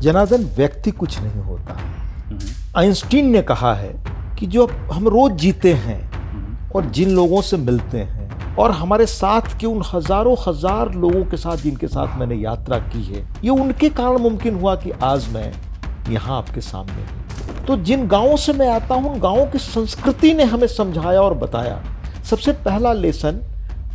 जनार्दन, व्यक्ति कुछ नहीं होता। आइंस्टीन ने कहा है कि जो हम रोज जीते हैं और जिन लोगों से मिलते हैं और हमारे साथ के उन हजारों हजार लोगों के साथ जिनके साथ मैंने यात्रा की है, ये उनके कारण मुमकिन हुआ कि आज मैं यहाँ आपके सामने हूँ। तो जिन गांवों से मैं आता हूँ, उन गांवों की संस्कृति ने हमें समझाया और बताया। सबसे पहला लेसन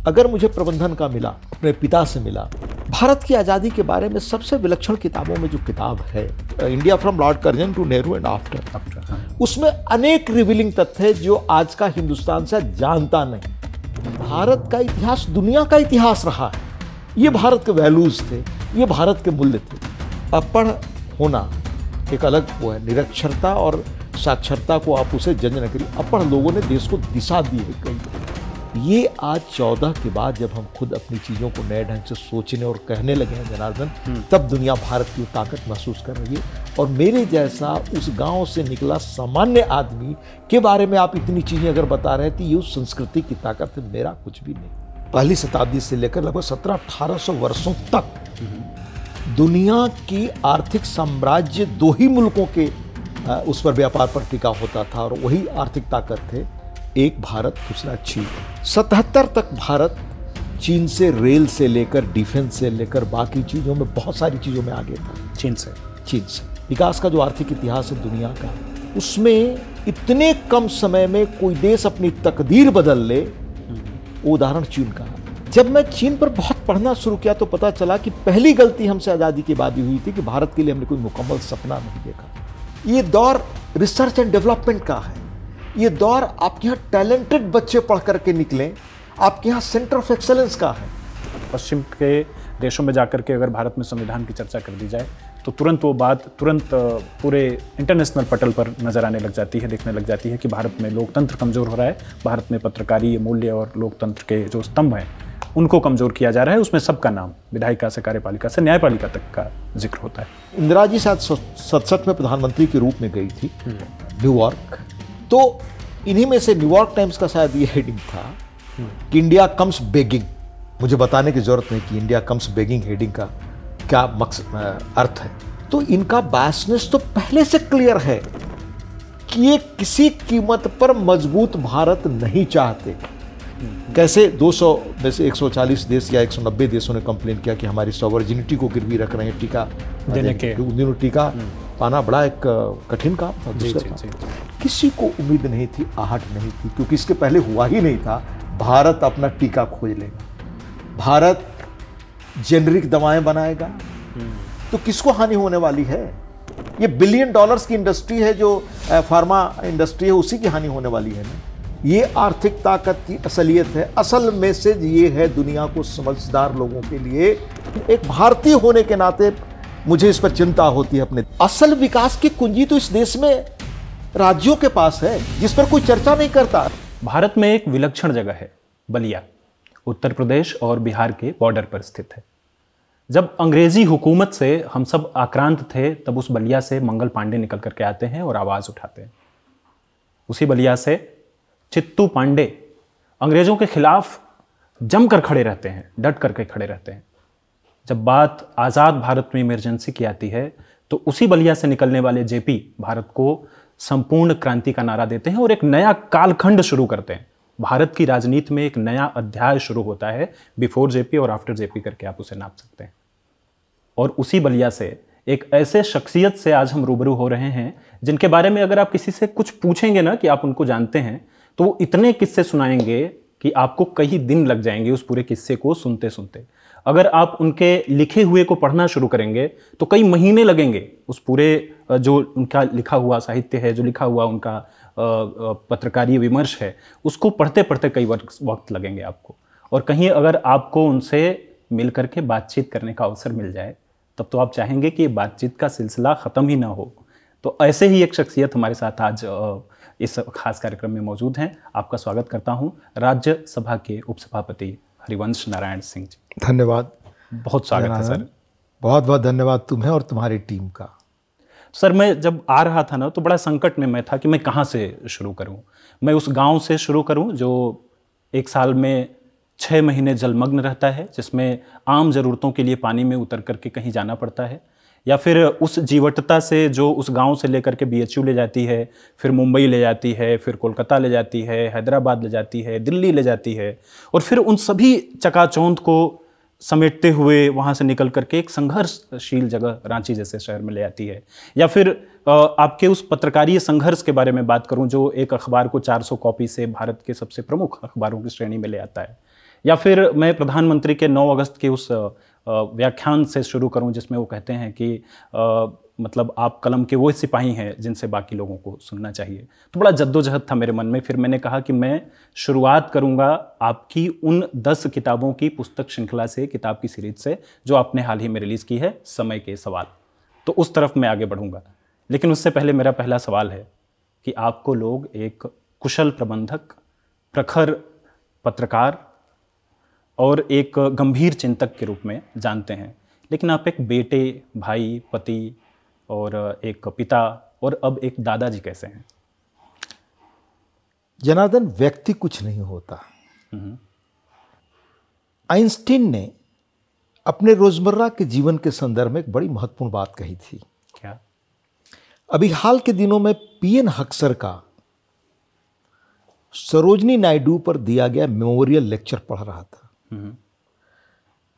अगर मुझे प्रबंधन का मिला, अपने पिता से मिला, भारत की आज़ादी के बारे में सबसे विलक्षण किताबों में जो किताब है, India from Lord Curzon to Nehru and after, उसमें अनेक रिवीलिंग तथ्य है जो आज का हिंदुस्तान से जानता नहीं। भारत का इतिहास दुनिया का इतिहास रहा है। ये भारत के वैल्यूज थे, ये भारत के मूल्य थे। अपढ़ होना एक अलग वो है, निरक्षरता और साक्षरता को आप उसे जज न करिए। अपढ़ लोगों ने देश को दिशा दी है कई। ये आज 14 के बाद जब हम खुद अपनी चीज़ों को नए ढंग से सोचने और कहने लगे हैं जनार्दन, तब दुनिया भारत की ताकत महसूस कर रही है। और मेरे जैसा उस गांव से निकला सामान्य आदमी के बारे में आप इतनी चीज़ें अगर बता रहे थे, ये उस संस्कृति की ताकत है, मेरा कुछ भी नहीं। पहली शताब्दी से लेकर लगभग 1700-1800 वर्षों तक दुनिया की आर्थिक साम्राज्य दो ही मुल्कों के उस पर व्यापार पर टिका होता था और वही आर्थिक ताकत थे, एक भारत, दूसरा चीन। 77 तक भारत चीन से, रेल से लेकर, डिफेंस से लेकर बाकी चीज़ों में, बहुत सारी चीज़ों में आगे था। चीन से विकास का जो आर्थिक इतिहास है दुनिया का, उसमें इतने कम समय में कोई देश अपनी तकदीर बदल ले, वो उदाहरण चीन का। जब मैं चीन पर बहुत पढ़ना शुरू किया तो पता चला कि पहली गलती हमसे आज़ादी के बाद ही हुई थी कि भारत के लिए हमने कोई मुकम्मल सपना नहीं देखा। ये दौर रिसर्च एंड डेवलपमेंट का है। ये दौर आपके यहाँ टैलेंटेड बच्चे पढ़ करके निकलें, आपके यहाँ सेंटर ऑफ एक्सेलेंस का है। पश्चिम के देशों में जाकर के अगर भारत में संविधान की चर्चा कर दी जाए तो तुरंत वो बात पूरे इंटरनेशनल पटल पर नजर आने लग जाती है, देखने लग जाती है कि भारत में लोकतंत्र कमज़ोर हो रहा है, भारत में पत्रकारीय मूल्य और लोकतंत्र के जो स्तंभ हैं उनको कमज़ोर किया जा रहा है। उसमें सबका नाम, विधायिका से कार्यपालिका से न्यायपालिका तक का जिक्र होता है। इंदिरा जी शायद 67 में प्रधानमंत्री के रूप में गई थी न्यूयॉर्क, तो इन्हीं में से न्यूयॉर्क टाइम्स का शायद ये हेडिंग था कि इंडिया कम्स बेगिंग। मुझे बताने की जरूरत नहीं कि इंडिया कम्स बेगिंग हेडिंग का क्या मकसद अर्थ है। तो इनका बायसनेस तो पहले से क्लियर है कि ये किसी कीमत पर मजबूत भारत नहीं चाहते। कैसे 200 में से 140 देश या 190 देशों ने कंप्लेन किया कि हमारी सॉवरेनिटी को गिरवी रख रहे हैं टीका देने के। उन टीका पाना बड़ा एक कठिन काम था। किसी को उम्मीद नहीं थी, आहट नहीं थी, क्योंकि इसके पहले हुआ ही नहीं था। भारत अपना टीका खोज लेगा, भारत जेनरिक दवाएं बनाएगा, तो किसको हानि होने वाली है? ये $1 बिलियन की इंडस्ट्री है जो फार्मा इंडस्ट्री है, उसी की हानि होने वाली है ना। ये आर्थिक ताकत की असलियत है। असल मैसेज ये है दुनिया को समझदार लोगों के लिए। एक भारतीय होने के नाते मुझे इस पर चिंता होती है। अपने असल विकास की कुंजी तो इस देश में राज्यों के पास है, जिस पर कोई चर्चा नहीं करता। भारत में एक विलक्षण जगह है बलिया, उत्तर प्रदेश और बिहार के बॉर्डर पर स्थित है। जब अंग्रेजी हुकूमत से हम सब आक्रांत थे, तब उस बलिया से मंगल पांडे निकल करके आते हैं और आवाज़ उठाते हैं। उसी बलिया से चित्तू पांडे अंग्रेजों के खिलाफ जमकर खड़े रहते हैं, डट करके खड़े रहते हैं। जब बात आज़ाद भारत में इमरजेंसी की आती है तो उसी बलिया से निकलने वाले जेपी भारत को संपूर्ण क्रांति का नारा देते हैं और एक नया कालखंड शुरू करते हैं। भारत की राजनीति में एक नया अध्याय शुरू होता है। बिफोर जेपी और आफ्टर जेपी करके आप उसे नाप सकते हैं। और उसी बलिया से एक ऐसे शख्सियत से आज हम रूबरू हो रहे हैं जिनके बारे में अगर आप किसी से कुछ पूछेंगे ना कि आप उनको जानते हैं, तो वो इतने किस्से सुनाएंगे कि आपको कई दिन लग जाएंगे उस पूरे किस्से को सुनते सुनते। अगर आप उनके लिखे हुए को पढ़ना शुरू करेंगे तो कई महीने लगेंगे उस पूरे जो उनका लिखा हुआ साहित्य है, जो लिखा हुआ उनका पत्रकारीय विमर्श है, उसको पढ़ते पढ़ते कई वक्त लगेंगे आपको। और कहीं अगर आपको उनसे मिल करके बातचीत करने का अवसर मिल जाए, तब तो आप चाहेंगे कि बातचीत का सिलसिला ख़त्म ही ना हो। तो ऐसे ही एक शख्सियत हमारे साथ आज इस खास कार्यक्रम में मौजूद हैं। आपका स्वागत करता हूं राज्यसभा के उपसभापति हरिवंश नारायण सिंह जी। धन्यवाद, बहुत स्वागत है सर। बहुत बहुत धन्यवाद तुम्हें और तुम्हारी टीम का। सर, मैं जब आ रहा था ना तो बड़ा संकट में मैं था कि मैं कहाँ से शुरू करूँ। मैं उस गांव से शुरू करूँ जो एक साल में 6 महीने जलमग्न रहता है, जिसमें आम ज़रूरतों के लिए पानी में उतर करके कहीं जाना पड़ता है, या फिर उस जीवटता से जो उस गांव से लेकर के बीएचयू ले जाती है, फिर मुंबई ले जाती है, फिर कोलकाता ले जाती है, हैदराबाद ले जाती है, दिल्ली ले जाती है, और फिर उन सभी चकाचौंध को समेटते हुए वहाँ से निकल करके एक संघर्षशील जगह रांची जैसे शहर में ले आती है। या फिर आपके उस पत्रकारीय संघर्ष के बारे में बात करूं जो एक अखबार को 400 कॉपी से भारत के सबसे प्रमुख अखबारों की श्रेणी में ले आता है। या फिर मैं प्रधानमंत्री के 9 अगस्त के उस व्याख्यान से शुरू करूं जिसमें वो कहते हैं कि मतलब आप कलम के वो सिपाही हैं जिनसे बाकी लोगों को सुनना चाहिए। तो बड़ा जद्दोजहद था मेरे मन में। फिर मैंने कहा कि मैं शुरुआत करूंगा आपकी उन 10 किताबों की पुस्तक श्रृंखला से, किताब की सीरीज से, जो आपने हाल ही में रिलीज़ की है, समय के सवाल। तो उस तरफ मैं आगे बढ़ूंगा, लेकिन उससे पहले मेरा पहला सवाल है कि आपको लोग एक कुशल प्रबंधक, प्रखर पत्रकार और एक गंभीर चिंतक के रूप में जानते हैं, लेकिन आप एक बेटे, भाई, पति और एक पिता और अब एक दादाजी कैसे हैं? जनार्दन, व्यक्ति कुछ नहीं होता। आइंस्टीन ने अपने रोजमर्रा के जीवन के संदर्भ में एक बड़ी महत्वपूर्ण बात कही थी। क्या? अभी हाल के दिनों में पीएन हक्सर का सरोजनी नायडू पर दिया गया मेमोरियल लेक्चर पढ़ रहा था।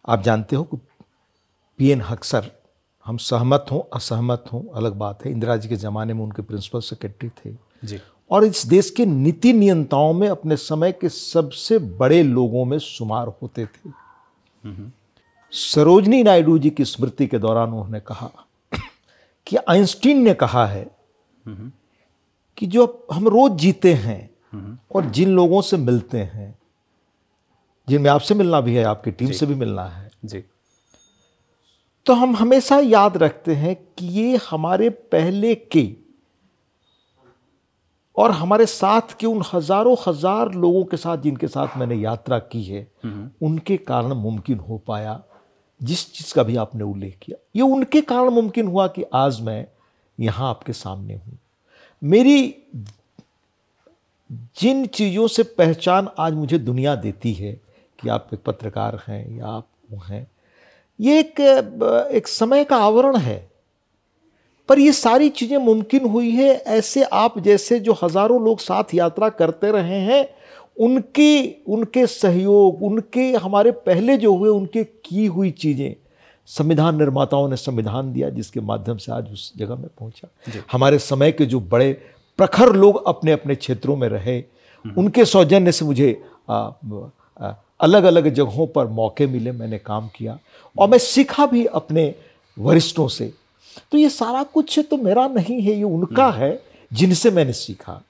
आप जानते हो कि पीएन हक्सर, हम सहमत हों असहमत हों अलग बात है, इंदिरा जी के ज़माने में उनके प्रिंसिपल सेक्रेटरी थे जी, और इस देश के नीति नियंताओं में अपने समय के सबसे बड़े लोगों में शुमार होते थे। सरोजनी नायडू जी की स्मृति के दौरान उन्होंने कहा कि आइंस्टीन ने कहा है कि जो हम रोज जीते हैं और जिन लोगों से मिलते हैं, जिनमें आपसे मिलना भी है, आपकी टीम से भी मिलना है जी, तो हम हमेशा याद रखते हैं कि ये हमारे पहले के और हमारे साथ के उन हजारों हजार लोगों के साथ जिनके साथ मैंने यात्रा की है, उनके कारण मुमकिन हो पाया जिस चीज का भी आपने उल्लेख किया। ये उनके कारण मुमकिन हुआ कि आज मैं यहां आपके सामने हूं। मेरी जिन चीजों से पहचान आज मुझे दुनिया देती है कि आप एक पत्रकार हैं या आप वो हैं, ये एक समय का आवरण है, पर ये सारी चीजें मुमकिन हुई है ऐसे आप जैसे जो हजारों लोग साथ यात्रा करते रहे हैं, उनके सहयोग, उनके हमारे पहले जो हुए उनके की हुई चीजें। संविधान निर्माताओं ने संविधान दिया जिसके माध्यम से आज उस जगह में पहुंचा। हमारे समय के जो बड़े प्रखर लोग अपने अपने क्षेत्रों में रहे, उनके सौजन्य से मुझे अलग अलग जगहों पर मौके मिले, मैंने काम किया और मैं सीखा भी अपने वरिष्ठों से। तो ये सारा कुछ तो मेरा नहीं है, ये उनका है जिनसे मैंने सीखा।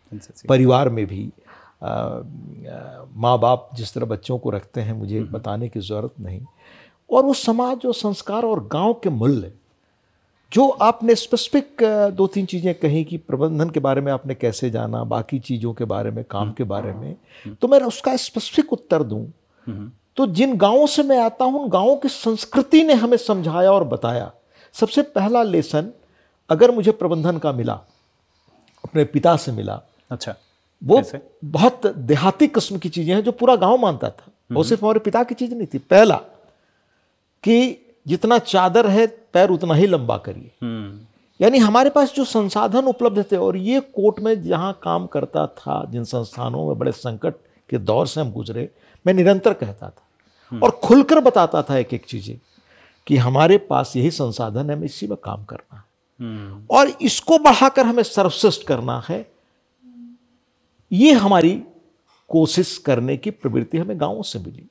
परिवार में भी माँ बाप जिस तरह बच्चों को रखते हैं मुझे बताने की ज़रूरत नहीं, और वो समाज और संस्कार और गांव के मूल्य जो आपने स्पेसिफिक 2-3 चीज़ें कही कि प्रबंधन के बारे में आपने कैसे जाना, बाकी चीज़ों के बारे में, काम के बारे में, तो मैं उसका स्पेसिफिक उत्तर दूं तो जिन गांवों से मैं आता हूं उन गांवों की संस्कृति ने हमें समझाया और बताया। सबसे पहला लेसन अगर मुझे प्रबंधन का मिला, अपने पिता से मिला। अच्छा, वो कैसे? बहुत देहाती किस्म की चीजें हैं जो पूरा गांव मानता था, वो सिर्फ हमारे पिता की चीज नहीं थी। पहला कि जितना चादर है पैर उतना ही लंबा करिए, यानी हमारे पास जो संसाधन उपलब्ध थे। और ये कोर्ट में जहां काम करता था, जिन संस्थानों में बड़े संकट के दौर से हम गुजरे, मैं निरंतर कहता था और खुलकर बताता था एक एक चीजें कि हमारे पास यही संसाधन है, हमें इसी में काम करना है और इसको बढ़ाकर हमें सर्वश्रेष्ठ करना है। ये हमारी कोशिश करने की प्रवृत्ति हमें गांवों से मिली।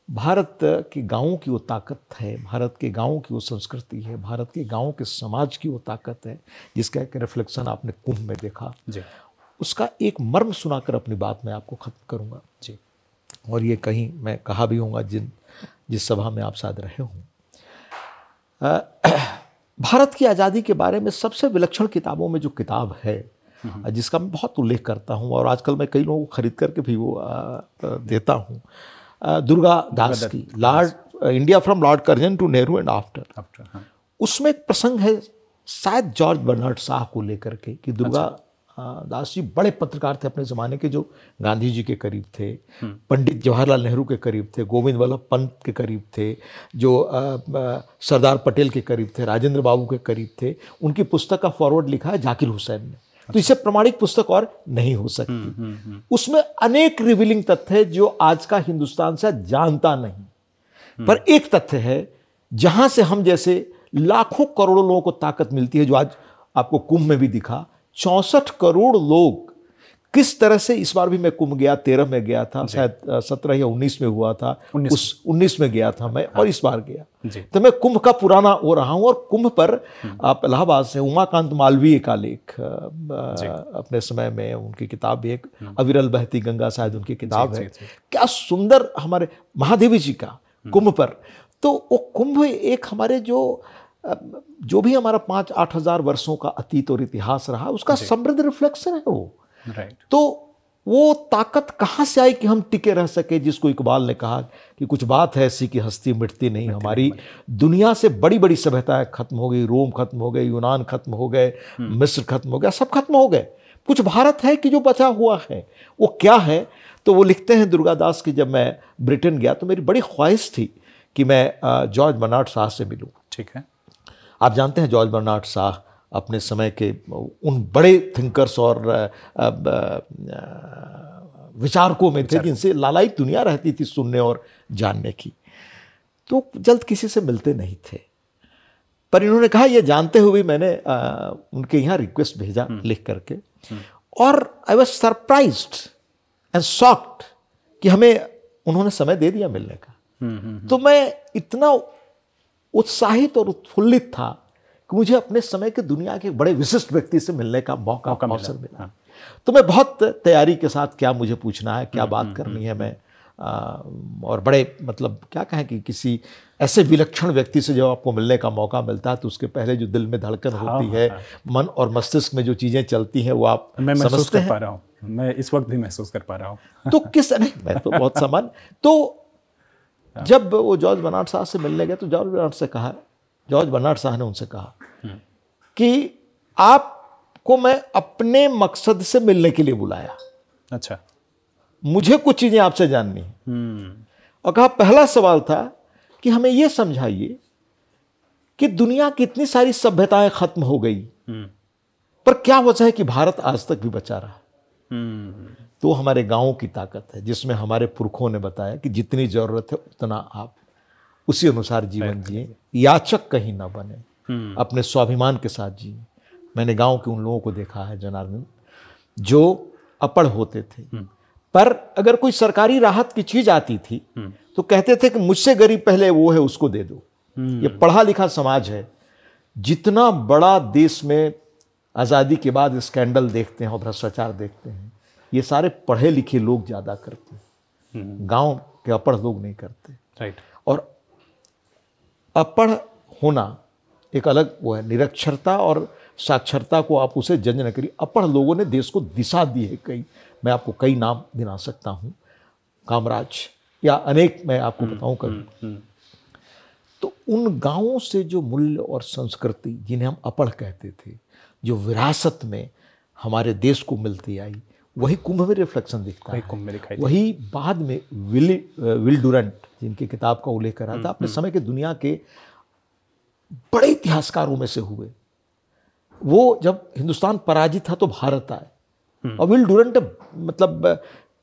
भारत के गांवों की वो ताकत है, भारत के गांवों की वो संस्कृति है, भारत के गांवों के समाज की वो ताकत है जिसका एक रिफ्लेक्शन आपने कुंभ में देखा जी। उसका एक मर्म सुनाकर अपनी बात मैं आपको खत्म करूंगा जी। और ये कहीं मैं कहा भी होगा जिस सभा में आप शायद रहे हों। भारत की आज़ादी के बारे में सबसे विलक्षण किताबों में जो किताब है जिसका मैं बहुत उल्लेख करता हूँ और आजकल मैं कई लोगों को खरीद करके भी वो देता हूँ, दुर्गा दास की India from Lord Curzon to Nehru and after. उसमें एक प्रसंग है शायद जॉर्ज बर्नार्ड शाह को लेकर के कि दुर्गा दास जी बड़े पत्रकार थे अपने ज़माने के, जो गांधी जी के करीब थे, पंडित जवाहरलाल नेहरू के करीब थे, गोविंद वल्लभ पंत के करीब थे, जो सरदार पटेल के करीब थे, राजेंद्र बाबू के करीब थे। उनकी पुस्तक का फॉरवर्ड लिखा है जाकिर हुसैन ने। तो इससे प्रमाणिक पुस्तक और नहीं हो सकती। उसमें अनेक रिवीलिंग तथ्य है जो आज का हिंदुस्तान से जानता नहीं। पर एक तथ्य है जहां से हम जैसे लाखों करोड़ों लोगों को ताकत मिलती है, जो आज आपको कुंभ में भी दिखा। 64 करोड़ लोग किस तरह से, इस बार भी मैं कुंभ गया, 13 में गया था, शायद 17 या 19 में हुआ था, 19 में गया था मैं, और इस बार गया। तो मैं कुंभ का पुराना हो रहा हूं। और कुंभ पर आप इलाहाबाद से उमाकांत मालवीय का लेख, अपने समय में उनकी किताब भी एक अविरल बहती गंगा, शायद उनकी किताब है। क्या सुंदर, हमारे महादेवी जी का कुंभ पर। तो वो कुंभ एक हमारे जो भी हमारा 5-8 हज़ार वर्षों का अतीत और इतिहास रहा, उसका समृद्ध रिफ्लेक्शन है वो। तो वो ताकत कहाँ से आई कि हम टिके रह सके, जिसको इकबाल ने कहा कि कुछ बात है ऐसी कि हस्ती मिटती नहीं हमारी। दुनिया से बड़ी बड़ी सभ्यताएं खत्म हो गई, रोम खत्म हो गए, यूनान खत्म हो गए, मिस्र खत्म हो गया, सब खत्म हो गए। कुछ भारत है कि जो बचा हुआ है। वो क्या है? तो वो लिखते हैं दुर्गादास की, जब मैं ब्रिटेन गया तो मेरी बड़ी ख्वाहिश थी कि मैं जॉर्ज बर्नार्ड शाह से मिलूं। ठीक है, आप जानते हैं जॉर्ज बर्नार्ड शाह अपने समय के उन बड़े थिंकर्स और विचारकों में थे जिनसे लालायित दुनिया रहती थी सुनने और जानने की। तो जल्द किसी से मिलते नहीं थे, पर इन्होंने कहा, ये जानते हुए मैंने उनके यहाँ रिक्वेस्ट भेजा लिख करके, और I was surprised and shocked कि हमें उन्होंने समय दे दिया मिलने का। तो मैं इतना उत्साहित और उत्फुल्लित था कि मुझे अपने समय के दुनिया के बड़े विशिष्ट व्यक्ति से मिलने का मौका अवसर मिला। तो मैं बहुत तैयारी के साथ, क्या मुझे पूछना है, क्या बात करनी है, मैं और बड़े मतलब क्या कहें कि किसी ऐसे विलक्षण व्यक्ति से जब आपको मिलने का मौका मिलता है तो उसके पहले जो दिल में धड़कन होती है, मन और मस्तिष्क में जो चीज़ें चलती हैं, वो आप महसूस कर पा रहा हूँ। मैं इस वक्त भी महसूस कर पा रहा हूँ। तो किस नहीं, मैं तो बहुत सामान्य। तो जब वो जॉर्ज बर्नार्ड शाह से मिलने गए तो जॉर्ज बर्नार्ड शाह ने उनसे कहा कि आपको मैं अपने मकसद से मिलने के लिए बुलाया। अच्छा, मुझे कुछ चीजें आपसे जाननी है। और कहा, पहला सवाल था कि हमें यह समझाइए कि दुनिया की इतनी सारी सभ्यताएं खत्म हो गई, पर क्या वजह है कि भारत आज तक भी बचा रहा। तो हमारे गांवों की ताकत है, जिसमें हमारे पुरखों ने बताया कि जितनी जरूरत है उतना आप उसी अनुसार जीवन जिए, याचक कहीं ना बने, अपने स्वाभिमान के साथ जिए। मैंने गांव के उन लोगों को देखा है जनार्दन, जो अपढ़ होते थे, पर अगर कोई सरकारी राहत की चीज आती थी तो कहते थे कि मुझसे गरीब पहले वो है उसको दे दो। ये पढ़ा लिखा समाज है। जितना बड़ा देश में आज़ादी के बाद स्कैंडल देखते हैं और भ्रष्टाचार देखते हैं, ये सारे पढ़े लिखे लोग ज़्यादा करते हैं, गांव के अपढ़ लोग नहीं करते। राइट। और अपढ़ होना एक अलग वो है, निरक्षरता और साक्षरता को आप उसे जज न करिए। अपढ़ लोगों ने देश को दिशा दी है। कई, मैं आपको कई नाम गिना सकता हूँ, कामराज या अनेक मैं आपको बताऊँ कभी। तो उन गांवों से जो मूल्य और संस्कृति, जिन्हें हम अपढ़ कहते थे, जो विरासत में हमारे देश को मिलती आई, वही कुंभ में रिफ्लेक्शन दिखता है। वही बाद में विल डुरंट, जिनकी किताब का उल्लेख करा था, अपने समय के दुनिया के बड़े इतिहासकारों में से हुए। वो जब हिंदुस्तान पराजित था तो भारत आए। और विल डुरंट मतलब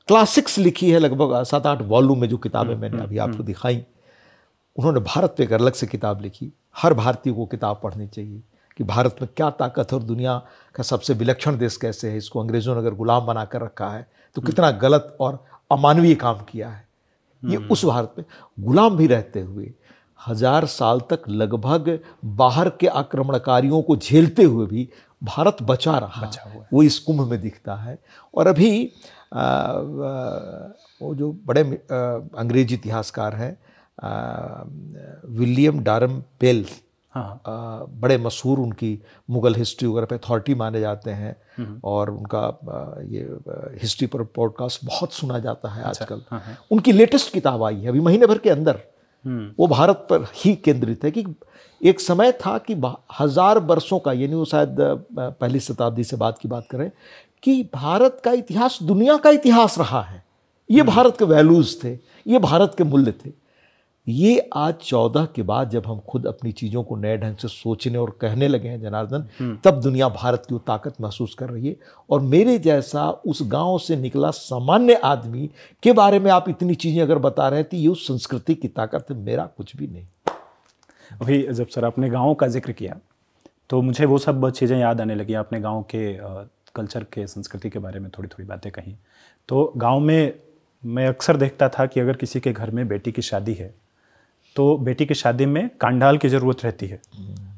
क्लासिक्स लिखी है, लगभग 7-8 वॉल्यूम में जो किताबें मैंने अभी आपको दिखाई। उन्होंने भारत पे एक अलग से किताब लिखी। हर भारतीय को किताब पढ़नी चाहिए कि भारत में क्या ताकत है और दुनिया का सबसे विलक्षण देश कैसे है। इसको अंग्रेजों ने अगर गुलाम बना कर रखा है तो कितना गलत और अमानवीय काम किया है। ये उस भारत में गुलाम भी रहते हुए 1000 साल तक लगभग बाहर के आक्रमणकारियों को झेलते हुए भी भारत बचा रहा, वो इस कुंभ में दिखता है। और अभी वो जो बड़े अंग्रेजी इतिहासकार हैं, विलियम डारम पेल, बड़े मशहूर, उनकी मुगल हिस्ट्री वगैरह पे अथॉरिटी माने जाते हैं और उनका ये हिस्ट्री पर पॉडकास्ट बहुत सुना जाता है आजकल। उनकी लेटेस्ट किताब आई है अभी महीने भर के अंदर। वो भारत पर ही केंद्रित है कि एक समय था कि 1000 वर्षों का, यानी वो शायद पहली शताब्दी से बाद की बात करें, कि भारत का इतिहास दुनिया का इतिहास रहा है, ये भारत के वैल्यूज थे, ये भारत के मूल्य थे। ये आज 14 के बाद जब हम खुद अपनी चीज़ों को नए ढंग से सोचने और कहने लगे हैं जनार्दन, तब दुनिया भारत की वो ताकत महसूस कर रही है। और मेरे जैसा उस गांव से निकला सामान्य आदमी के बारे में आप इतनी चीज़ें अगर बता रहे थे, ये उस संस्कृति की ताकत है, मेरा कुछ भी नहीं। अभी जब सर आपने गाँव का जिक्र किया तो मुझे वो सब चीज़ें याद आने लगी। आपने गाँव के कल्चर के, संस्कृति के बारे में थोड़ी थोड़ी बातें कही। तो गाँव में मैं अक्सर देखता था कि अगर किसी के घर में बेटी की शादी है तो बेटी की शादी में कांडाल की ज़रूरत रहती है,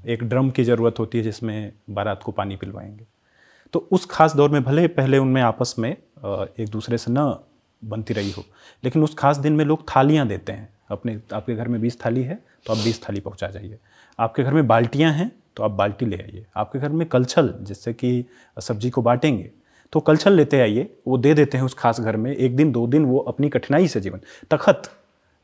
एक ड्रम की ज़रूरत होती है जिसमें बारात को पानी पिलवाएंगे। तो उस खास दौर में भले पहले उनमें आपस में एक दूसरे से न बनती रही हो, लेकिन उस खास दिन में लोग थालियाँ देते हैं। आपके घर में 20 थाली है तो आप 20 थाली पहुँचा जाइए, आपके घर में बाल्टियाँ हैं तो आप बाल्टी ले आइए, आपके घर में कलछल जिससे कि सब्जी को बांटेंगे तो कलछल लेते आइए। वो दे देते हैं उस खास घर में। 1 दिन 2 दिन वो अपनी कठिनाई से जीवन।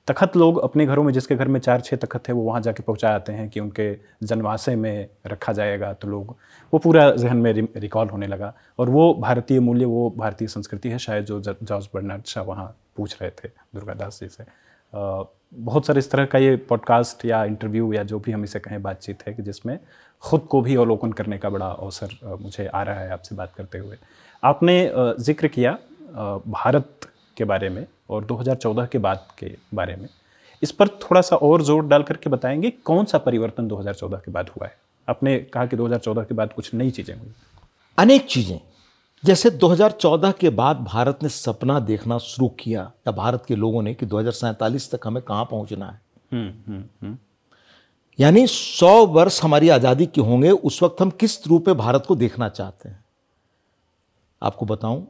तखत लोग अपने घरों में, जिसके घर में 4-6 तखत है, वो वहाँ जाके पहुँचा आते हैं कि उनके जनवासे में रखा जाएगा। तो लोग वो पूरा जहन में रिकॉल होने लगा। और वो भारतीय मूल्य, वो भारतीय संस्कृति है शायद, जो जॉर्ज बर्नार्ड शॉ वहाँ पूछ रहे थे दुर्गादास जी से। बहुत सारे इस तरह का ये पॉडकास्ट या इंटरव्यू या जो भी हम इसे कहें बातचीत है कि जिसमें खुद को भी अवलोकन करने का बड़ा अवसर मुझे आ रहा है आपसे बात करते हुए। आपने जिक्र किया भारत के बारे में और 2014 के बाद के बारे में। इस पर थोड़ा सा और जोर डाल करके बताएंगे कौन सा परिवर्तन 2014 के बाद हुआ है? आपने कहा कि 2014 के बाद कुछ नई चीज़ें हुई। अनेक चीज़ें, जैसे 2014 के बाद भारत ने सपना देखना शुरू किया, या भारत के लोगों ने, कि 2047 तक हमें कहाँ पहुँचना है। यानी 100 वर्ष हमारी आज़ादी के होंगे, उस वक्त हम किस रूप में भारत को देखना चाहते हैं। आपको बताऊं,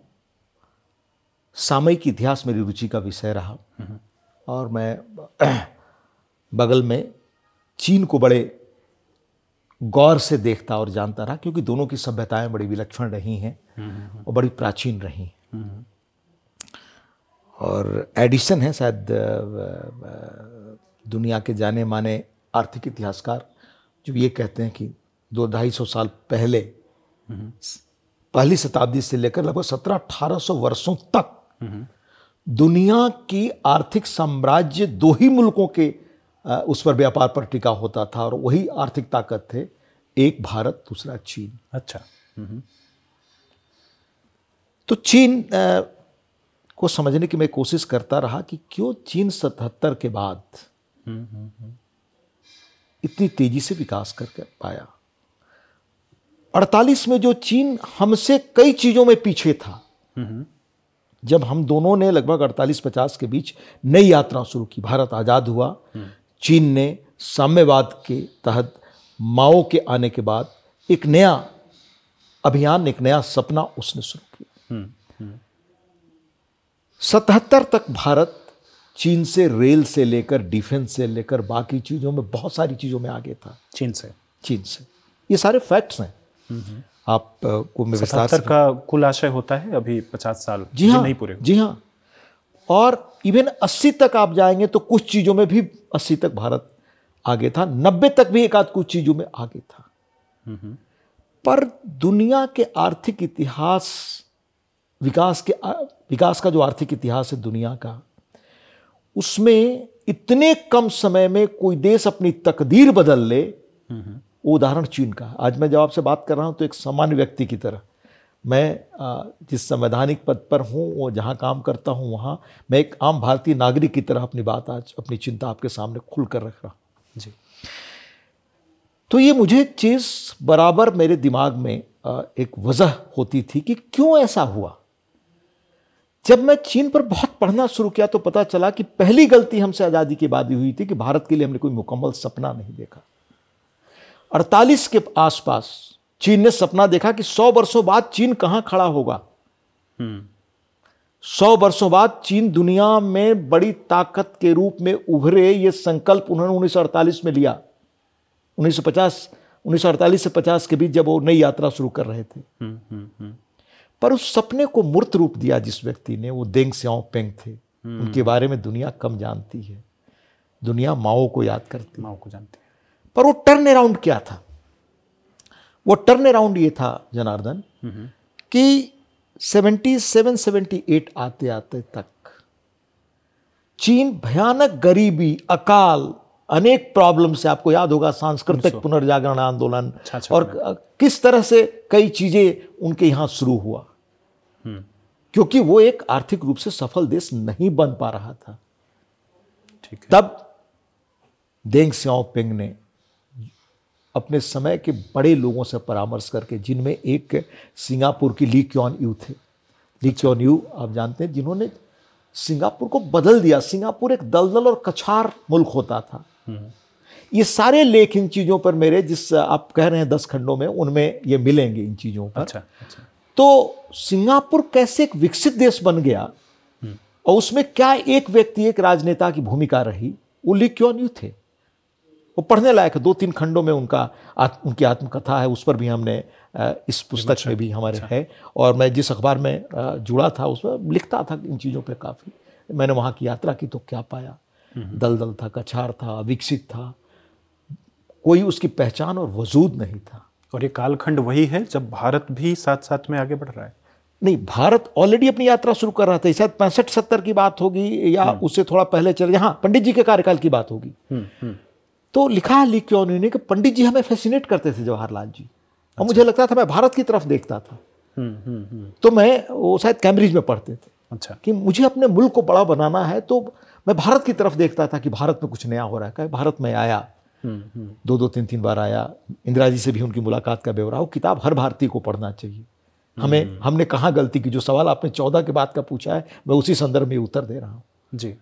सामयिक इतिहास मेरी रुचि का विषय रहा और मैं बगल में चीन को बड़े गौर से देखता और जानता रहा, क्योंकि दोनों की सभ्यताएं बड़ी विलक्षण रही हैं और बड़ी प्राचीन रही। और एडिसन है शायद दुनिया के जाने माने आर्थिक इतिहासकार, जो ये कहते हैं कि 200-250 साल पहले, पहली शताब्दी से लेकर लगभग 1700-1800 वर्षों तक दुनिया की आर्थिक साम्राज्य 2 ही मुल्कों के उस पर व्यापार पर टिका होता था, और वही आर्थिक ताकत थे, एक भारत, दूसरा चीन। अच्छा। तो चीन को समझने की मैं कोशिश करता रहा कि क्यों चीन 77 के बाद इतनी तेजी से विकास करके पाया। 48 में जो चीन हमसे कई चीजों में पीछे था, जब हम दोनों ने लगभग 48-50 के बीच नई यात्रा शुरू की, भारत आजाद हुआ, चीन ने साम्यवाद के तहत माओ के आने के बाद एक नया अभियान, एक नया सपना उसने शुरू किया। 77 तक भारत चीन से, रेल से लेकर, डिफेंस से लेकर, बाकी चीजों में, बहुत सारी चीजों में आगे था। चीन से ये सारे फैक्ट्स हैं। आपको मैं विस्तार से, का कुल आशय होता है अभी 50 साल जी हाँ, नहीं पूरे। जी हाँ। और इवन 80 तक आप जाएंगे तो कुछ चीजों में भी 80 तक भारत आगे था, 90 तक भी एक आध कुछ चीजों में आगे था। पर दुनिया के आर्थिक इतिहास, विकास का जो आर्थिक इतिहास है दुनिया का, उसमें इतने कम समय में कोई देश अपनी तकदीर बदल ले, वो उदाहरण चीन का। आज मैं जब आपसे बात कर रहा हूं तो एक सामान्य व्यक्ति की तरह, मैं जिस संवैधानिक पद पर हूं, वो जहां काम करता हूं, वहां मैं एक आम भारतीय नागरिक की तरह अपनी बात, आज अपनी चिंता आपके सामने खुलकर रख रहा हूं जी। तो ये मुझे चीज़ बराबर मेरे दिमाग में एक वजह होती थी कि क्यों ऐसा हुआ। जब मैं चीन पर बहुत पढ़ना शुरू किया तो पता चला कि पहली गलती हमसे आज़ादी के बाद ही हुई थी कि भारत के लिए हमने कोई मुकम्मल सपना नहीं देखा। 48 के आसपास चीन ने सपना देखा कि 100 वर्षों बाद चीन कहां खड़ा होगा। 100 वर्षों बाद चीन दुनिया में बड़ी ताकत के रूप में उभरे, ये संकल्प उन्होंने 1948 में लिया। 1948 से 50 के बीच जब वो नई यात्रा शुरू कर रहे थे। पर उस सपने को मूर्त रूप दिया जिस व्यक्ति ने, वो देंग सियाओपिंग थे। उनके बारे में दुनिया कम जानती है, दुनिया माओ को याद करती, माओ को जानती है। पर वो टर्न अराउंड क्या था? वो टर्न अराउंड ये था जनार्दन कि 77-78 आते आते तक चीन भयानक गरीबी, अकाल, अनेक प्रॉब्लम से, आपको याद होगा सांस्कृतिक पुनर्जागरण आंदोलन, और किस तरह से कई चीजें उनके यहां शुरू हुआ, क्योंकि वो एक आर्थिक रूप से सफल देश नहीं बन पा रहा था। तब देंग सियाओपिंग ने अपने समय के बड़े लोगों से परामर्श करके, जिनमें एक सिंगापुर की ली क्वान यू थे। ली क्वान यू आप जानते हैं, जिन्होंने सिंगापुर को बदल दिया। सिंगापुर एक दलदल और कछार मुल्क होता था। ये सारे लेख इन चीजों पर मेरे, जिस आप कह रहे हैं 10 खंडों में, उनमें ये मिलेंगे इन चीजों पर। अच्छा। तो सिंगापुर कैसे एक विकसित देश बन गया और उसमें क्या एक व्यक्ति, एक राजनेता की भूमिका रही, वो ली क्वान यू थे। वो पढ़ने लायक है, 2-3 खंडों में उनकी आत्मकथा है, उस पर भी हमने इस पुस्तक में भी हमारे है। और मैं जिस अखबार में जुड़ा था उसमें लिखता था इन चीज़ों पे काफ़ी। मैंने वहाँ की यात्रा की तो क्या पाया, दलदल था, कछार था, विकसित था, कोई उसकी पहचान और वजूद नहीं था। और ये कालखंड वही है जब भारत भी साथ साथ में आगे बढ़ रहा है। नहीं, भारत ऑलरेडी अपनी यात्रा शुरू कर रहा था। शायद 65-70 की बात होगी या उससे थोड़ा पहले चल, यहाँ पंडित जी के कार्यकाल की बात होगी। तो लिखा है ली क्वान यू ने कि पंडित जी हमें फैसिनेट करते थे, जवाहरलाल जी। अच्छा। और मुझे लगता था, मैं भारत की तरफ देखता था। तो मैं, वो शायद कैम्ब्रिज में पढ़ते थे। अच्छा। कि मुझे अपने मुल्क को बड़ा बनाना है, तो मैं भारत की तरफ देखता था कि भारत में कुछ नया हो रहा है। भारत में आया, 2-2, 3-3 बार आया। इंदिरा जी से भी उनकी मुलाकात का ब्यौरा। वो किताब हर भारतीय को पढ़ना चाहिए। हमने कहाँ गलती की, जो सवाल आपने 14 के बाद का पूछा है, मैं उसी संदर्भ में उत्तर दे रहा हूँ जी।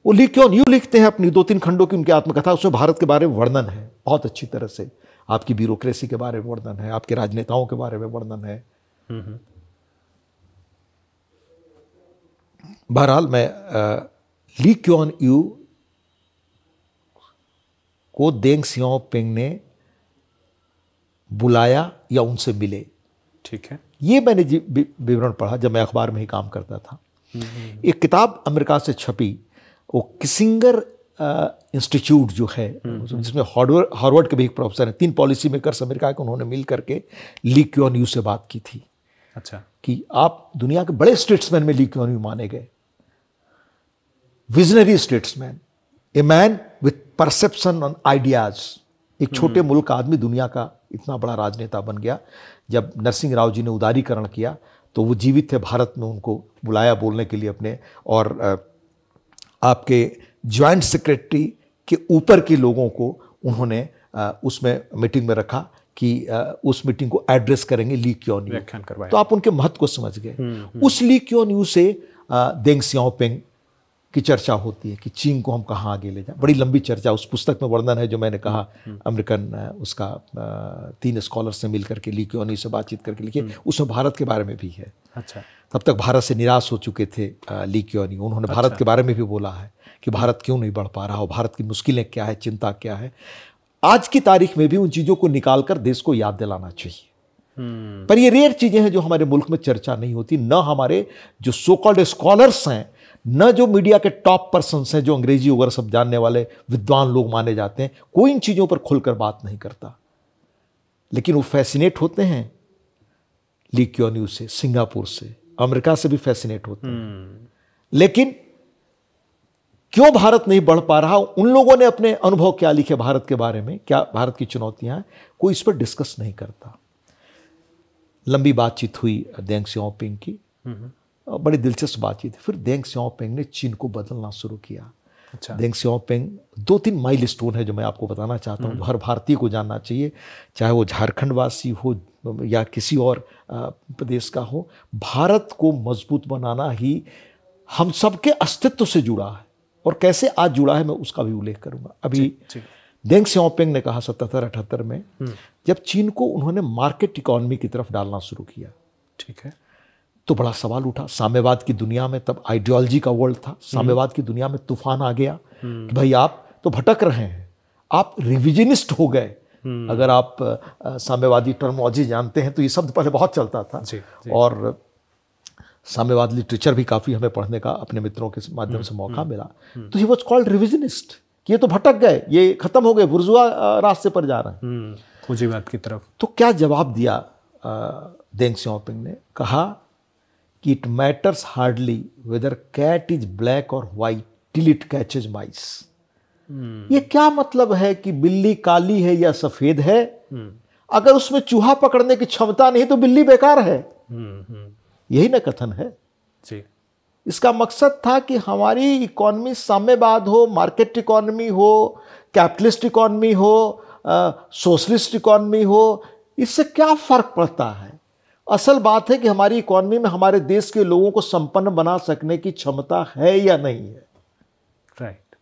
वो ली क्वान यू लिखते हैं अपनी 2-3 खंडों की उनकी आत्मकथा, उसमें भारत के बारे में वर्णन है बहुत अच्छी तरह से। आपकी ब्यूरोक्रेसी के बारे में वर्णन है, आपके राजनेताओं के बारे में वर्णन है। बहरहाल, मैं ली क्वान यू को देंग सियाओपिंग ने बुलाया या उनसे मिले। ठीक है। ये मैंने विवरण पढ़ा जब मैं अखबार में ही काम करता था। एक किताब अमेरिका से छपी, वो किसिंगर इंस्टीट्यूट जो है, जिसमें हार्वर्ड के भी एक प्रोफेसर हैं, 3 पॉलिसी मेकर्स अमेरिका के, उन्होंने मिल करके ली क्वान यू से बात की थी। अच्छा। कि आप दुनिया के बड़े स्टेट्समैन में ली क्वान यू माने गए, visionary statesman, a man with perception on ideas. एक छोटे मुल्क का आदमी दुनिया का इतना बड़ा राजनेता बन गया। जब नरसिंह राव जी ने उदारीकरण किया तो वो जीवित थे भारत में, उनको बुलाया बोलने के लिए अपने, और आपके ज्वाइंट सेक्रेटरी के ऊपर के लोगों को उन्होंने उसमें मीटिंग में रखा कि उस मीटिंग को एड्रेस करेंगे ली क्वान यू। तो आप उनके महत्व को समझ गए। उस ली क्वान यू से देंग सियाओपिंग की चर्चा होती है कि चीन को हम कहाँ आगे ले जाएं। बड़ी लंबी चर्चा उस पुस्तक में वर्णन है, जो मैंने कहा अमेरिकन उसका 3 स्कॉलर से मिल करके ली क्वान यू से बातचीत करके लिखे। उसमें भारत के बारे में भी है। अच्छा। तब तक भारत से निराश हो चुके थे ली क्वान यू। उन्होंने भारत के बारे में भी बोला है कि भारत क्यों नहीं बढ़ पा रहा और भारत की मुश्किलें क्या है, चिंता क्या है। आज की तारीख में भी उन चीज़ों को निकालकर देश को याद दिलाना चाहिए। पर ये रेयर चीज़ें हैं जो हमारे मुल्क में चर्चा नहीं होती। न हमारे जो सो कॉल्ड स्कॉलर्स हैं, न जो मीडिया के टॉप पर्सन्स हैं, जो अंग्रेजी वगैरह सब जानने वाले विद्वान लोग माने जाते हैं, कोई इन चीज़ों पर खुलकर बात नहीं करता। लेकिन वो फैसिनेट होते हैं ली क्वान यू से, सिंगापुर से, अमेरिका से भी फैसिनेट होते हैं। लेकिन क्यों भारत नहीं बढ़ पा रहा, उन लोगों ने अपने अनुभव क्या लिखे भारत के बारे में, क्या भारत की चुनौतियां हैं, कोई इस पर डिस्कस नहीं करता। लंबी बातचीत हुई देंग सियाओपिंग की, बड़ी दिलचस्प बातचीत। फिर देंग सियाओपिंग ने चीन को बदलना शुरू किया। अच्छा। देंग सियाओपिंग 2-3 माइलस्टोन है जो मैं आपको बताना चाहता हूँ, हर भारतीय को जानना चाहिए, चाहे वो झारखंड वासी हो या किसी और प्रदेश का हो। भारत को मजबूत बनाना ही हम सबके अस्तित्व से जुड़ा है, और कैसे आज जुड़ा है मैं उसका भी उल्लेख करूंगा। अभी देंग सियाओपिंग ने कहा 77-78 में, जब चीन को उन्होंने मार्केट इकोनॉमी की तरफ डालना शुरू किया, ठीक है, तो बड़ा सवाल उठा। साम्यवाद की दुनिया में, तब आइडियोलॉजी का वर्ल्ड था, साम्यवाद की दुनिया में तूफान आ गया कि भाई आप तो भटक रहे हैं, आप रिविजनिस्ट हो गए। अगर आप साम्यवादी टर्मोलॉजी जानते हैं तो ये शब्द पहले बहुत चलता था। जी। और साम्यवाद लिटरेचर भी काफ़ी हमें पढ़ने का अपने मित्रों के माध्यम से मौका मिला। तो ही वॉज कॉल्ड रिविजनिस्ट, कि ये तो भटक गए, ये खत्म हो गए, बुर्जुआ रास्ते पर जा रहे हैं, पूंजीवाद की तरफ। तो क्या जवाब दिया देंग सियाओपिंग ने? कहा कि it matters hardly whether cat is black और white till it catches mice. ये क्या मतलब है कि बिल्ली काली है या सफेद है? अगर उसमें चूहा पकड़ने की क्षमता नहीं तो बिल्ली बेकार है। यही ना कथन है जी। इसका मकसद था कि हमारी इकॉनमी साम्यवाद हो, मार्केट इकॉनमी हो, कैपिटलिस्ट इकॉनमी हो, सोशलिस्ट इकॉनमी हो, इससे क्या फर्क पड़ता है? असल बात है कि हमारी इकॉनमी में हमारे देश के लोगों को संपन्न बना सकने की क्षमता है या नहीं है। राइट।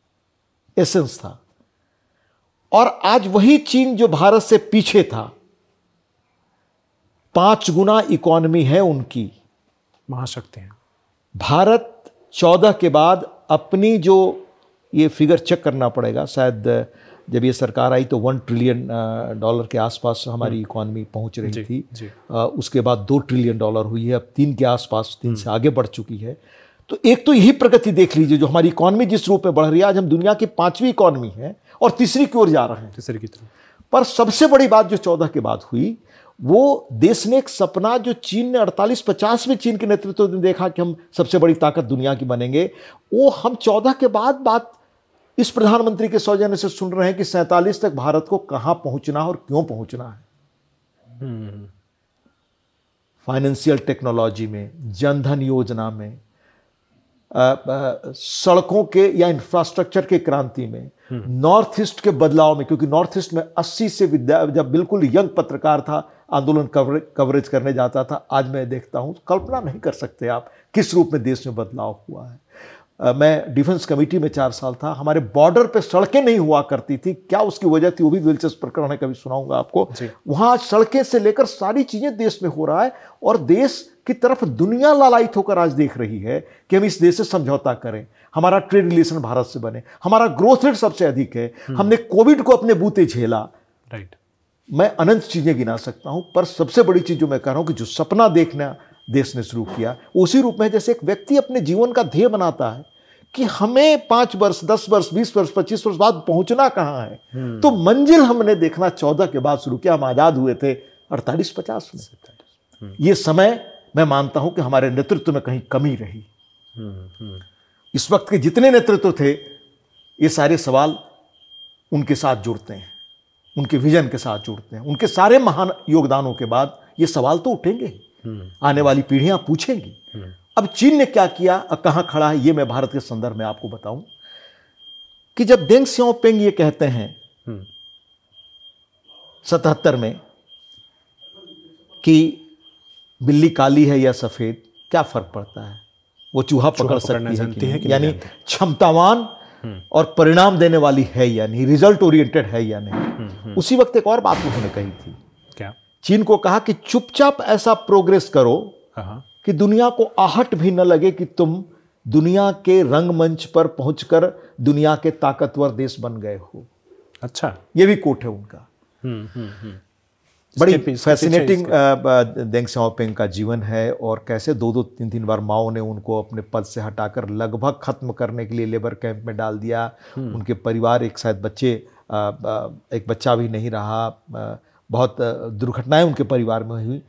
एसेंस था। और आज वही चीन जो भारत से पीछे था, 5 गुना इकॉनमी है उनकी, महाशक्ति है। भारत 14 के बाद अपनी जो, ये फिगर चेक करना पड़ेगा, शायद जब ये सरकार आई तो $1 ट्रिलियन के आसपास हमारी इकॉनमी पहुंच रही थी। उसके बाद $2 ट्रिलियन हुई है, अब 3 के आसपास, 3 से आगे बढ़ चुकी है। तो एक तो यही प्रगति देख लीजिए जो हमारी इकॉनमी जिस रूप में बढ़ रही है। आज हम दुनिया की 5वीं इकॉनमी है और तीसरी की ओर जा रहे हैं, तीसरी की तरफ। पर सबसे बड़ी बात जो 14 के बाद हुई, वो देश ने एक सपना जो चीन ने 48-50 में चीन के नेतृत्व में देखा कि हम सबसे बड़ी ताकत दुनिया की बनेंगे, वो हम 14 के बाद बात इस प्रधानमंत्री के सौजन्य से सुन रहे हैं कि 47 तक भारत को कहां पहुंचना है और क्यों पहुंचना है। फाइनेंशियल टेक्नोलॉजी में, जनधन योजना में, सड़कों के या इंफ्रास्ट्रक्चर के क्रांति में, नॉर्थ ईस्ट के बदलाव में, क्योंकि नॉर्थ ईस्ट में 80 से जब बिल्कुल यंग पत्रकार था, आंदोलन कवरेज करने जाता था, आज मैं देखता हूं, कल्पना नहीं कर सकते आप किस रूप में देश में बदलाव हुआ है। मैं डिफेंस कमेटी में 4 साल था, हमारे बॉर्डर पे सड़कें नहीं हुआ करती थी, क्या उसकी वजह थी वो भी दिलचस्प प्रकरण है, कभी सुनाऊंगा आपको। वहां सड़कें से लेकर सारी चीजें देश में हो रहा है और देश की तरफ दुनिया लालायित होकर आज देख रही है कि हम इस देश से समझौता करें, हमारा ट्रेड रिलेशन भारत से बने, हमारा ग्रोथ रेट सबसे अधिक है, हमने कोविड को अपने बूते झेला। राइट। मैं अनंत चीजें गिना सकता हूं, पर सबसे बड़ी चीज जो मैं कह रहा हूं कि जो सपना देखना देश ने शुरू किया, उसी रूप में जैसे एक व्यक्ति अपने जीवन का ध्येय बनाता है कि हमें 5 वर्ष, 10 वर्ष, 20 वर्ष, 25 वर्ष बाद पहुंचना कहां है, तो मंजिल हमने देखना 14 के बाद शुरू किया। हम आजाद हुए थे 48-50 में। ये समय मैं मानता हूं कि हमारे नेतृत्व में कहीं कमी रही। इस वक्त के जितने नेतृत्व थे, ये सारे सवाल उनके साथ जुड़ते हैं, उनके विजन के साथ जुड़ते हैं। उनके सारे महान योगदानों के बाद ये सवाल तो उठेंगे, आने वाली पीढ़ियां पूछेंगी। अब चीन ने क्या किया, कहां खड़ा है, ये मैं भारत के संदर्भ में आपको बताऊं कि जब देंग सियाओपिंग ये कहते हैं 77 में कि बिल्ली काली है या सफेद, क्या फर्क पड़ता है, वो चूहा पकड़ सकती है कि नहीं, यानी क्षमतावान और परिणाम देने वाली है या नहीं, रिजल्ट ओरिएंटेड है या नहीं। उसी वक्त एक और बात उन्होंने कही थी, क्या? चीन को कहा कि चुपचाप ऐसा प्रोग्रेस करो कि दुनिया को आहट भी न लगे कि तुम दुनिया के रंगमंच पर पहुंचकर दुनिया के ताकतवर देश बन गए हो। अच्छा, ये भी कोट है उनका। बड़ी फैसिनेटिंग देंग सियाओपिंग का जीवन है, और कैसे 2-2, 3-3 बार माओ ने उनको अपने पद से हटाकर लगभग खत्म करने के लिए लेबर कैंप में डाल दिया। उनके परिवार, एक शायद बच्चे, एक बच्चा भी नहीं रहा। बहुत दुर्घटनाएं उनके परिवार में हुई।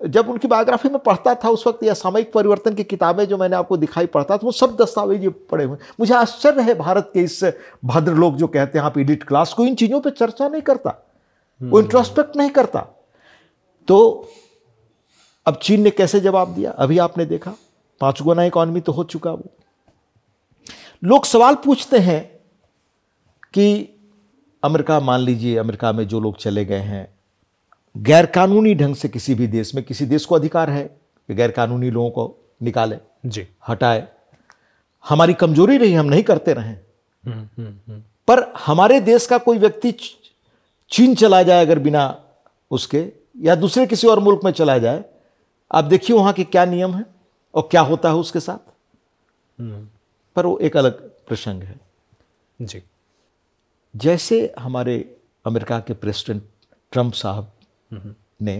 जब उनकी बायोग्राफी में पढ़ता था उस वक्त, या सामयिक परिवर्तन की किताबें जो मैंने आपको दिखाई पढ़ता था, वो सब दस्तावेज ये पड़े हुए। मुझे आश्चर्य है भारत के इस भद्र लोग जो कहते हैं आप एलिट क्लास, को इन चीज़ों पर चर्चा नहीं करता, वो इंट्रोस्पेक्ट नहीं करता। तो अब चीन ने कैसे जवाब दिया, अभी आपने देखा, 5 गुना इकॉनमी तो हो चुका। वो लोग सवाल पूछते हैं कि अमेरिका, मान लीजिए अमेरिका में जो लोग चले गए हैं, गैरकानूनी ढंग से किसी भी देश में, किसी देश को अधिकार है कि गैरकानूनी लोगों को निकाले, जी, हटाए। हमारी कमजोरी रही, हम नहीं करते रहे। पर हमारे देश का कोई व्यक्ति चीन चला जाए अगर बिना उसके, या दूसरे किसी और मुल्क में चला जाए, आप देखिए वहां के क्या नियम है और क्या होता है उसके साथ। पर वो एक अलग प्रसंग है। जी। जैसे हमारे अमेरिका के प्रेसिडेंट ट्रंप साहब ने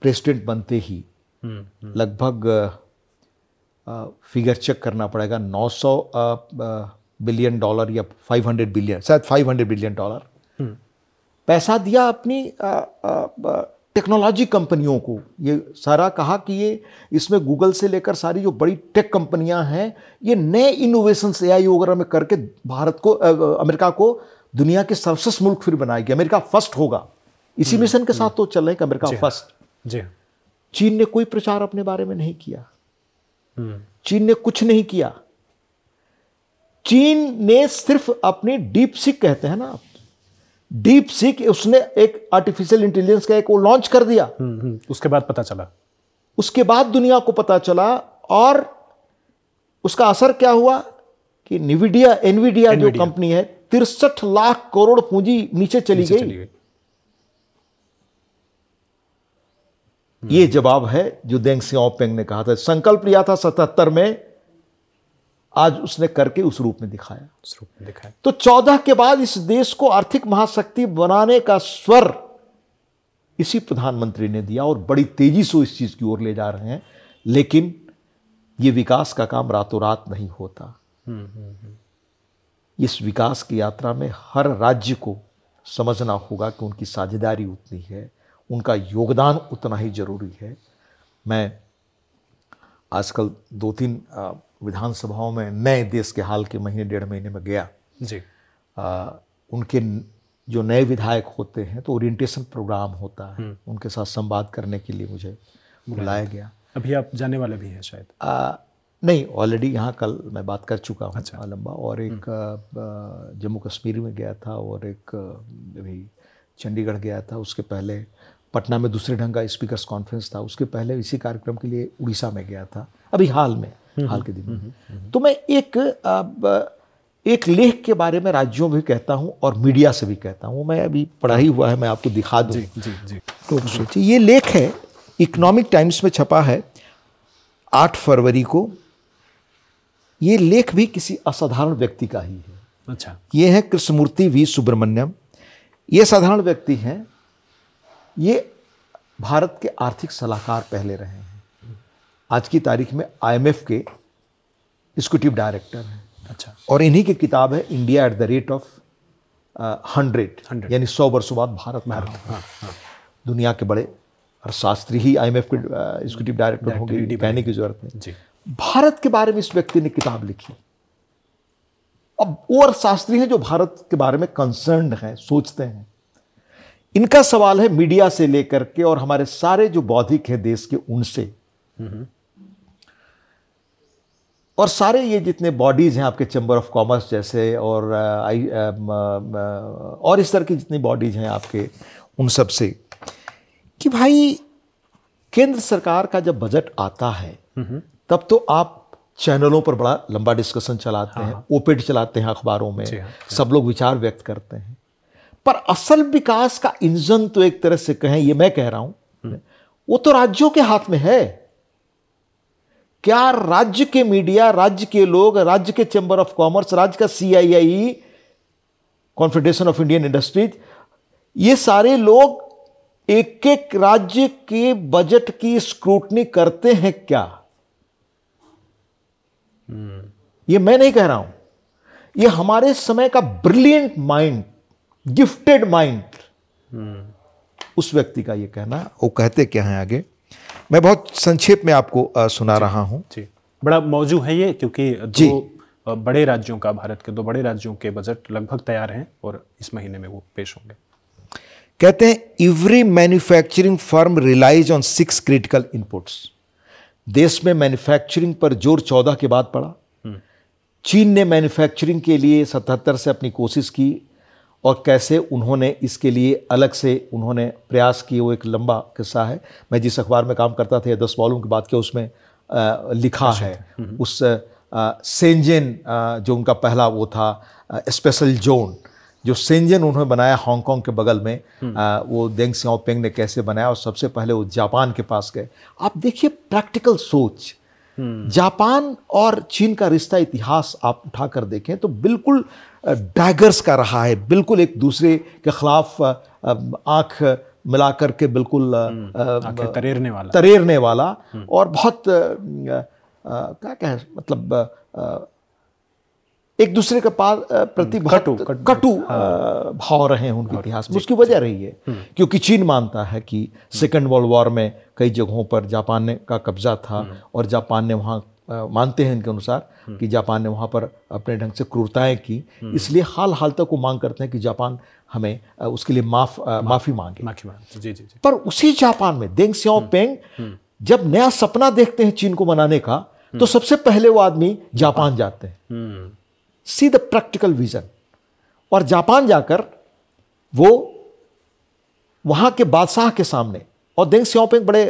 प्रेसिडेंट बनते ही लगभग फिगर चेक करना पड़ेगा, $900 बिलियन या 500 बिलियन, शायद $500 बिलियन पैसा दिया अपनी टेक्नोलॉजी कंपनियों को, ये सारा कहा कि ये इसमें गूगल से लेकर सारी जो बड़ी टेक कंपनियां हैं, ये नए इनोवेशंस एआई वगैरह में करके भारत को, अमेरिका को दुनिया के सर्वश्रेष्ठ मुल्क फिर बनाएगी। अमेरिका फर्स्ट होगा, इसी मिशन के साथ तो चल रहे हैं कि अमेरिका फर्स्ट। जी। चीन ने कोई प्रचार अपने बारे में नहीं किया, चीन ने कुछ नहीं किया। चीन ने सिर्फ अपनी डीप सीक कहते हैं ना, डीप सीक, उसने एक आर्टिफिशियल इंटेलिजेंस का एक वो लॉन्च कर दिया। उसके बाद पता चला, उसके बाद दुनिया को पता चला, और उसका असर क्या हुआ कि एनवीडिया जो कंपनी है, 63 लाख करोड़ पूंजी नीचे चली गई। ये जवाब है जो देंग सियाओपिंग ने कहा था, संकल्प लिया था 77 में, आज उसने करके उस रूप में दिखाया। तो 14 के बाद इस देश को आर्थिक महाशक्ति बनाने का स्वर इसी प्रधानमंत्री ने दिया, और बड़ी तेजी से इस चीज की ओर ले जा रहे हैं। लेकिन ये विकास का काम रातों रात नहीं होता। इस विकास की यात्रा में हर राज्य को समझना होगा कि उनकी साझेदारी उतनी है, उनका योगदान उतना ही जरूरी है। मैं आजकल 2-3 विधानसभाओं में नए देश के हाल के महीने 1.5 महीने में गया जी। उनके जो नए विधायक होते हैं तो ओरिएंटेशन प्रोग्राम होता है, उनके साथ संवाद करने के लिए मुझे बुलाया गया। अभी आप जाने वाले भी हैं शायद? नहीं, ऑलरेडी यहाँ कल मैं बात कर चुका हूँ। अच्छा। लंबा, और एक जम्मू कश्मीर में गया था, और एक अभी चंडीगढ़ गया था। उसके पहले पटना में दूसरे ढंग का स्पीकर्स कॉन्फ्रेंस था। उसके पहले इसी कार्यक्रम के लिए उड़ीसा में गया था, अभी हाल के दिन में। तो मैं एक लेख के बारे में राज्यों में भी कहता हूँ और मीडिया से भी कहता हूँ। मैं अभी पढ़ा ही हुआ है, मैं आपको दिखा दूँ। जी। तो सोचिए, ये लेख है, इकोनॉमिक टाइम्स में छपा है 8 फरवरी को। ये लेख भी किसी असाधारण व्यक्ति का ही है। अच्छा। ये है कृष्णमूर्ति वी सुब्रमण्यम। ये साधारण व्यक्ति हैं, ये भारत के आर्थिक सलाहकार पहले रहे हैं। आज की तारीख में IMF के एग्जीक्यूटिव डायरेक्टर हैं। अच्छा। और इन्हीं की किताब है India at the rate of 100, यानी 100 वर्षों बाद भारत में। दुनिया के बड़े अर्थशास्त्री ही IMF के एग्जीक्यूटिव डायरेक्टर होंगे, कहने की जरूरत नहीं। भारत के बारे में इस व्यक्ति ने किताब लिखी। अब वो अर्थशास्त्री हैं जो भारत के बारे में कंसर्न्ड हैं, सोचते हैं। इनका सवाल है मीडिया से लेकर के और हमारे सारे जो बौद्धिक हैं देश के, उनसे, और सारे ये जितने बॉडीज हैं आपके, चैम्बर ऑफ कॉमर्स जैसे, और इस तरह की जितनी बॉडीज हैं आपके, उन सब से, कि भाई केंद्र सरकार का जब बजट आता है तब तो आप चैनलों पर बड़ा लंबा डिस्कशन चलाते हैं, ओपेड चलाते हैं अखबारों में, सब लोग विचार व्यक्त करते हैं। पर असल विकास का इंजन तो एक तरह से कहें, ये मैं कह रहा हूं, वो तो राज्यों के हाथ में है। क्या राज्य के मीडिया, राज्य के लोग, राज्य के चैम्बर ऑफ कॉमर्स, राज्य का CII, confederation of Indian industries, ये सारे लोग एक एक राज्य के बजट की स्क्रूटनी करते हैं क्या? ये मैं नहीं कह रहा हूं, ये हमारे समय का ब्रिलियंट माइंड, गिफ्टेड माइंड, उस व्यक्ति का ये कहना। वो कहते क्या हैं आगे, मैं बहुत संक्षेप में आपको सुना रहा हूं। जी, बड़ा मौजू है ये, क्योंकि दो बड़े राज्यों का, भारत के 2 बड़े राज्यों के बजट लगभग तैयार हैं और इस महीने में वो पेश होंगे। कहते हैं, every manufacturing firm relies on 6 critical inputs. देश में मैन्युफैक्चरिंग पर जोर 14 के बाद पड़ा। चीन ने मैन्युफैक्चरिंग के लिए 77 से अपनी कोशिश की, और कैसे उन्होंने इसके लिए अलग से उन्होंने प्रयास किए, वो एक लंबा किस्सा है। मैं जिस अखबार में काम करता था, 10 वॉल्यूम की बात किया, उसमें लिखा है। उस शेंजन जो उनका पहला वो था स्पेशल जोन, जो शेंजन उन्होंने बनाया हांगकांग के बगल में, वो देंग सियाओपिंग ने कैसे बनाया, और सबसे पहले वो जापान के पास गए। आप देखिए प्रैक्टिकल सोच। जापान और चीन का रिश्ता, इतिहास आप उठाकर देखें तो बिल्कुल डैगर्स का रहा है, बिल्कुल एक दूसरे के खिलाफ आंख मिलाकर के बिल्कुल तरेरने वाला, और बहुत क्या कहें, मतलब एक दूसरे के प्रति बहुत कटु भाव रहे हैं उनके इतिहास में। उसकी वजह रही है क्योंकि चीन मानता है कि सेकेंड वर्ल्ड वॉर में कई जगहों पर जापान का कब्जा था और जापान ने वहाँ मानते हैं इनके अनुसार कि जापान ने वहाँ पर अपने ढंग से क्रूरताएं की, इसलिए हाल तक वो मांग करते हैं कि जापान हमें उसके लिए माफी मांगे। जी। पर उसी जापान में देंग सियाओपिंग जब नया सपना देखते हैं चीन को मनाने का, तो सबसे पहले वो आदमी जापान जाते हैं, सी द प्रैक्टिकल विजन। और जापान जाकर वो वहां के बादशाह के सामने, और देंग सियाओपिंग बड़े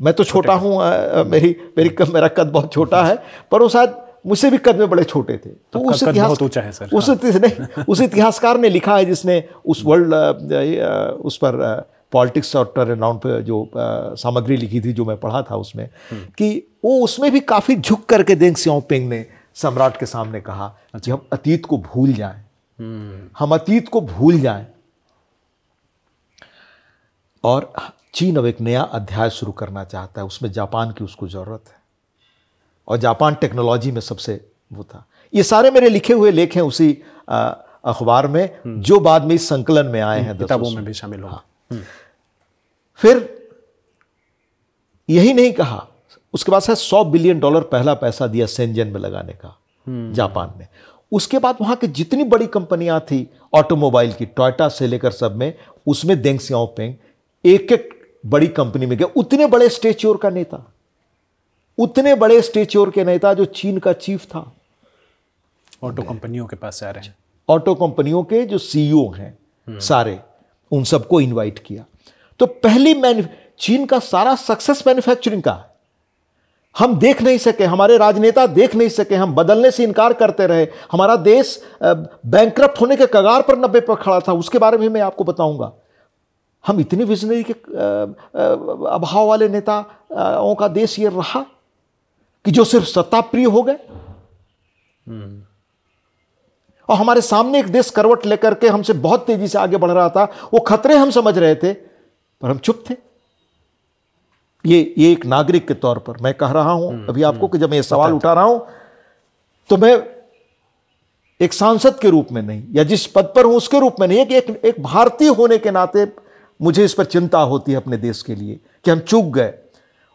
मैं तो छोटा हूं, मेरा कद बहुत छोटा है, पर वो शायद मुझसे भी कद में बड़े छोटे थे। तो उस इतिहासकार ने लिखा है जिसने उस वर्ल्ड उस पर पॉलिटिक्स और टर्नअराउंड पे जो सामग्री लिखी थी जो मैं पढ़ा था उसमें, कि वो उसमें भी काफी झुक करके देंग सियाओपिंग ने सम्राट के सामने कहा कि हम अतीत को भूल जाएं, हम अतीत को भूल जाएं, और चीन अब एक नया अध्याय शुरू करना चाहता है, उसमें जापान की उसको जरूरत है, और जापान टेक्नोलॉजी में सबसे वो था। ये सारे मेरे लिखे हुए लेख हैं उसी अखबार में जो बाद में इस संकलन में आए हैं, किताबों में भी शामिल हो। फिर यही नहीं कहा, उसके बाद $100 बिलियन पहला पैसा दिया शेंजन में लगाने का जापान ने। उसके बाद वहां की जितनी बड़ी कंपनियां थी ऑटोमोबाइल की, टोयोटा से लेकर सब में, उसमें देंग सियाओपिंग एक एक बड़ी कंपनी में गया। उतने बड़े स्टेच्योर का नेता, उतने बड़े स्टेच्योर के नेता जो चीन का चीफ था, ऑटो कंपनियों के पास से आ रहे हैं, ऑटो कंपनियों के जो सीईओ हैं सारे, उन सबको इनवाइट किया। तो पहली चीन का सारा सक्सेस मैन्युफैक्चरिंग का है। हम देख नहीं सके, हमारे राजनेता देख नहीं सके, हम बदलने से इनकार करते रहे, हमारा देश बैंकरप्ट होने के कगार पर 90 पर खड़ा था। उसके बारे में मैं आपको बताऊंगा। हम इतने विजनरी के अभाव वाले नेताओं का देश ये रहा कि जो सिर्फ सत्ता प्रिय हो गए, और हमारे सामने एक देश करवट लेकर के हमसे बहुत तेजी से आगे बढ़ रहा था। वो खतरे हम समझ रहे थे, पर हम चुप थे। ये एक नागरिक के तौर पर मैं कह रहा हूं अभी आपको कि जब मैं ये सवाल उठा रहा हूं, तो मैं एक सांसद के रूप में नहीं, या जिस पद पर हूं उसके रूप में नहीं, एक भारतीय होने के नाते मुझे इस पर चिंता होती है अपने देश के लिए कि हम चूक गए।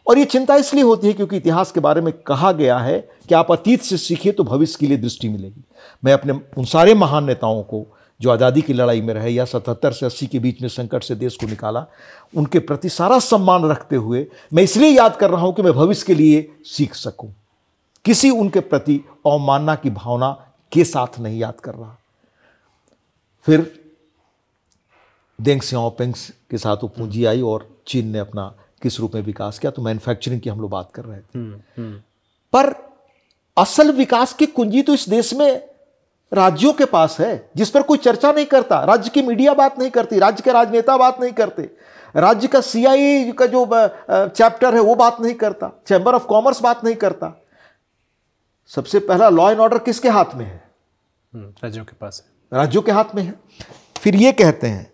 और ये चिंता इसलिए होती है क्योंकि इतिहास के बारे में कहा गया है कि आप अतीत से सीखिए तो भविष्य के लिए दृष्टि मिलेगी। मैं अपने उन सारे महान नेताओं को जो आज़ादी की लड़ाई में रहे या 77 से 80 के बीच में संकट से देश को निकाला, उनके प्रति सारा सम्मान रखते हुए मैं इसलिए याद कर रहा हूं कि मैं भविष्य के लिए सीख सकूं, किसी उनके प्रति अवमानना की भावना के साथ नहीं याद कर रहा। फिर देंग सियाओपिंग के साथ वो पूंजी आई और चीन ने अपना किस रूप में विकास किया। तो मैन्युफैक्चरिंग की हम लोग बात कर रहे थे, पर असल विकास की कुंजी तो इस देश में राज्यों के पास है, जिस पर कोई चर्चा नहीं करता। राज्य की मीडिया बात नहीं करती, राज्य के राजनेता बात नहीं करते, राज्य का CIE का जो चैप्टर है वो बात नहीं करता, चैंबर ऑफ कॉमर्स बात नहीं करता। सबसे पहला लॉ एंड ऑर्डर किसके हाथ में है? राज्यों के पास है, राज्यों के हाथ में है। फिर ये कहते हैं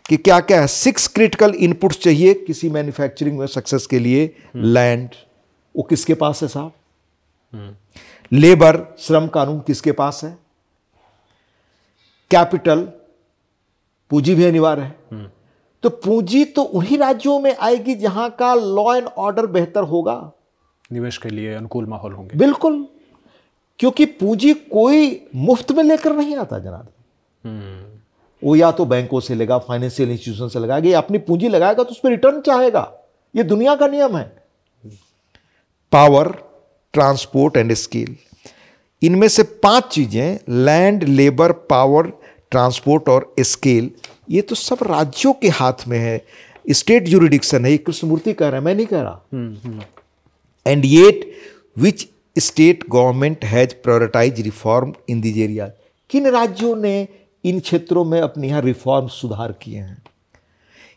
कि क्या क्या है, 6 क्रिटिकल इनपुट्स चाहिए किसी मैन्युफैक्चरिंग में सक्सेस के लिए। लैंड, वो किसके पास है साहब? लेबर, श्रम कानून किसके पास है? कैपिटल, पूंजी भी अनिवार्य है। तो पूंजी तो उन्हीं राज्यों में आएगी जहां का लॉ एंड ऑर्डर बेहतर होगा, निवेश के लिए अनुकूल माहौल होंगे। बिल्कुल, क्योंकि पूंजी कोई मुफ्त में लेकर नहीं आता जनाब। वो या तो बैंकों से लेगा, फाइनेंशियल इंस्टीट्यूशन से लगाएगा, या अपनी पूंजी लगाएगा तो उस पर रिटर्न चाहेगा। ये दुनिया का नियम है। पावर, ट्रांसपोर्ट एंड स्किल, इनमें से 5 चीजें, लैंड, लेबर, पावर, ट्रांसपोर्ट और स्केल, ये तो सब राज्यों के हाथ में है, स्टेट ज्यूरिडिक्शन है। ये कृष्णमूर्ति कह रहे हैं, मैं नहीं कह रहा। And yet which state government has prioritise reform in this area, किन राज्यों ने इन क्षेत्रों में अपने यहां रिफॉर्म सुधार किए हैं?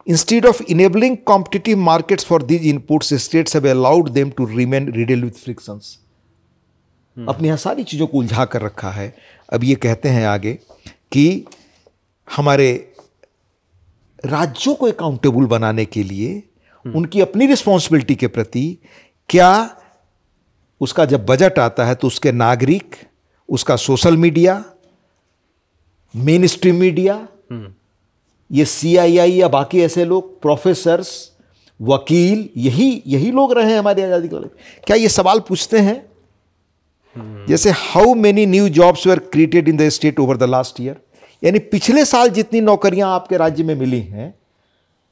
Instead of enabling competitive markets for these inputs, states have allowed them to remain riddled with frictions. अपने यहां सारी चीजों को उलझा कर रखा है। अब ये कहते हैं आगे कि हमारे राज्यों को अकाउंटेबल बनाने के लिए उनकी अपनी रिस्पॉन्सिबिलिटी के प्रति क्या, उसका जब बजट आता है तो उसके नागरिक उसका social media, main stream media, ये CII या बाकी ऐसे लोग, प्रोफेसर्स, वकील, यही लोग रहे हैं हमारी आज़ादी के लिए। क्या ये सवाल पूछते हैं जैसे how many new jobs were created in the state over the last year, यानी पिछले साल जितनी नौकरियां आपके राज्य में मिली हैं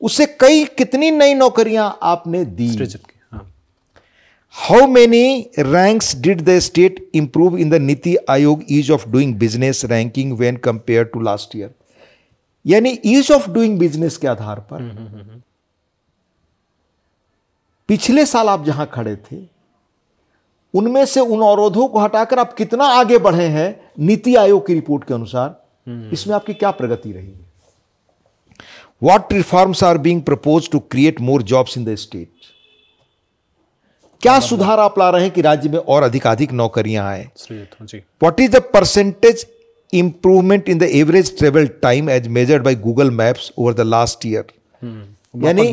उससे कितनी नई नौकरियां आपने दी। How many ranks did the state improve in the NITI Aayog ease of doing business ranking when compare to last year, यानी ईज ऑफ डूइंग बिजनेस के आधार पर पिछले साल आप जहां खड़े थे उनमें से उन अवरोधों को हटाकर आप कितना आगे बढ़े हैं नीति आयोग की रिपोर्ट के अनुसार, इसमें आपकी क्या प्रगति रही है। What reforms are being proposed to create more jobs in the state? क्या सुधार आप ला रहे हैं कि राज्य में और अधिकाधिक नौकरियां आए। What is the percentage improvement in the average travel time as measured by Google Maps over the last year? यानी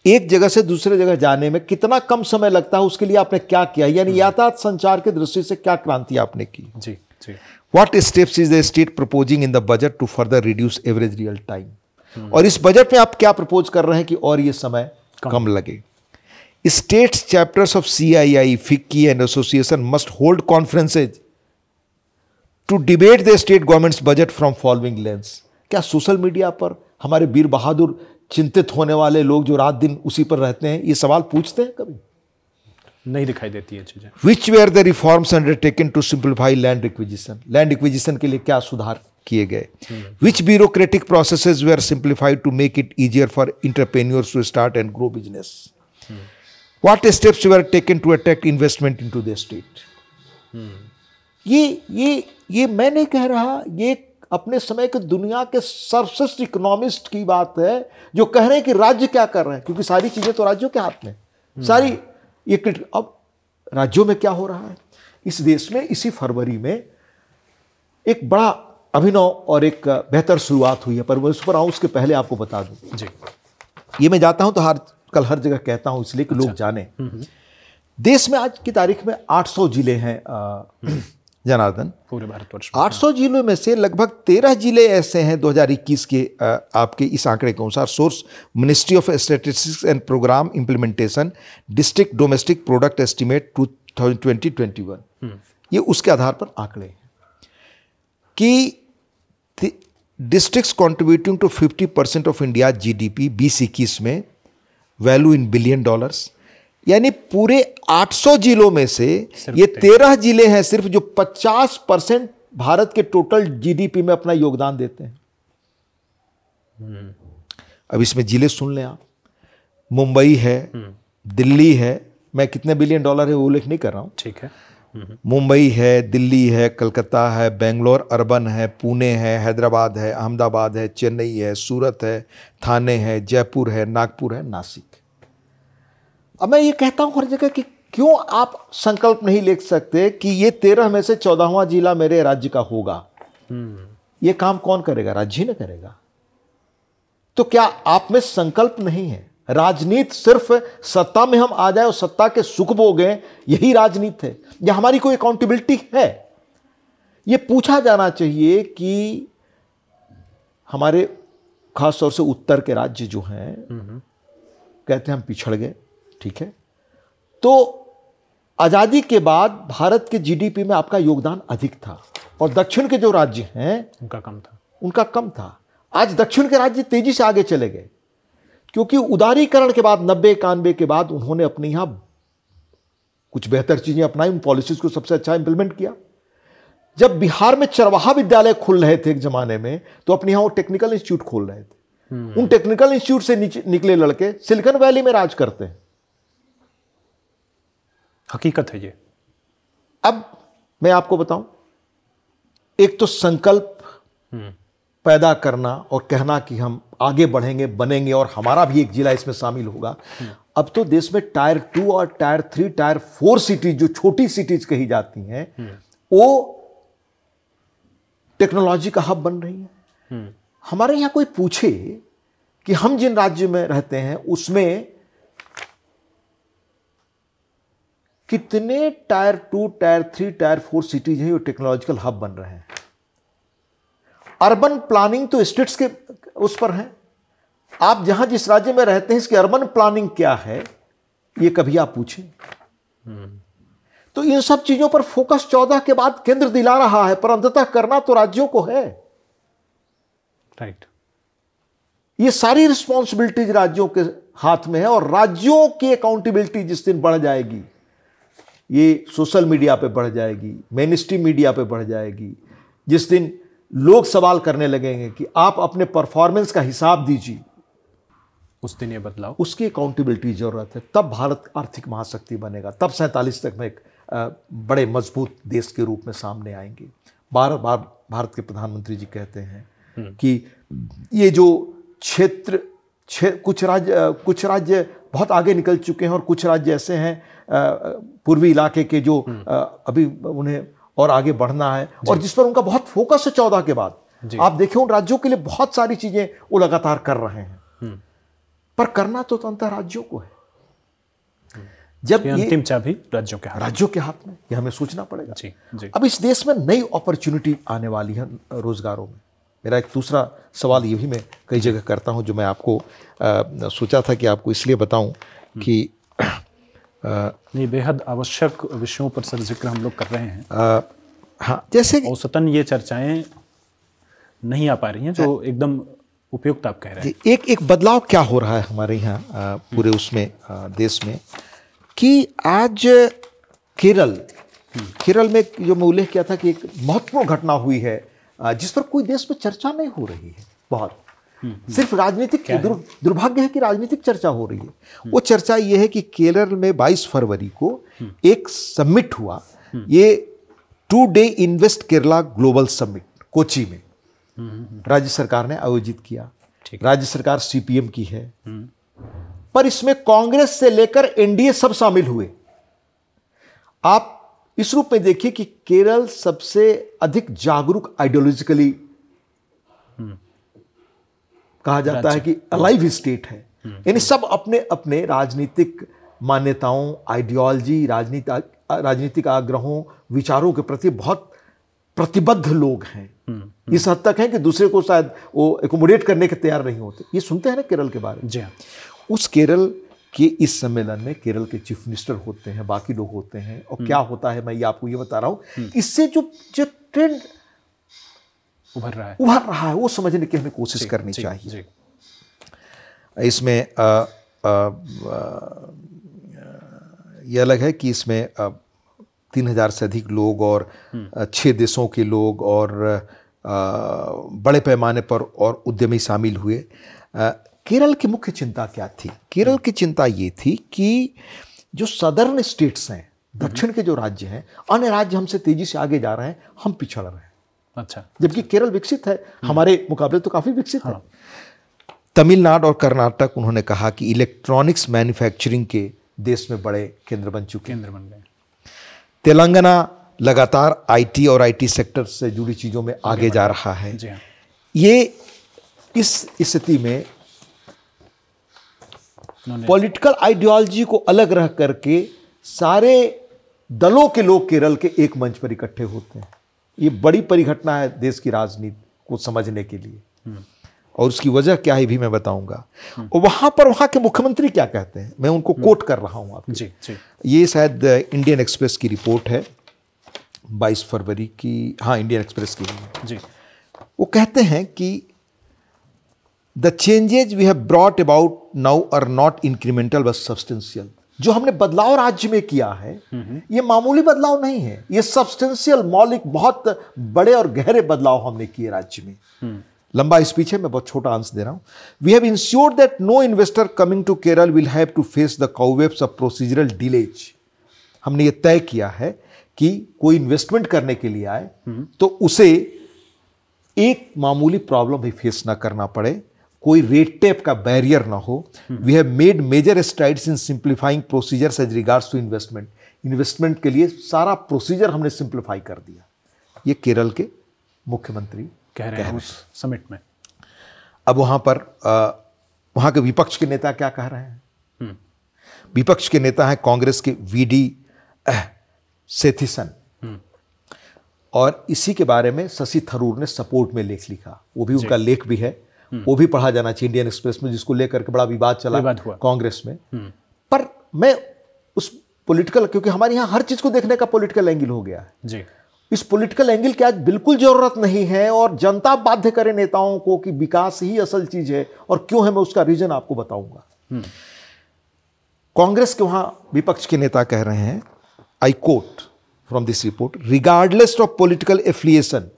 एक जगह से दूसरे जगह जाने में कितना कम समय लगता है, उसके लिए आपने क्या किया, यानी यातायात संचार की दृष्टि से क्या क्रांति आपने की। जी जी। What steps is the state proposing in the budget to further reduce average real time? और इस बजट में आप क्या प्रपोज कर रहे हैं कि और ये समय कम लगे। States chapters of CII, FICCI and association must hold conferences to debate the state government's budget from following lens. क्या सोशल मीडिया पर हमारे वीर बहादुर चिंतित होने वाले लोग जो रात दिन उसी पर रहते हैं ये सवाल पूछते हैं? कभी नहीं दिखाई देती है चीजें। Which were the reforms undertaken to simplify land acquisition? Land acquisition के लिए क्या सुधार किए गए? Which bureaucratic processes were simplified to make it easier for entrepreneurs to start and grow business? What steps were taken to attract investment into the state? ये मैं नहीं कह रहा, ये अपने समय के दुनिया के सर्वश्रेष्ठ इकोनॉमिस्ट की बात है जो कह रहे हैं कि राज्य क्या कर रहे हैं, क्योंकि सारी चीजें तो राज्यों के हाथ में सारी। ये अब राज्यों में क्या हो रहा है इस देश में, इसी फरवरी में एक बड़ा अभिनव और एक बेहतर शुरुआत हुई है, पर मैं उस पर आऊं उसके पहले आपको बता दूं जी। ये मैं जाता हूं तो कल हर जगह कहता हूं इसलिए कि लोग जाने। देश में आज की तारीख में 800 जिले हैं जनार्दन, पूरे भारतवर्ष 800 जिलों में से लगभग 13 जिले ऐसे हैं 2021 के आपके इस आंकड़े के अनुसार, source ministry of statistics and programme implementation, district domestic product estimate 2021, ये उसके आधार पर आंकड़े हैं कि districts contributing to 50% of India GDP 2021 में, वैल्यू इन $billion, यानी पूरे 800 जिलों में से ये 13 जिले हैं सिर्फ जो 50% भारत के टोटल GDP में अपना योगदान देते हैं। अब इसमें जिले सुन लें आप, मुंबई है, दिल्ली है, मैं कितने $billion है वो उल्लेख नहीं कर रहा हूं, ठीक है। मुंबई है, दिल्ली है, कलकत्ता है, बेंगलोर अर्बन है, पुणे है, हैदराबाद है, अहमदाबाद है, चेन्नई है, सूरत है, थाने है, जयपुर है, नागपुर है, नासिक। अब मैं ये कहता हूं हर जगह कि क्यों आप संकल्प नहीं ले सकते कि ये 13 में से 14वां जिला मेरे राज्य का होगा। ये काम कौन करेगा? राज्य ही न करेगा। तो क्या आप में संकल्प नहीं है? राजनीति सिर्फ सत्ता में हम आ जाए और सत्ता के सुख भोगें, यही राजनीति है या हमारी कोई अकाउंटेबिलिटी है? ये पूछा जाना चाहिए कि हमारे खासतौर से उत्तर के राज्य जो हैं कहते हैं हम पिछड़ गए, ठीक है, तो आजादी के बाद भारत के GDP में आपका योगदान अधिक था और दक्षिण के जो राज्य हैं उनका कम था। आज दक्षिण के राज्य तेजी से आगे चले गए क्योंकि उदारीकरण के बाद 90-91 के बाद उन्होंने अपने यहां कुछ बेहतर चीजें अपनाई, उन पॉलिसीज को सबसे अच्छा इंप्लीमेंट किया। जब बिहार में चरवाहा विद्यालय खुल रहे थे एक जमाने में, तो अपने यहां वो टेक्निकल इंस्टीट्यूट खोल रहे थे। उन टेक्निकल इंस्टीट्यूट से निकले लड़के सिलिकॉन वैली में राज करते हैं। हकीकत है ये। अब मैं आपको बताऊं, एक तो संकल्प पैदा करना और कहना कि हम आगे बढ़ेंगे, बनेंगे और हमारा भी एक जिला इसमें शामिल होगा। अब तो देश में टायर 2 और टायर 3, टायर 4 सिटीज जो छोटी सिटीज कही जाती हैं वो टेक्नोलॉजी का हब बन रही है। हमारे यहां कोई पूछे कि हम जिन राज्य में रहते हैं उसमें कितने टायर 2, टायर 3, टायर 4 सिटीज हैं जो टेक्नोलॉजिकल हब बन रहे हैं। अर्बन प्लानिंग तो स्टेट्स के उस पर है। आप जहां जिस राज्य में रहते हैं इसकी अर्बन प्लानिंग क्या है ये कभी आप पूछें। तो इन सब चीजों पर फोकस 14 के बाद केंद्र दिला रहा है, पर अंततः करना तो राज्यों को है। राइट। ये सारी रिस्पॉन्सिबिलिटीज राज्यों के हाथ में है, और राज्यों की अकाउंटेबिलिटी जिस दिन बढ़ जाएगी, ये सोशल मीडिया पे बढ़ जाएगी, मेन स्ट्रीम मीडिया पे बढ़ जाएगी, जिस दिन लोग सवाल करने लगेंगे कि आप अपने परफॉर्मेंस का हिसाब दीजिए, उस दिन ये बदलाव, उसकी अकाउंटेबिलिटी जरूरत है। तब भारत आर्थिक महाशक्ति बनेगा, तब 47 तक में एक बड़े मजबूत देश के रूप में सामने आएंगे। बार बार भारत के प्रधानमंत्री जी कहते हैं कि ये जो क्षेत्र कुछ राज्य बहुत आगे निकल चुके हैं और कुछ राज्य ऐसे हैं पूर्वी इलाके के जो अभी उन्हें और आगे बढ़ना है, और जिस पर उनका बहुत फोकस है 14 के बाद। आप देखें उन राज्यों के लिए बहुत सारी चीजें वो लगातार कर रहे हैं, पर करना तो अंततः राज्यों को है। जब ये अंतिम चाबी राज्यों के हाथ में, ये हमें सोचना पड़ेगा। जी। अब इस देश में नई अपॉर्चुनिटी आने वाली है रोजगारों में। मेरा एक दूसरा सवाल ये भी मैं कई जगह करता हूं, जो मैं आपको सोचा था कि आपको इसलिए बताऊं कि ये बेहद आवश्यक विषयों पर सर जिक्र हम लोग कर रहे हैं। हाँ, जैसे औसतन ये चर्चाएं नहीं आ पा रही हैं जो एकदम उपयुक्त आप कह रहे हैं। एक बदलाव क्या हो रहा है हमारे यहाँ पूरे उसमें देश में, कि आज केरल में जो मैं उल्लेख किया था कि एक महत्वपूर्ण घटना हुई है जिस पर कोई देश में चर्चा नहीं हो रही है। बहुत सिर्फ राजनीतिक दुर्भाग्य है कि राजनीतिक चर्चा हो रही है। वो चर्चा ये है कि केरल में 22 फरवरी को एक समिट हुआ, ये 2 day invest Kerala global summit Kochi में राज्य सरकार ने आयोजित किया। राज्य सरकार सीपीएम की है, पर इसमें कांग्रेस से लेकर एनडीए सब शामिल हुए। आप इस रूप में देखिए कि केरल सबसे अधिक जागरूक आइडियोलॉजिकली कहा जाता है कि अलाइव स्टेट है। यानी सब अपने अपने राजनीतिक मान्यताओं, आइडियोलॉजी, राजनीतिक आग्रहों, विचारों के प्रति बहुत प्रतिबद्ध लोग हैं। इस हद तक है कि दूसरे को शायद वो एकोमोडेट करने के तैयार नहीं होते। ये सुनते हैं ना केरल के बारे में। जी हाँ। उस केरल के इस सम्मेलन में केरल के चीफ मिनिस्टर होते हैं, बाकी लोग होते हैं, और क्या होता है मैं ये आपको ये बता रहा हूं। इससे जो ट्रेंड उभर रहा है वो समझने की हमें कोशिश करनी चाहिए। इसमें ये अलग है कि इसमें 3000 से अधिक लोग और 6 देशों के लोग और बड़े पैमाने पर और उद्यमी शामिल हुए। केरल की मुख्य चिंता क्या थी? केरल की चिंता ये थी कि जो सदर्न स्टेट्स हैं, दक्षिण के जो राज्य हैं, अन्य राज्य हमसे तेजी से आगे जा रहे हैं, हम पिछड़ रहे हैं। अच्छा। जबकि केरल विकसित है, हमारे मुकाबले तो काफी विकसित है। तमिलनाडु और कर्नाटक उन्होंने कहा कि इलेक्ट्रॉनिक्स मैन्युफैक्चरिंग के देश में बड़े केंद्र बन गए। तेलंगाना लगातार आईटी और आईटी सेक्टर से जुड़ी चीजों में आगे जा रहा है। ये इस स्थिति में पॉलिटिकल आइडियोलॉजी को अलग रख करके सारे दलों के लोग केरल के एक मंच पर इकट्ठे होते हैं। ये बड़ी परिघटना है देश की राजनीति को समझने के लिए, और उसकी वजह क्या है भी मैं बताऊंगा। और वहां के मुख्यमंत्री क्या कहते हैं, मैं उनको कोट कर रहा हूं आपको। जी। ये शायद इंडियन एक्सप्रेस की रिपोर्ट है 22 फरवरी की, हाँ इंडियन एक्सप्रेस की जी। वो कहते हैं कि the changes we have brought about now are not incremental but substantial. जो हमने बदलाव राज्य में किया है ये मामूली बदलाव नहीं है, ये सब्सटेंशियल, मौलिक, बहुत बड़े और गहरे बदलाव हमने किए राज्य में। लंबा स्पीच है, मैं बहुत छोटा अंश दे रहा हूं। We have ensured that no investor coming to Kerala will have to face the cobwebs of procedural delays. हमने ये तय किया है कि कोई इन्वेस्टमेंट करने के लिए आए तो उसे एक मामूली प्रॉब्लम भी फेस ना करना पड़े, कोई रेट टेप का बैरियर ना हो। We have made major strides in simplifying procedures as regards to investment. Investment के लिए सारा प्रोसीजर हमने सिंप्लीफाई कर दिया। ये केरल के मुख्यमंत्री कह रहे हैं उस समिट में। अब वहां के विपक्ष के नेता क्या कह रहे हैं? विपक्ष के नेता हैं कांग्रेस के वीडी सेथिसन, और इसी के बारे में शशि थरूर ने सपोर्ट में लेख लिखा, वो भी उनका लेख भी है, वो भी पढ़ा जाना चाहिए इंडियन एक्सप्रेस में, जिसको लेकर के बड़ा विवाद चला कांग्रेस में। पर मैं उस पॉलिटिकल, क्योंकि हमारे यहाँ हर चीज को देखने का पॉलिटिकल एंगल हो गया है जी। इस पॉलिटिकल एंगल की आज बिल्कुल जरूरत नहीं है, और जनता बाध्य करे नेताओं को कि विकास ही असल चीज है, और क्यों है मैं उसका रीजन आपको बताऊंगा। कांग्रेस के वहां विपक्ष के नेता कह रहे हैं, I quote from this report, regardless of political affiliation,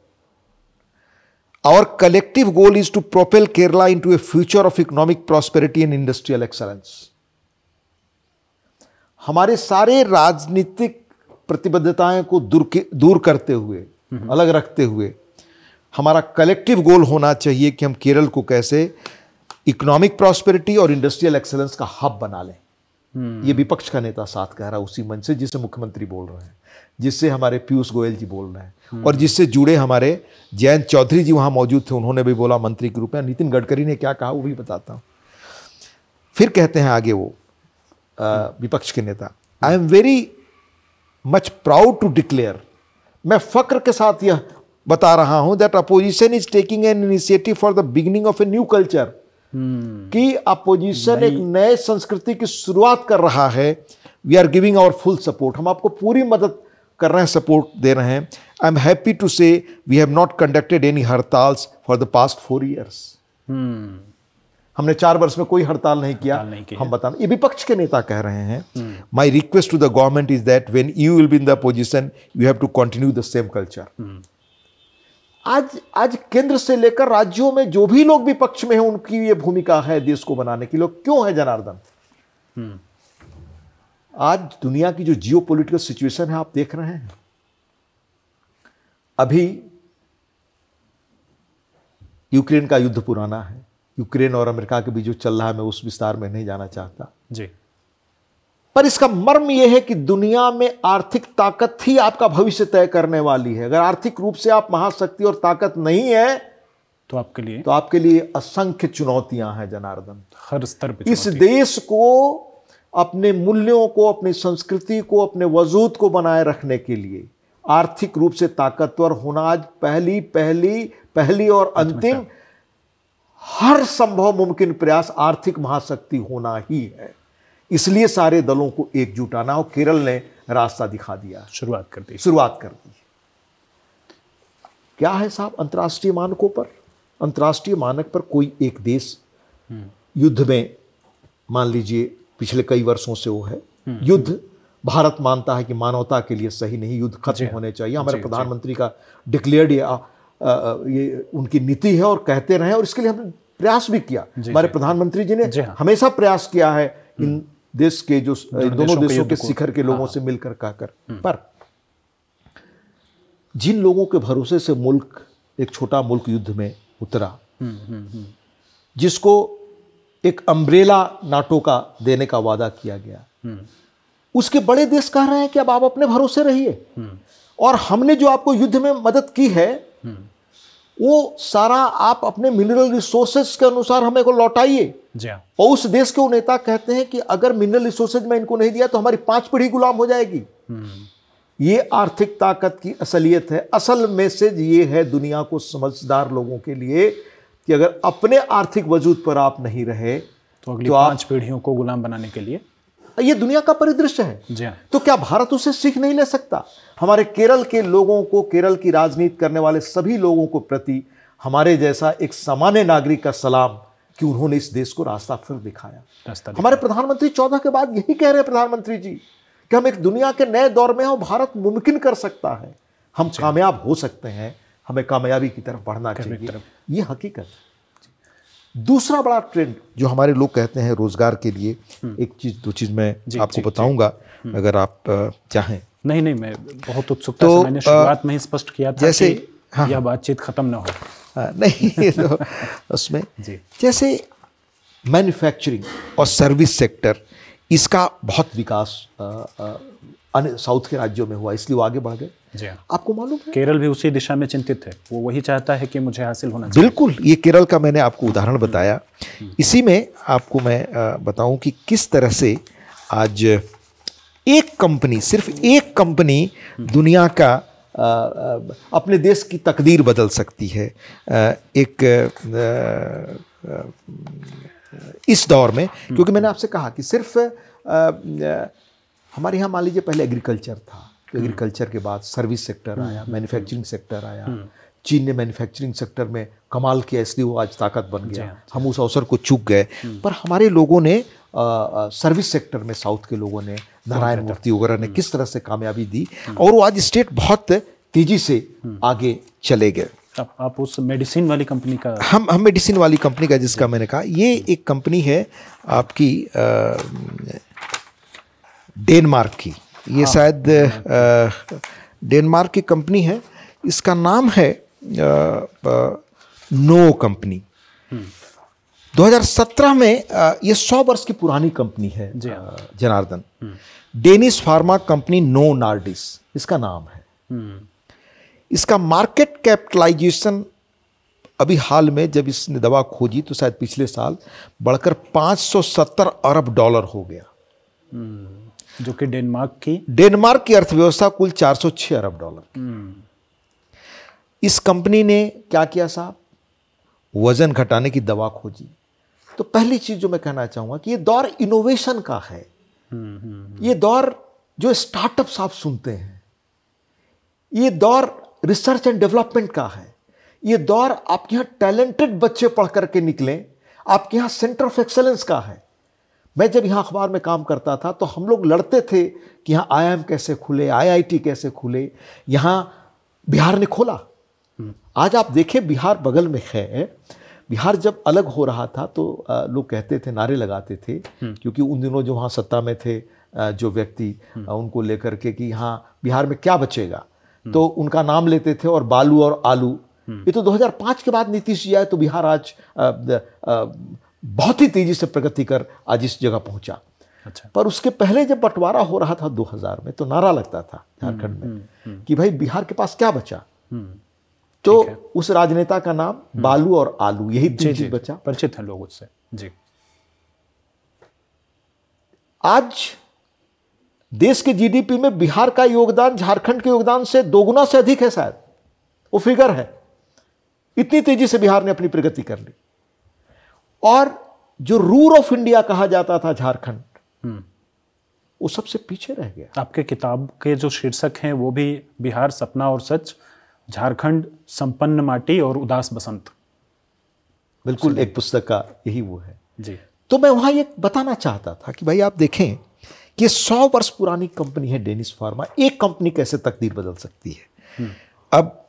our collective goal is to propel Kerala into a future of economic prosperity and industrial excellence. हमारे सारे राजनीतिक प्रतिबद्धताएं को दूर करते हुए, अलग रखते हुए, हमारा कलेक्टिव गोल होना चाहिए कि हम केरल को कैसे इकोनॉमिक प्रॉस्पेरिटी और इंडस्ट्रियल एक्सेलेंस का हब बना लें। ये विपक्ष का नेता साथ कह रहा है उसी मंच से जिससे मुख्यमंत्री बोल रहे हैं, जिससे हमारे पीयूष गोयल जी बोल रहे हैं, और जिससे जुड़े हमारे जयंत चौधरी जी वहां मौजूद थे, उन्होंने भी बोला मंत्री के रूप में। नितिन गडकरी ने क्या कहा वो भी बताता हूं। फिर कहते हैं आगे वो विपक्ष के नेता, I am very much proud to declare, मैं फक्र के साथ यह बता रहा हूं, that opposition is taking an initiative for the beginning of a new culture, कि अपोजिशन एक नए संस्कृति की शुरुआत कर रहा है। We are giving our full support, हम आपको पूरी मदद कर रहे हैं, सपोर्ट दे रहे हैं। I am happy to say we have not conducted any hartals for the past 4 years। हमने 4 वर्ष में कोई हड़ताल नहीं किया। हम बताना, ये विपक्ष के नेता कह रहे हैं। My request to the government is that when you will be in the opposition you have to continue the same culture. आज केंद्र से लेकर राज्यों में जो भी लोग विपक्ष में हैं, उनकी ये भूमिका है देश को बनाने की। लोग क्यों है जनार्दन? आज दुनिया की जो जियो पॉलिटिकल सिचुएशन है आप देख रहे हैं। अभी यूक्रेन का युद्ध पुराना है, यूक्रेन और अमेरिका के बीच जो चल रहा है, मैं उस विस्तार में नहीं जाना चाहता जी। पर इसका मर्म यह है कि दुनिया में आर्थिक ताकत ही आपका भविष्य तय करने वाली है। अगर आर्थिक रूप से आप महाशक्ति और ताकत नहीं है तो आपके लिए असंख्य चुनौतियां हैं जनार्दन, हर स्तर पे। इस देश को अपने मूल्यों को, अपनी संस्कृति को, अपने वजूद को बनाए रखने के लिए आर्थिक रूप से ताकतवर होना आज पहली और अंतिम, हर संभव मुमकिन प्रयास आर्थिक महाशक्ति होना ही है। इसलिए सारे दलों को एकजुट आना, और केरल ने रास्ता दिखा दिया, शुरुआत कर दी। क्या है साहब अंतर्राष्ट्रीय मानकों पर? अंतर्राष्ट्रीय मानक पर कोई एक देश युद्ध में, मान लीजिए पिछले कई वर्षों से वो है युद्ध, भारत मानता है कि मानवता के लिए सही नहीं, युद्ध खत्म होने चाहिए। हमारे प्रधानमंत्री का डिक्लेयर्ड ये उनकी नीति है, और कहते रहे, और इसके लिए हमने प्रयास भी किया। हमारे प्रधानमंत्री जी ने हमेशा प्रयास किया है इन देश के जो दोनों देशों के शिखर के लोगों से मिलकर कहकर। पर जिन लोगों के भरोसे से मुल्क, एक छोटा मुल्क युद्ध में उतरा, जिसको एक अम्ब्रेला नाटो का देने का वादा किया गया, उसके बड़े देश कह रहे हैं कि अब आप अपने भरोसे रहिए, और हमने जो आपको युद्ध में मदद की है वो सारा आप अपने मिनरल रिसोर्सेज के अनुसार हमें को लौटाइए। और उस देश के वो नेता कहते हैं कि अगर मिनरल रिसोर्सेज में इनको नहीं दिया तो हमारी 5 पीढ़ी गुलाम हो जाएगी। ये आर्थिक ताकत की असलियत है। असल मैसेज ये है दुनिया को, समझदार लोगों के लिए, कि अगर अपने आर्थिक वजूद पर आप नहीं रहे तो अगली 5 पीढ़ियों को गुलाम बनाने के लिए, ये दुनिया का परिदृश्य है। तो क्या भारत उसे सीख नहीं ले सकता? हमारे केरल के लोगों को, केरल की राजनीति करने वाले सभी लोगों को प्रति हमारे जैसा एक सामान्य नागरिक का सलाम कि उन्होंने इस देश को रास्ता फिर दिखाया। हमारे प्रधानमंत्री 14 के बाद यही कह रहे हैं प्रधानमंत्री जी कि हम एक दुनिया के नए दौर में हैं और भारत मुमकिन कर सकता है, हम कामयाब हो सकते हैं, हमें कामयाबी की तरफ बढ़ना चाहिए। ये हकीकत है। दूसरा बड़ा ट्रेंड जो हमारे लोग कहते हैं रोजगार के लिए, एक चीज 2 चीज मैं आपको बताऊंगा अगर आप चाहें। नहीं, मैं बहुत उत्सुकता से मैंने शुरुआत में ही स्पष्ट किया था जैसे कि यह बातचीत खत्म ना हो। नहीं तो उसमें जैसे मैन्युफैक्चरिंग और सर्विस सेक्टर, इसका बहुत विकास साउथ के राज्यों में हुआ, इसलिए वो आगे बढ़ गए। आपको मालूम है केरल भी उसी दिशा में चिंतित है, वो वही चाहता है कि मुझे हासिल होना चाहिए। बिल्कुल, ये केरल का मैंने आपको उदाहरण बताया। इसी में आपको मैं बताऊं कि किस तरह से आज एक कंपनी, सिर्फ एक कंपनी दुनिया का अपने देश की तकदीर बदल सकती है। इस दौर में, क्योंकि मैंने आपसे कहा कि सिर्फ हमारे यहाँ मान लीजिए पहले एग्रीकल्चर था, तो एग्रीकल्चर के बाद सर्विस सेक्टर आया, मैन्युफैक्चरिंग सेक्टर आया। चीन ने मैन्युफैक्चरिंग सेक्टर में कमाल किया, इसलिए वो आज ताकत बन गया। हम उस अवसर को चूक गए। पर हमारे लोगों ने सर्विस सेक्टर में, साउथ के लोगों ने, नारायण मूर्ति वगैरह ने किस तरह से कामयाबी दी, और वो आज स्टेट बहुत तेजी से आगे चले गए। आप उस मेडिसिन वाली कंपनी का, हम मेडिसिन वाली कंपनी का, जिसका मैंने कहा, ये एक कंपनी है आपकी डेनमार्क की। ये शायद डेनमार्क की कंपनी है। इसका नाम है नो कंपनी। 2017 में ये 100 वर्ष की पुरानी कंपनी है जनार्दन। Danish pharma company Novo Nordisk इसका नाम है। इसका मार्केट कैपिटलाइजेशन अभी हाल में जब इसने दवा खोजी तो शायद पिछले साल बढ़कर $570 अरब हो गया, जो कि डेनमार्क की अर्थव्यवस्था कुल $406 अरब। इस कंपनी ने क्या किया साहब, वजन घटाने की दवा खोजी। तो पहली चीज जो मैं कहना चाहूंगा कि ये दौर इनोवेशन का है। ये दौर जो स्टार्टअप्स आप सुनते हैं, ये दौर रिसर्च एंड डेवलपमेंट का है। ये दौर आपके यहाँ टैलेंटेड बच्चे पढ़ करके निकलें, आपके यहाँ सेंटर ऑफ एक्सेलेंस का है। मैं जब यहाँ अखबार में काम करता था तो हम लोग लड़ते थे कि यहाँ IIM कैसे खुले, IIT कैसे खुले। यहाँ बिहार ने खोला। आज आप देखें बिहार बगल में है। बिहार जब अलग हो रहा था तो लोग कहते थे, नारे लगाते थे, क्योंकि उन दिनों जो वहाँ सत्ता में थे जो व्यक्ति, उनको लेकर के कि यहाँ बिहार में क्या बचेगा, तो उनका नाम लेते थे, और बालू और आलू। ये तो 2005 के बाद नीतीश जी आए तो बिहार आज बहुत ही तेजी से प्रगति कर आज इस जगह पहुंचा। अच्छा। पर उसके पहले जब बंटवारा हो रहा था 2000 में, तो नारा लगता था झारखंड में कि भाई बिहार के पास क्या बचा। तो उस राजनेता का नाम बालू और आलू, यही तीन चीज बचा। परिचित हैं लोग उससे जी। आज देश के जीडीपी में बिहार का योगदान झारखंड के योगदान से 2 गुना से अधिक है, शायद वो फिगर है। इतनी तेजी से बिहार ने अपनी प्रगति कर ली। और जो रूर ऑफ इंडिया कहा जाता था झारखंड, वो सबसे पीछे रह गया। आपके किताब के जो शीर्षक हैं वो भी बिहार सपना और सच, झारखंड संपन्न माटी और उदास बसंत। बिल्कुल, एक पुस्तक का यही वो है जी। तो मैं वहां ये बताना चाहता था कि भाई आप देखें कि 100 वर्ष पुरानी कंपनी है डेनिश फार्मा। एक कंपनी कैसे तकदीर बदल सकती है। अब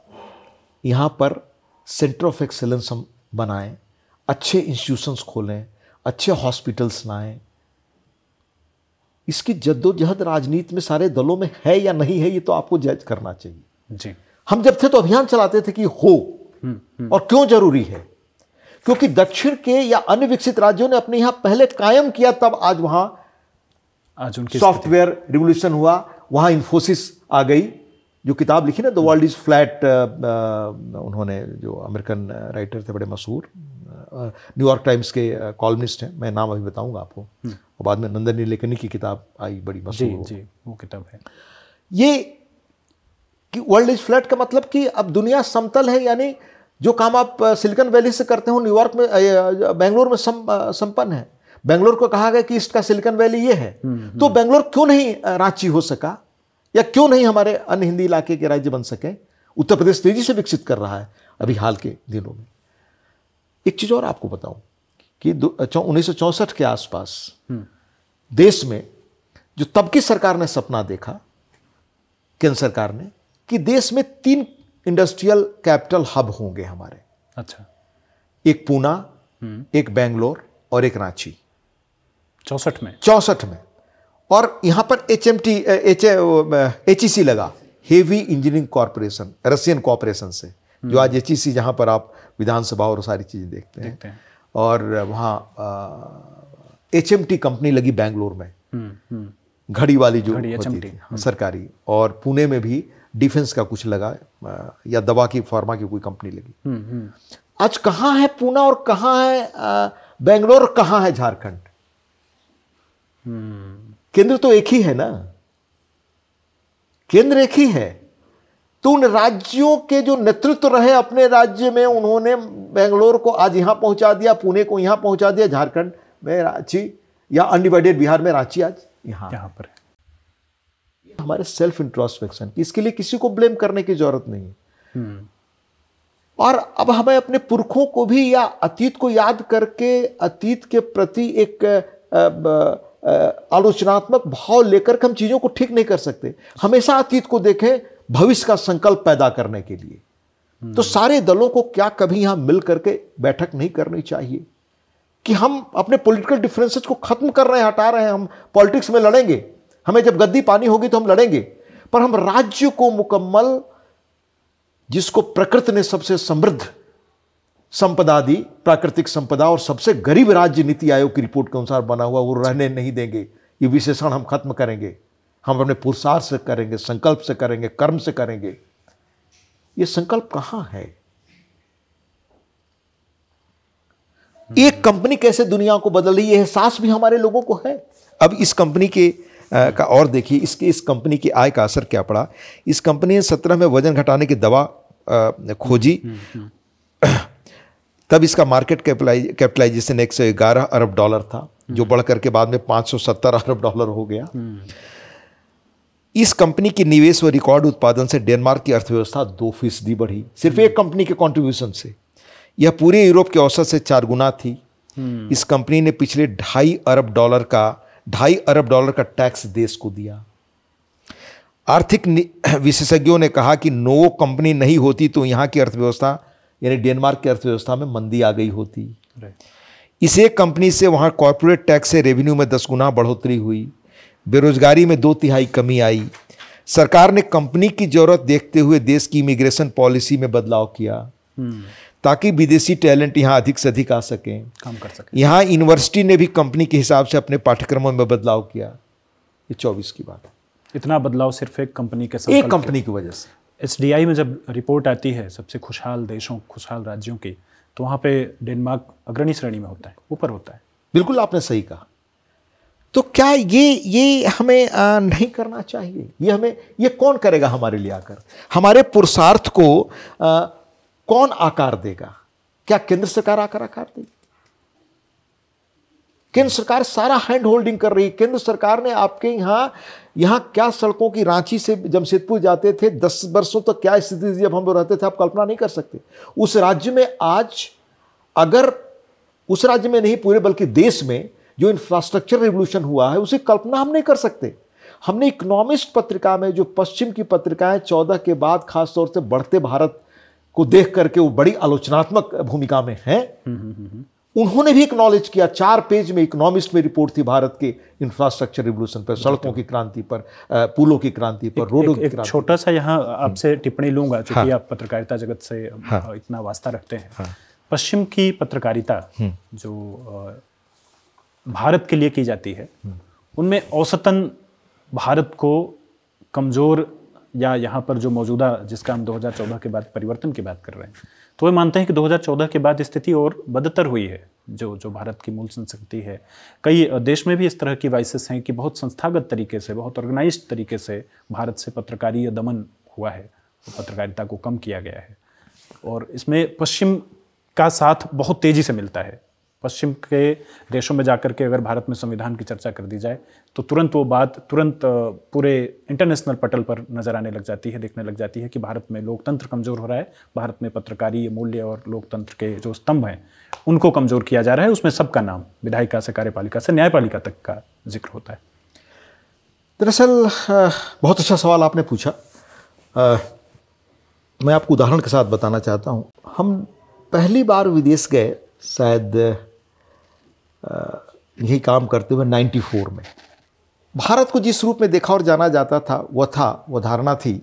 यहां पर सेंटर ऑफ एक्सेलेंस हम बनाएं, अच्छे इंस्टीट्यूशंस खोलें, अच्छे हॉस्पिटल्स लाएं। इसकी जद्दोजहद राजनीति में सारे दलों में है या नहीं है, ये तो आपको जज करना चाहिए जी। हम जब थे तो अभियान चलाते थे कि हो, और क्यों जरूरी है, क्योंकि दक्षिण के या अन्य विकसित राज्यों ने अपने यहां पहले कायम किया, तब आज वहां आज उनकी सॉफ्टवेयर रिवोल्यूशन हुआ। वहां इन्फोसिस आ गई, जो किताब लिखी ना द वर्ल्ड इज फ्लैट, उन्होंने, जो अमेरिकन राइटर थे बड़े मशहूर, न्यूयॉर्क टाइम्स के कॉलमिस्ट हैं, मैं नाम अभी बताऊंगा आपको। और बाद में नंदन नीलेकनी की किताब आई बड़ी मशहूर। जी, वो किताब है। ये कि वर्ल्ड इज फ्लैट का मतलब कि अब दुनिया समतल है, यानी जो काम आप सिलिकॉन वैली से करते हो न्यूयॉर्क में, बेंगलोर में संपन्न है। बेंगलोर को कहा गया कि ईस्ट का सिलिकॉन वैली ये है, तो बेंगलोर क्यों नहीं रांची हो सका, या क्यों नहीं हमारे अन्य हिंदी इलाके के राज्य बन सके। उत्तर प्रदेश तेजी से विकसित कर रहा है अभी हाल के दिनों में। एक चीज और आपको बताऊं कि 1964 के आसपास देश में जो तब की सरकार ने सपना देखा, केंद्र सरकार ने, कि देश में 3 इंडस्ट्रियल कैपिटल हब होंगे हमारे। अच्छा। एक पूना, एक बेंगलोर और एक रांची। 64 में। और यहां पर HEC लगा, heavy engineering corporation, Russian corporation से, जो आज HEC, जहां पर आप विधानसभा और सारी चीजें देखते हैं। और वहां HMT कंपनी लगी बेंगलोर में, घड़ी वाली जो होती थी, सरकारी। और पुणे में भी डिफेंस का कुछ लगा, या दवा की, फार्मा की कोई कंपनी लगी। आज कहां है पूना और कहां है बेंगलोर, कहां है झारखंड? केंद्र तो एक ही है ना। केंद्र एक ही है। तो उन राज्यों के जो नेतृत्व रहे अपने राज्य में, उन्होंने बेंगलोर को आज यहां पहुंचा दिया, पुणे को यहां पहुंचा दिया, झारखंड में रांची, या अनडिवाइडेड बिहार में रांची आज यहां पर है। हमारे सेल्फ इंट्रोस्पेक्शन, इसके लिए किसी को ब्लेम करने की जरूरत नहीं है। और अब हमें अपने पुरखों को भी या अतीत को याद करके अतीत के प्रति एक आलोचनात्मक भाव लेकर हम चीजों को ठीक नहीं कर सकते। हमेशा अतीत को देखें भविष्य का संकल्प पैदा करने के लिए। तो सारे दलों को क्या कभी यहां मिल करके बैठक नहीं करनी चाहिए कि हम अपने पॉलिटिकल डिफरेंसेस को खत्म कर रहे हैं, हटा रहे हैं। हम पॉलिटिक्स में लड़ेंगे, हमें जब गद्दी पानी होगी तो हम लड़ेंगे, पर हम राज्य को मुकम्मल, जिसको प्रकृति ने सबसे समृद्ध संपदा दी, प्राकृतिक संपदा, और सबसे गरीब राज्य नीति आयोग की रिपोर्ट के अनुसार बना हुआ, वो रहने नहीं देंगे। ये विशेषण हम खत्म करेंगे। हम अपने पुरुषार्थ से करेंगे, संकल्प से करेंगे, कर्म से करेंगे। ये संकल्प कहां है? एक कंपनी कैसे दुनिया को बदल रही है, एहसास भी हमारे लोगों को है। अब इस कंपनी के का और देखिए, इस कंपनी की आय का असर क्या पड़ा। इस कंपनी ने 17 में वजन घटाने की दवा खोजी, तब इसका मार्केट कैपिटलाइजेशन 111 अरब डॉलर था, जो बढ़कर के बाद में 570 अरब डॉलर हो गया। इस कंपनी की निवेश व रिकॉर्ड उत्पादन से डेनमार्क की अर्थव्यवस्था 2% बढ़ी, सिर्फ एक कंपनी के कंट्रीब्यूशन से। यह पूरे यूरोप के औसत से 4 गुना थी। इस कंपनी ने पिछले 2.5 अरब डॉलर का टैक्स देश को दिया। आर्थिक विशेषज्ञों ने कहा कि नोवो कंपनी नहीं होती तो यहाँ की अर्थव्यवस्था, यानी डेनमार्क की अर्थव्यवस्था में मंदी आ गई होती। इस एक कंपनी से वहाँ कॉर्पोरेट टैक्स से रेवेन्यू में 10 गुना बढ़ोतरी हुई, बेरोजगारी में 2/3 कमी आई। सरकार ने कंपनी की जरूरत देखते हुए देश की इमिग्रेशन पॉलिसी में बदलाव किया ताकि विदेशी टैलेंट यहाँ अधिक से अधिक आ सकें, काम कर सकें। यहाँ यूनिवर्सिटी ने भी कंपनी के हिसाब से अपने पाठ्यक्रमों में बदलाव किया। ये 24 की बात है। इतना बदलाव सिर्फ एक कंपनी के एक कंपनी की वजह से। SDI में जब रिपोर्ट आती है सबसे खुशहाल देशों, खुशहाल राज्यों की, तो वहाँ पे डेनमार्क अग्रणी श्रेणी में होता है, ऊपर होता है। बिल्कुल आपने सही कहा। तो क्या ये हमें नहीं करना चाहिए? ये कौन करेगा हमारे लिए आकर? हमारे पुरुषार्थ को कौन आकार देगा? क्या केंद्र सरकार आकर आकार देगी? केंद्र सरकार सारा हैंड होल्डिंग कर रही है। केंद्र सरकार ने आपके यहां क्या सड़कों की, रांची से जमशेदपुर जाते थे 10 वर्षों तक क्या स्थिति थी जब हम लोग रहते थे, आप कल्पना नहीं कर सकते। उस राज्य में आज, अगर उस राज्य में नहीं पूरे बल्कि देश में जो इंफ्रास्ट्रक्चर रिवोल्यूशन हुआ है, उसे कल्पना हम नहीं कर सकते। हमने इकोनॉमिस्ट पत्रिका में, जो पश्चिम की पत्रिकाएं 14 के बाद खासतौर से बढ़ते भारत को देख करके वो बड़ी आलोचनात्मक भूमिका में हैं, उन्होंने भी एक्नॉलेज किया। 4 पेज में इकोनॉमिस्ट में रिपोर्ट थी भारत के इंफ्रास्ट्रक्चर रिवोल्यूशन पर, सड़कों की क्रांति पर, पुलों की क्रांति पर, रोडों की क्रांति। छोटा सा यहाँ आपसे टिप्पणी लूंगा, चूंकि आप पत्रकारिता जगत से इतना वास्ता रखते हैं। पश्चिम की पत्रकारिता जो भारत के लिए की जाती है, उनमें औसतन भारत को कमजोर, या यहाँ पर जो मौजूदा, जिसका हम 2014 के बाद परिवर्तन की बात कर रहे हैं, तो वे मानते हैं कि 2014 के बाद स्थिति और बदतर हुई है। जो भारत की मूल संस्कृति है, कई देश में भी इस तरह की वाइसेस हैं कि बहुत संस्थागत तरीके से, बहुत ऑर्गेनाइज्ड तरीके से भारत से पत्रकारीय दमन हुआ है, पत्रकारिता को कम किया गया है। और इसमें पश्चिम का साथ बहुत तेजी से मिलता है। पश्चिम के देशों में जाकर के अगर भारत में संविधान की चर्चा कर दी जाए तो तुरंत वो बात पूरे इंटरनेशनल पटल पर नजर आने लग जाती है, देखने लग जाती है कि भारत में लोकतंत्र कमजोर हो रहा है, भारत में पत्रकारीय मूल्य और लोकतंत्र के जो स्तंभ हैं उनको कमजोर किया जा रहा है। उसमें सबका नाम, विधायिका से कार्यपालिका से न्यायपालिका तक का जिक्र होता है। दरअसल बहुत अच्छा सवाल आपने पूछा। मैं आपको उदाहरण के साथ बताना चाहता हूँ। हम पहली बार विदेश गए शायद यही काम करते हुए 94 में। भारत को जिस रूप में देखा और जाना जाता था वो धारणा थी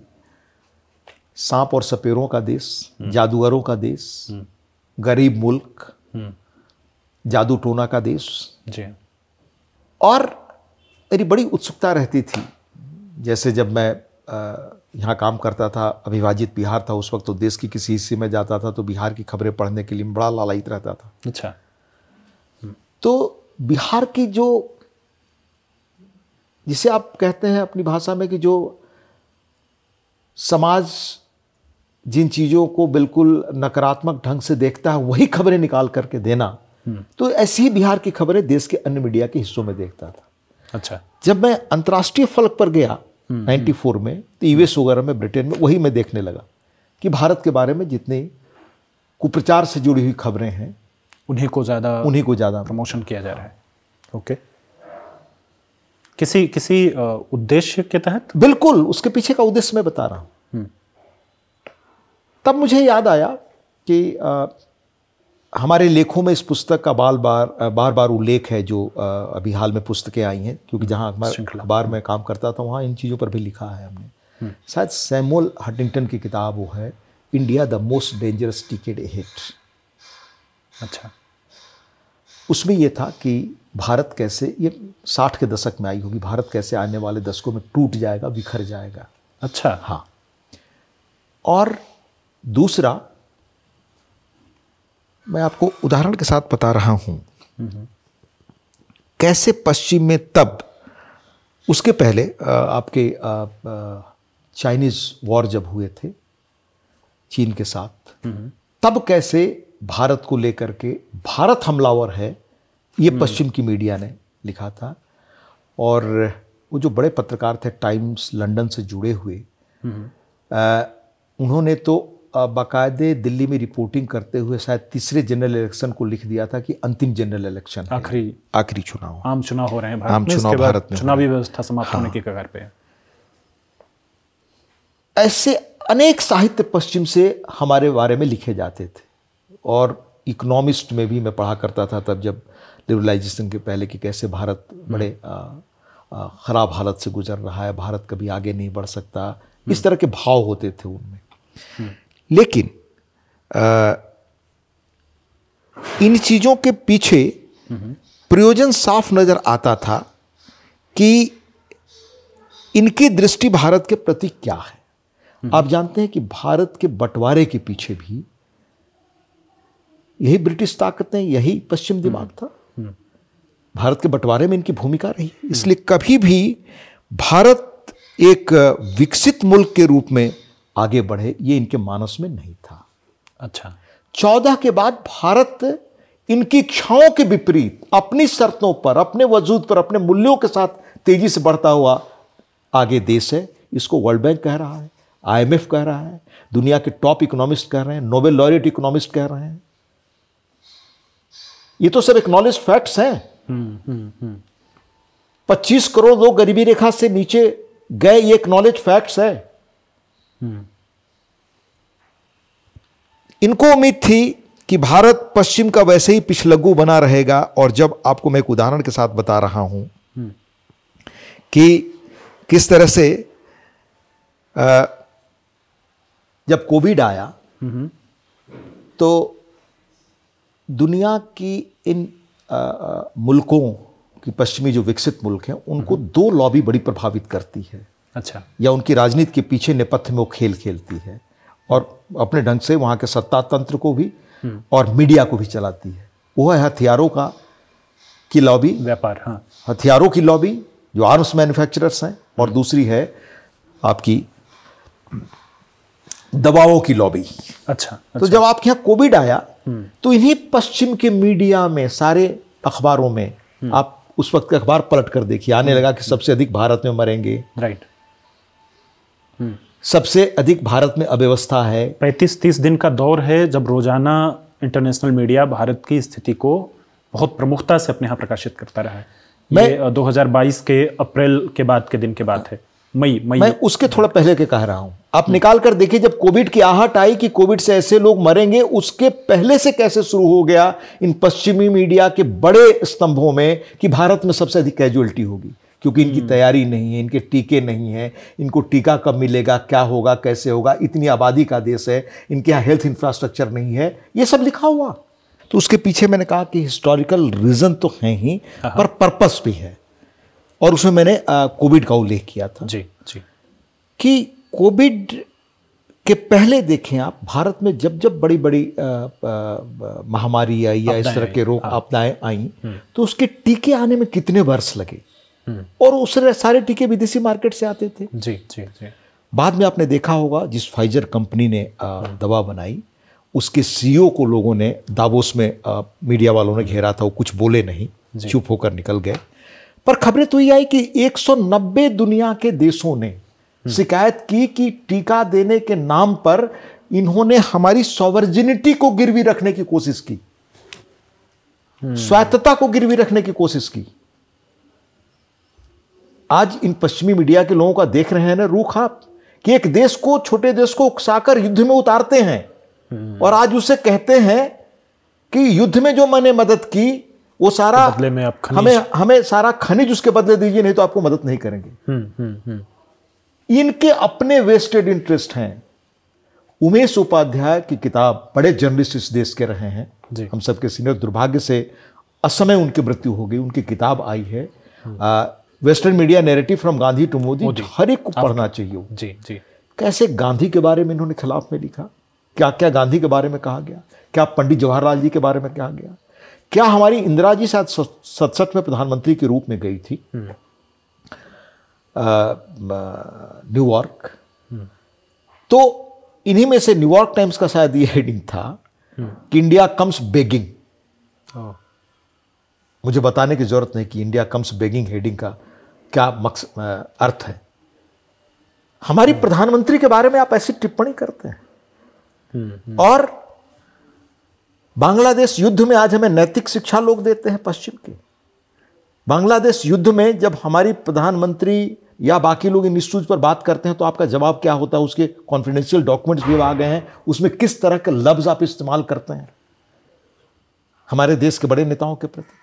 सांप और सपेरों का देश, जादूगरों का देश, गरीब मुल्क, जादू टोना का देश जी। और मेरी बड़ी उत्सुकता रहती थी, जैसे जब मैं यहाँ काम करता था, अविभाजित बिहार था उस वक्त, तो देश की किसी हिस्से में जाता था तो बिहार की खबरें पढ़ने के लिए बड़ा लालायित रहता था। अच्छा। तो बिहार की जो, जिसे आप कहते हैं अपनी भाषा में कि जो समाज जिन चीज़ों को बिल्कुल नकारात्मक ढंग से देखता है वही खबरें निकाल करके देना, तो ऐसी ही बिहार की खबरें देश के अन्य मीडिया के हिस्सों में देखता था। अच्छा। जब मैं अंतर्राष्ट्रीय फलक पर गया 94 में, तो यूएस वगैरह में, ब्रिटेन में, वही मैं देखने लगा कि भारत के बारे में जितने कुप्रचार से जुड़ी हुई खबरें हैं उन्हीं को ज़्यादा प्रमोशन किया जा रहा है। ओके। किसी उद्देश्य के तहत? बिल्कुल, उसके पीछे का उद्देश्य मैं बता रहा हूं। तब मुझे याद आया कि हमारे लेखों में इस पुस्तक का बार बार उल्लेख है, जो अभी हाल में पुस्तकें आई हैं, क्योंकि जहां अखबार में काम करता था वहां इन चीज़ों पर भी लिखा है हमने। शायद सैमुअल हंटिंगटन की किताब वो है, India the most dangerous ticket hit. अच्छा। उसमें ये था कि भारत कैसे, ये 60 के दशक में आई होगी, भारत कैसे आने वाले दशकों में टूट जाएगा, बिखर जाएगा। अच्छा। हाँ। और दूसरा, मैं आपको उदाहरण के साथ बता रहा हूं कैसे पश्चिम में, तब उसके पहले आपके चाइनीज वॉर जब हुए थे चीन के साथ, तब कैसे भारत को लेकर के भारत हमलावर है, ये पश्चिम की मीडिया ने लिखा था। और वो जो बड़े पत्रकार थे टाइम्स लंदन से जुड़े हुए, उन्होंने तो बाकायदे दिल्ली में रिपोर्टिंग करते हुए शायद तीसरे जनरल इलेक्शन को लिख दिया था कि अंतिम जनरल इलेक्शन, आखिरी चुनाव, आम चुनाव हो रहे हैं भारत में, आम चुनाव भारत में, चुनावी व्यवस्था समाप्त होने की कगार पे है। ऐसे अनेक साहित्य पश्चिम से हमारे बारे में लिखे जाते थे। और इकोनॉमिस्ट में भी मैं पढ़ा करता था तब, जब लिबरलाइजेशन के पहले, कि कैसे भारत बड़े खराब हालत से गुजर रहा है, भारत कभी आगे नहीं बढ़ सकता, इस तरह के भाव होते थे उनमें। लेकिन इन चीज़ों के पीछे प्रयोजन साफ नजर आता था कि इनकी दृष्टि भारत के प्रति क्या है। आप जानते हैं कि भारत के बंटवारे के पीछे भी यही ब्रिटिश ताकतें, यही पश्चिम दिमाग था। भारत के बंटवारे में इनकी भूमिका रही। इसलिए कभी भी भारत एक विकसित मुल्क के रूप में आगे बढ़े, ये इनके मानस में नहीं था। अच्छा। 14 के बाद भारत इनकी इच्छाओं के विपरीत अपनी शर्तों पर, अपने वजूद पर, अपने मूल्यों के साथ तेजी से बढ़ता हुआ आगे देश है। इसको वर्ल्ड बैंक कह रहा है, IMF कह रहा है, दुनिया के टॉप इकोनॉमिस्ट कह रहे हैं, नोबेल लॉरेट इकोनॉमिस्ट कह रहे हैं। ये तो सब एक्नॉलेज फैक्ट्स हैं। 25 करोड़ लोग गरीबी रेखा से नीचे गए, ये एक्नॉलेज फैक्ट्स है। इनको उम्मीद थी कि भारत पश्चिम का वैसे ही पिछलग्गू बना रहेगा। और जब आपको मैं एक उदाहरण के साथ बता रहा हूं कि किस तरह से जब कोविड आया तो दुनिया की इन मुल्कों की, पश्चिमी जो विकसित मुल्क हैं, उनको दो लॉबी बड़ी प्रभावित करती है। अच्छा। या उनकी राजनीति के पीछे नेपथ्य में वो खेल खेलती है और अपने ढंग से वहाँ के सत्ता तंत्र को भी और मीडिया को भी चलाती है। वो है हथियारों की लॉबी, व्यापार। हाँ, हथियारों की लॉबी जो आर्म्स मैन्युफैक्चरर्स हैं, और दूसरी है आपकी दवाओं की लॉबी। अच्छा। तो जब आपके यहाँ कोविड आया तो इन्हीं पश्चिम के मीडिया में, सारे अखबारों में, आप उस वक्त के अखबार पलट कर देखिए, आने लगा कि सबसे अधिक भारत में मरेंगे, राइट, सबसे अधिक भारत में अव्यवस्था है। 35-30 दिन का दौर है जब रोजाना इंटरनेशनल मीडिया भारत की स्थिति को बहुत प्रमुखता से अपने यहाँ प्रकाशित करता रहा है। ये 2022 के अप्रैल के बाद के दिन के बात है, मई। मैं उसके थोड़ा पहले के कह रहा हूं। आप निकाल कर देखिए, जब कोविड की आहट आई कि कोविड से ऐसे लोग मरेंगे, उसके पहले से कैसे शुरू हो गया इन पश्चिमी मीडिया के बड़े स्तंभों में कि भारत में सबसे अधिक कैजुअलिटी होगी, क्योंकि इनकी तैयारी नहीं है, इनके टीके नहीं है, इनको टीका कब मिलेगा, क्या होगा, कैसे होगा, इतनी आबादी का देश है, इनके यहाँ हेल्थ इंफ्रास्ट्रक्चर नहीं है, ये सब लिखा हुआ। तो उसके पीछे मैंने कहा कि हिस्टोरिकल रीजन तो है ही, पर पर्पस भी है। और उसमें मैंने कोविड का उल्लेख किया था जी कि कोविड के पहले देखें आप, भारत में जब जब बड़ी बड़ी महामारी आई या इस तरह के रोग आपदाएं आई, तो उसके टीके आने में कितने वर्ष लगे, और उस सारे टीके विदेशी मार्केट से आते थे। जी। बाद में आपने देखा होगा जिस फाइजर कंपनी ने दवा बनाई, उसके सीईओ को लोगों ने दावोस में मीडिया वालों ने घेरा था, वो कुछ बोले नहीं, चुप होकर निकल गए। पर खबरें तो ये आई कि 190 दुनिया के देशों ने शिकायत की कि टीका देने के नाम पर इन्होंने हमारी सॉवर्जिनिटी को गिरवी रखने की कोशिश की, स्वायत्तता को गिरवी रखने की कोशिश की। आज इन पश्चिमी मीडिया के लोगों का देख रहे हैं ना रूख आप, कि एक देश को, छोटे देश को उकसाकर युद्ध में उतारते हैं और आज उसे कहते हैं कि युद्ध में जो मैंने मदद की वो सारा बदले में आप हमें सारा खनिज उसके बदले दीजिए, नहीं तो आपको मदद नहीं करेंगे। इनके अपने वेस्टेड इंटरेस्ट हैं। उमेश उपाध्याय की किताब, बड़े जर्नलिस्ट इस देश के रहे हैं, हम सबके सीनियर, दुर्भाग्य से असमय उनकी मृत्यु हो गई। उनकी किताब आई है western media narrative from Gandhi to Modi, हर एक को पढ़ना चाहिए। जी जी। कैसे गांधी के बारे में इन्होंने खिलाफ में लिखा, क्या क्या गांधी के बारे में कहा गया, क्या पंडित जवाहरलाल जी के बारे में कहा गया, क्या हमारी इंदिरा जी शायद 67 में प्रधानमंत्री के रूप में गई थी न्यूयॉर्क, तो इन्हीं में से न्यूयॉर्क टाइम्स का शायद ये हेडिंग था कि इंडिया कम्स बेगिंग। मुझे बताने की जरूरत नहीं कि इंडिया कम्स बेगिंग हेडिंग का क्या अर्थ है। हमारी प्रधानमंत्री के बारे में आप ऐसी टिप्पणी करते हैं। और बांग्लादेश युद्ध में आज हमें नैतिक शिक्षा लोग देते हैं पश्चिम के। बांग्लादेश युद्ध में जब हमारी प्रधानमंत्री या बाकी लोग इन इश्यूज पर बात करते हैं तो आपका जवाब क्या होता है? उसके कॉन्फिडेंशियल डॉक्यूमेंट्स भी आ गए हैं, उसमें किस तरह के लफ्ज आप इस्तेमाल करते हैं हमारे देश के बड़े नेताओं के प्रति।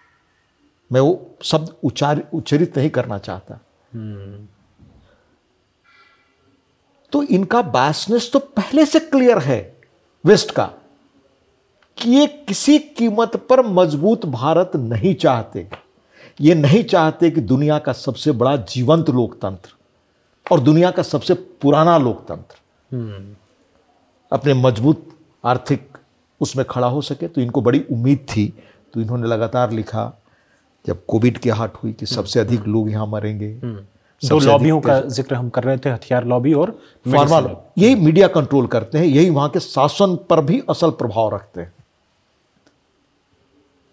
मैं वो शब्द उच्चारित नहीं करना चाहता। तो इनका बायसनेस तो पहले से क्लियर है वेस्ट का, कि ये किसी कीमत पर मजबूत भारत नहीं चाहते। ये नहीं चाहते कि दुनिया का सबसे बड़ा जीवंत लोकतंत्र और दुनिया का सबसे पुराना लोकतंत्र अपने मजबूत आर्थिक उसमें खड़ा हो सके। तो इनको बड़ी उम्मीद थी, तो इन्होंने लगातार लिखा। जब कोविड की आहट हुई कि सबसे अधिक लोग यहां मरेंगे, दो लॉबियों का जिक्र हम कर रहे थे, हथियार लॉबी और फार्मा लॉबी, यही मीडिया कंट्रोल करते हैं, यही वहां के शासन पर भी असल प्रभाव रखते हैं।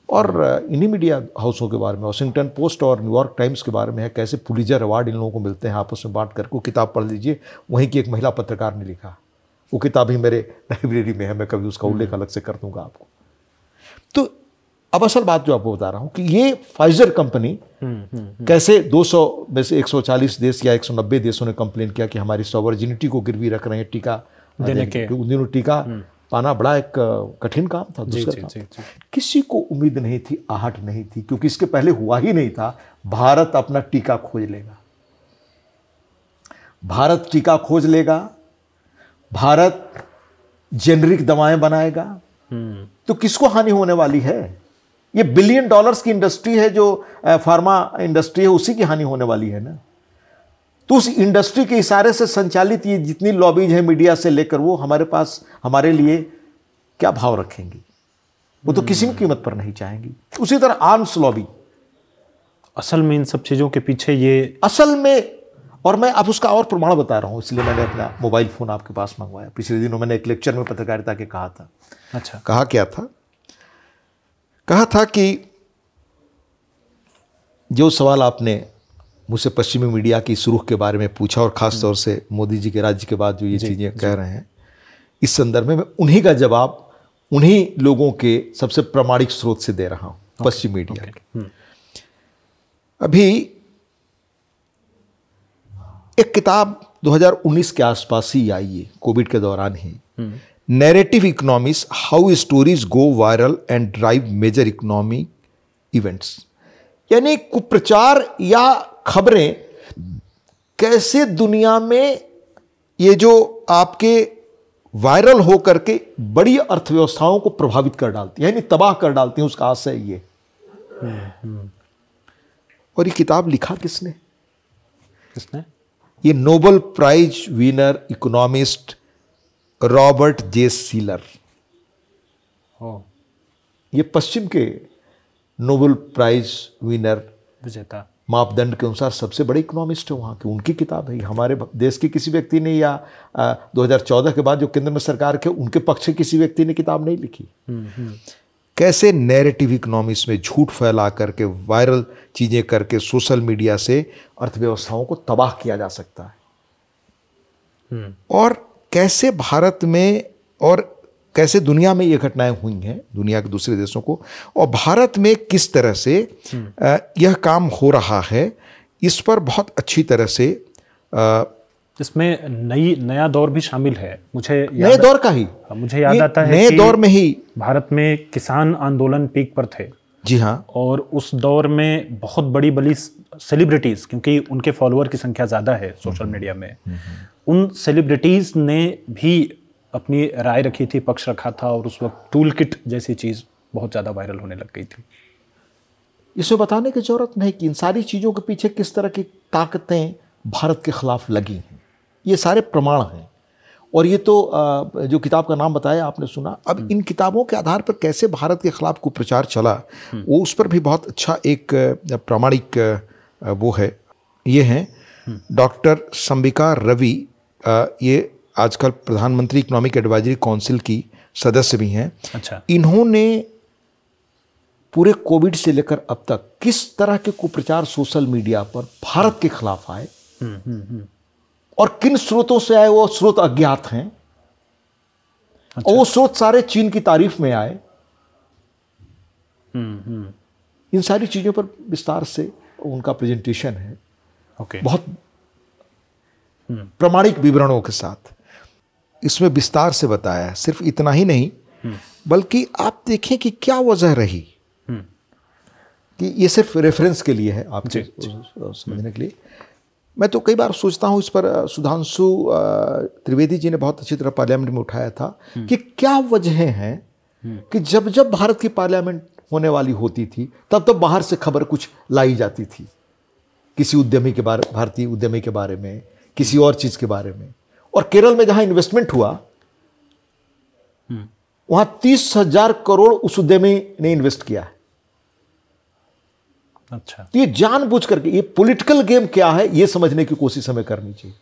और इन्हीं मीडिया हाउसों के बारे में, वॉशिंगटन पोस्ट और न्यूयॉर्क टाइम्स के बारे में है, कैसे पुलित्जर अवार्ड इन लोगों को मिलते हैं आपस में बांट करके। वो किताब पढ़ लीजिए, वहीं की एक महिला पत्रकार ने लिखा। वो किताब ही मेरे लाइब्रेरी में है, मैं कभी उसका उल्लेख अलग से कर दूंगा आपको। तो अब असल बात जो आपको बता रहा हूं कि ये फाइजर कंपनी कैसे 200 में से 140 देश या 190 देशों ने कंप्लेन किया कि हमारी सॉवर्जिनिटी को गिरवी रख रहे हैं टीका देने के। उन दिनों टीका पाना बड़ा एक कठिन काम था, दूसरा काम। किसी को उम्मीद नहीं थी, आहट नहीं थी, क्योंकि इसके पहले हुआ ही नहीं था। भारत अपना टीका खोज लेगा, भारत टीका खोज लेगा, भारत जेनरिक दवाएं बनाएगा। तो किसको हानि होने वाली है? ये $1 बिलियन की इंडस्ट्री है, जो फार्मा इंडस्ट्री है, उसी की हानि होने वाली है ना। तो उस इंडस्ट्री के इशारे से संचालित ये जितनी लॉबीज है मीडिया से लेकर, वो हमारे पास हमारे लिए क्या भाव रखेंगी? वो तो किसी भी कीमत पर नहीं चाहेंगी। उसी तरह आर्म्स लॉबी, असल में इन सब चीजों के पीछे ये असल में, और मैं अब उसका और प्रमाण बता रहा हूं, इसलिए मैंने अपना मोबाइल फोन आपके पास मंगवाया। पिछले दिनों मैंने एक लेक्चर में पत्रकारिता के कहा था। अच्छा, कहा क्या था? कहा था कि जो सवाल आपने मुझसे पश्चिमी मीडिया की सुरुख के बारे में पूछा, और खास तौर से मोदी जी के राज्य के बाद जो ये चीज़ें कह रहे हैं, इस संदर्भ में मैं उन्हीं का जवाब उन्हीं लोगों के सबसे प्रामाणिक स्रोत से दे रहा हूं, पश्चिमी मीडिया के। अभी एक किताब 2019 के आसपास ही आई है, कोविड के दौरान ही, narrative economics, how stories go viral and drive major economic events. यानी कुप्रचार या खबरें कैसे दुनिया में ये जो आपके वायरल हो करके बड़ी अर्थव्यवस्थाओं को प्रभावित कर डालती है, यानी तबाह कर डालती है, उसका आशय ये। और ये किताब लिखा किसने? ये Nobel prize winner economist Robert J Shiller. ये पश्चिम के नोबेल प्राइज विनर मापदंड के अनुसार सबसे बड़े इकोनॉमिस्ट है वहाँ के, उनकी किताब है। हमारे देश के किसी व्यक्ति ने या 2014 के बाद जो केंद्र में सरकार के उनके पक्ष के किसी व्यक्ति ने किताब नहीं लिखी। कैसे नैरेटिव इकोनॉमिक्स में झूठ फैला करके, वायरल चीज़ें करके, सोशल मीडिया से अर्थव्यवस्थाओं को तबाह किया जा सकता है, और कैसे भारत में और कैसे दुनिया में ये घटनाएं हुई हैं, दुनिया के दूसरे देशों को, और भारत में किस तरह से यह काम हो रहा है, इस पर बहुत अच्छी तरह से इसमें नया दौर भी शामिल है। नए दौर का ही मुझे याद आता है नए दौर में ही भारत में किसान आंदोलन पीक पर थे। जी हाँ। और उस दौर में बहुत बड़ी बड़ी सेलिब्रिटीज़, क्योंकि उनके फॉलोअर की संख्या ज़्यादा है सोशल मीडिया में, उन सेलिब्रिटीज़ ने भी अपनी राय रखी थी, पक्ष रखा था, और उस वक्त टूल किट जैसी चीज़ बहुत ज़्यादा वायरल होने लग गई थी। इसे बताने की जरूरत नहीं कि इन सारी चीज़ों के पीछे किस तरह की ताकतें भारत के खिलाफ लगी हैं, ये सारे प्रमाण हैं। और ये तो जो किताब का नाम बताया आपने सुना, अब इन किताबों के आधार पर कैसे भारत के खिलाफ कुप्रचार चला, वो उस पर भी बहुत अच्छा एक प्रामाणिक वो है। ये हैं डॉक्टर संबिका रवि, ये आजकल प्रधानमंत्री इकोनॉमिक एडवाइजरी काउंसिल की सदस्य भी हैं। अच्छा। इन्होंने पूरे कोविड से लेकर अब तक किस तरह के कुप्रचार सोशल मीडिया पर भारत के खिलाफ आए और किन स्रोतों से आए, वो स्रोत अज्ञात हैं। अच्छा। और वो स्रोत सारे चीन की तारीफ में आए। इन सारी चीजों पर विस्तार से उनका प्रेजेंटेशन है। ओके। बहुत प्रामाणिक विवरणों के साथ इसमें विस्तार से बताया है। सिर्फ इतना ही नहीं, बल्कि आप देखें कि क्या वजह रही, कि ये सिर्फ रेफरेंस के लिए है आपके समझने के लिए। मैं तो कई बार सोचता हूँ, इस पर सुधांशु त्रिवेदी जी ने बहुत अच्छी तरह पार्लियामेंट में उठाया था कि क्या वजहें हैं कि जब जब भारत की पार्लियामेंट होने वाली होती थी तब तब बाहर से खबर कुछ लाई जाती थी, किसी उद्यमी के बारे, भारतीय उद्यमी के बारे में, किसी और चीज के बारे में। और केरल में जहां इन्वेस्टमेंट हुआ वहां 30,000 करोड़ उस उद्यमी ने इन्वेस्ट किया है। अच्छा। तो ये जानबूझ करके, ये पॉलिटिकल गेम क्या है ये समझने की कोशिश हमें करनी चाहिए।